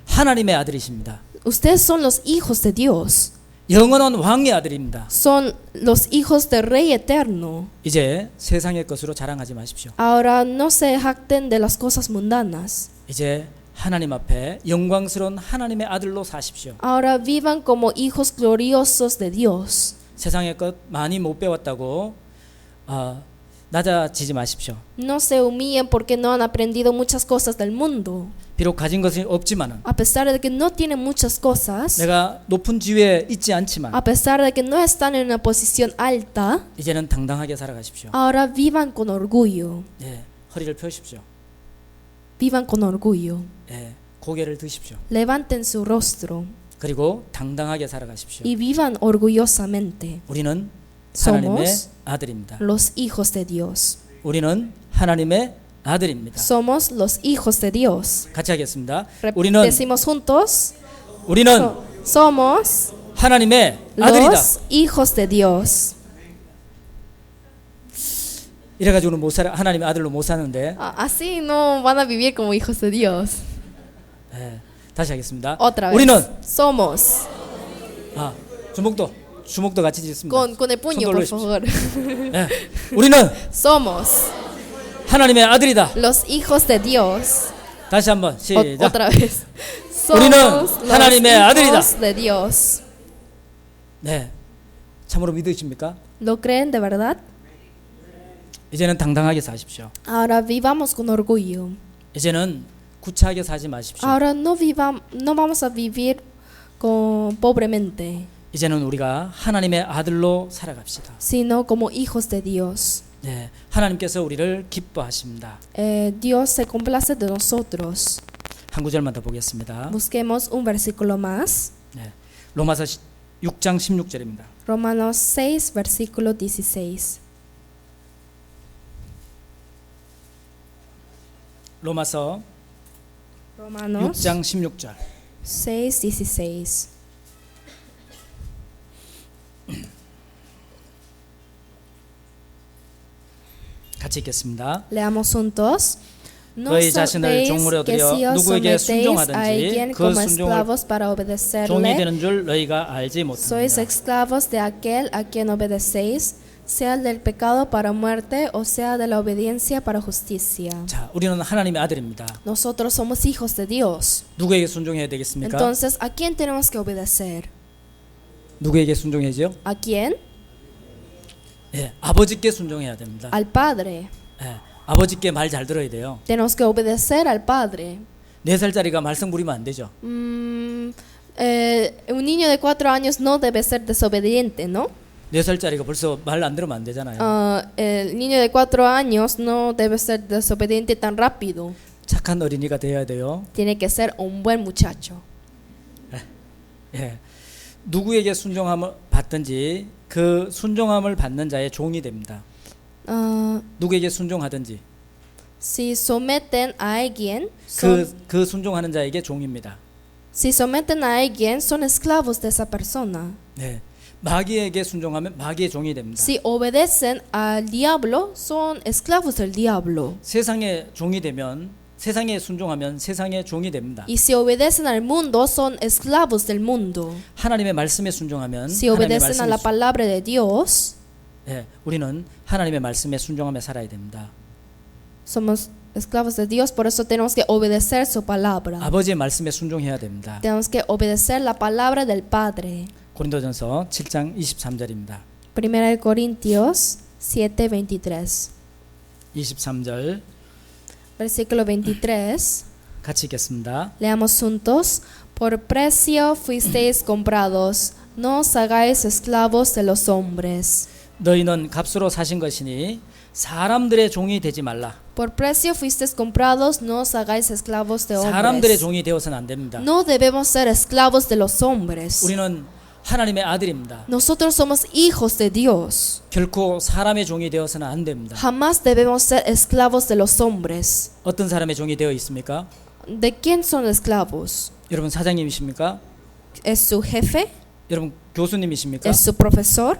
하나님의 아들이십니다. Ustedes son los hijos de Dios. 영원한 왕의 아들입니다. Son los hijos del Rey eterno. 이제 세상의 것으로 자랑하지 마십시오. Ahora no se jacten de las cosas mundanas. 이제 하나님 앞에 영광스러운 하나님의 아들로 사십시오. Ahora vivan como hijos gloriosos de Dios. 세상의 것 많이 못 배웠다고 낮아지지 마십시오. No se humillen porque no han aprendido muchas cosas del mundo. 비록 가진 것이 없지만은, A pesar de que no tienen muchas cosas, 내가 높은 지위에 있지 않지만 a pesar de que no están en una posición alta, 이제는 당당하게 살아가십시오. ahora vivan con orgullo. 예, 허리를 펴십시오. Vivan con orgullo. 예, 고개를 드십시오. Levanten su rostro 그리고 당당하게 살아가십시오. y vivan orgullosamente. 우리는 하나님의 Somos 아들입니다. los hijos de Dios. 우리는 하나님의 아들입니다. Somos los hijos de Dios. 같이 하겠습니다. 우리는 Decimos juntos. Somos 하나님의 아들이다. los hijos de Dios. 이래가지고는 못 살아, 하나님의 아들로 못 사는데. Así no van a vivir como hijos de Dios. 예, 다시 하겠습니다. Otra vez. 우리는 Somos. 주먹도 같이 짓습니다. Con el puño, por favor. 예, 우리는 Somos 하나님의 아들이다. los hijos de Dios. 다시 한번 시작. Otra vez. 우리는 Somos los 하나님의 아들이다. hijos de Dios. 네, 참으로 믿으십니까? ¿Lo creen de verdad? 이제는 당당하게 사십시오. Ahora vivamos con orgullo. 이제는 구차하게 사지 마십시오. Ahora no vamos a vivir pobremente, 이제는 우리가 하나님의 아들로 살아갑시다. sino como hijos de Dios. 네, 하나님께서 우리를 기뻐하십니다. Dios se complace de nosotros. 한 구절만 더 보겠습니다. Busquemos un versículo más. 네, 로마서 6장 16절입니다. Romanos 6, versículo 16. 로마서 Romanos 6장 16절. 6, 16. 같이 읽겠습니다. Leamos juntos. No 너희 자신을 sabéis 종으로 que 드려 si os 누구에게 sometéis a alguien 순종하든지 그 como 순종을 esclavos para 종이 obedecerle, 되는 줄 너희가 알지 sois 못합니다. esclavos de aquel a quien obedecéis, sea del pecado para muerte o sea de la obediencia para justicia. 자, 우리는 하나님의 아들입니다. Nosotros somos hijos de Dios. 누구에게 순종해야 되겠습니까? Entonces, ¿a quién tenemos que obedecer? 누구에게 순종해야죠? ¿A quién? 예, 아버지께 순종해야 됩니다. Al Padre. 예, 아버지께 말 잘 들어야 돼요. Tenemos que obedecer al Padre. 4살짜리가 말썽 부리면 안 되죠. Un niño de 4 años no debe ser desobediente, ¿no? 4살짜리가 벌써 말 안 들으면 안 되잖아요. El niño de 4 años no debe ser desobediente tan rápido. 착한 어린이가 되어야 돼요. Tiene que ser un buen muchacho. 예. 누구에게 순종함을 받든지 그 순종함을 받는 자의 종이 됩니다. Ah, 누구에게 순종하든지 si someten a alguien, son, 그 순종하는 자에게 종입니다. si someten a alguien, son esclavos de esa persona. 네. 마귀에게 순종하면 마귀의 종이 됩니다. Si obedecen al diablo, son esclavos del diablo. 세상의 종이 되면 세상에 순종하면 세상의 종이 됩니다. Y si obedecen al mundo, son esclavos del mundo. 하나님의 말씀에 순종하면 Si 하나님의 obedecen a 말씀에 la palabra de Dios, 우리는 하나님의 말씀에 순종하며 살아야 됩니다. somos esclavos de Dios, por eso tenemos que obedecer su palabra. 아버지의 말씀에 순종해야 됩니다. Tenemos que obedecer la palabra del Padre. 고린도전서 7장 23절입니다. 1 Corintios 7:23. 23절 Versículo 23. 같이 읽겠습니다. Leamos juntos. Por precio fuisteis comprados. No os hagáis esclavos de los hombres. 너희는 값으로 사신 것이니 사람들의 종이 되지 말라. Por precio fuisteis comprados. No os hagáis esclavos de 사람들의 hombres. 종이 되어서는 안 됩니다. No debemos ser esclavos de los hombres. 우리는 하나님의 아들입니다. Nosotros somos hijos de Dios. 결코 사람의 종이 되어서는 안 됩니다. Jamás debemos ser esclavos de los hombres. 어떤 사람의 종이 되어 있습니까? ¿De quién son esclavos? 여러분 사장님이십니까? ¿Es su jefe? 여러분 교수님이십니까? ¿Es su profesor?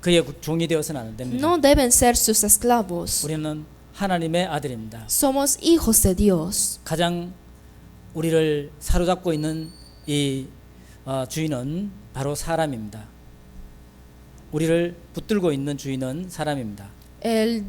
그의 종이 되어서는 안 됩니다. No deben ser sus esclavos. 우리는 하나님의 아들입니다. Somos hijos de Dios. 가장 우리를 사로잡고 있는 이 주인은 바로 사람입니다. 우리를 붙들고 있는 주인은 사람입니다. El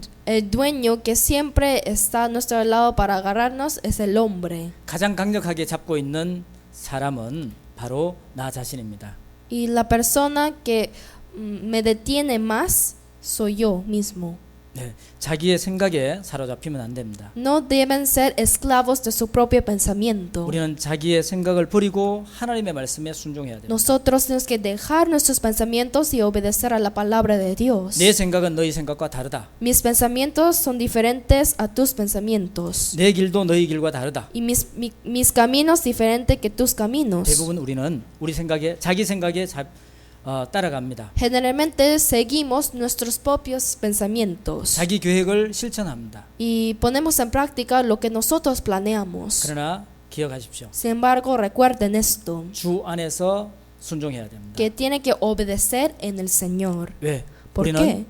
dueño que siempre está a nuestro lado para agarrarnos es el hombre. 가장 강력하게 잡고 있는 사람은 바로 나 자신입니다. Y la persona que me detiene más soy yo mismo. 네, 자기의 생각에 사로잡히면 안 됩니다. No deben ser esclavos de su propio pensamiento. 우리는 자기의 생각을 버리고 하나님의 말씀에 순종해야 됩니다. Nosotros tenemos que dejar nuestros pensamientos y obedecer a la palabra de Dios. 내 생각은 너희 생각과 다르다. Mis pensamientos son diferentes a tus pensamientos. 내 길도 너희 길과 다르다. Y mis caminos diferentes que tus caminos. 대부분 우리는 우리 생각에 자기 생각에 따라갑니다. Generalmente seguimos nuestros propios pensamientos 자기 계획을 실천합니다. y ponemos en práctica lo que nosotros planeamos. 그러나 기억하십시오. Sin embargo, recuerden esto, 주 안에서 순종해야 됩니다. que tiene que obedecer en el Señor. 왜? ¿Por 우리는 qué?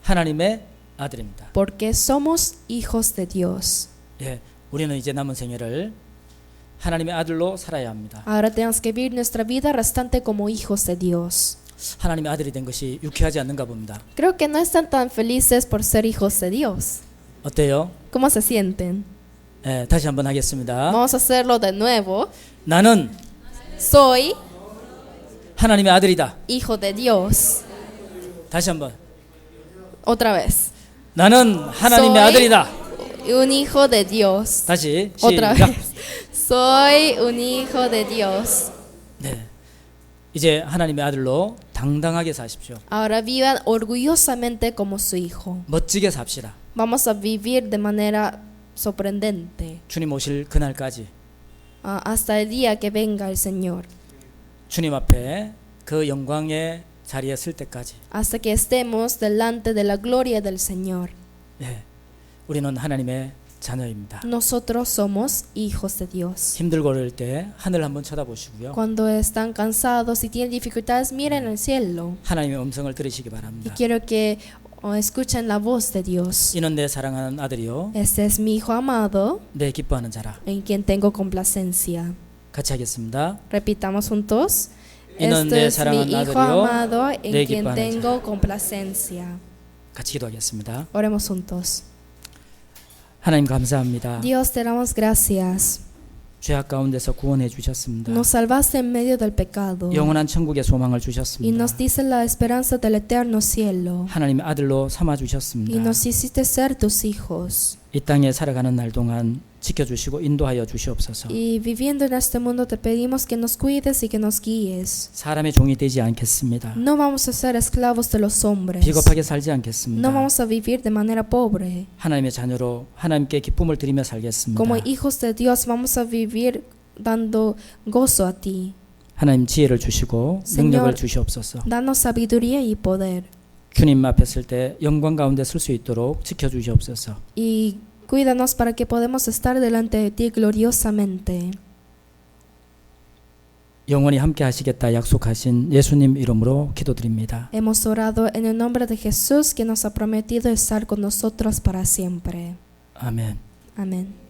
하나님의 아들입니다. Porque somos hijos de Dios. 예, 우리는 이제 남은 생애를 하나님의 아들로 살아야 합니다. Ahora tenemos que vivir nuestra vida restante como hijos de Dios. 하나님의 아들이 된 것이 유쾌하지 않는가 봅니다. Creo que no están tan felices por ser hijos de Dios. 어때요? ¿Cómo se sienten? 예, 다시 한번 하겠습니다. Vamos a hacerlo de nuevo. 나는 Soy 하나님의 아들이다. hijo de Dios. 다시 한번. Otra vez. 나는 하나님의 Soy 아들이다. un hijo de Dios. 다시 Otra 시작. vez. Soy un hijo de Dios. 네. 이제 하나님의 아들로 당당하게 사십시오. Ahora vivan orgullosamente como su hijo. 멋지게 삽시다. Vamos a vivir de manera sorprendente 주님 오실 그날까지 hasta el día que venga el Señor. 주님 앞에 그 영광의 자리에 설 때까지. Hasta que estemos delante de la gloria del Señor. 네. 우리는 하나님의 자녀입니다. Nosotros somos hijos de Dios. 힘들고 어려울 때 하늘 한번 쳐다보시고요. Cuando están cansados y tienen dificultades, miren al cielo. 하나님의 음성을 들으시기 Y 바랍니다. quiero que escuchen la voz de Dios. 이는 내 사랑하는 아들이요 Este es mi hijo amado, 내 기뻐하는 자라. en quien tengo complacencia. 같이 하겠습니다. Repitamos juntos. 이는 Este 내 es mi 사랑하는 hijo 아들이요 amado, 내 en quien 기뻐하는 tengo complacencia. 같이 기도하겠습니다. Oremos juntos. 하나님 감사합니다. Dios, te damos gracias. 죄악 가운데서 구원해 주셨습니다. Nos salvaste en medio del pecado 영원한 천국의 소망을 y 주셨습니다. nos diste la esperanza del eterno cielo 하나님의 아들로 삼아 y 주셨습니다. nos hiciste ser tus hijos. 이 땅에 살아가는 날 동안 지켜주시고 인도하여 주시옵소서. Y viviendo en este mundo te pedimos que nos cuides y que nos guíes. 사람의 종이 되지 않겠습니다. No vamos a ser esclavos de los hombres. 비겁하게 살지 않겠습니다. No vamos a vivir de manera pobre. 하나님의 자녀로 하나님께 기쁨을 드리며 살겠습니다. Como hijos de Dios vamos a vivir dando gozo a ti. 하나님 지혜를 주시고 Señor, 능력을 주시옵소서. Danos sabiduría y poder. 주님 앞에 설 때 영광 가운데 설 수 있도록 지켜주시옵소서. Y cuídanos para que podamos estar delante de ti gloriosamente. 영원히 함께 하시겠다 약속하신 예수님 이름으로 기도드립니다. Hemos orado en el nombre de Jesús que nos ha prometido estar con nosotros para siempre. 아멘. Amén.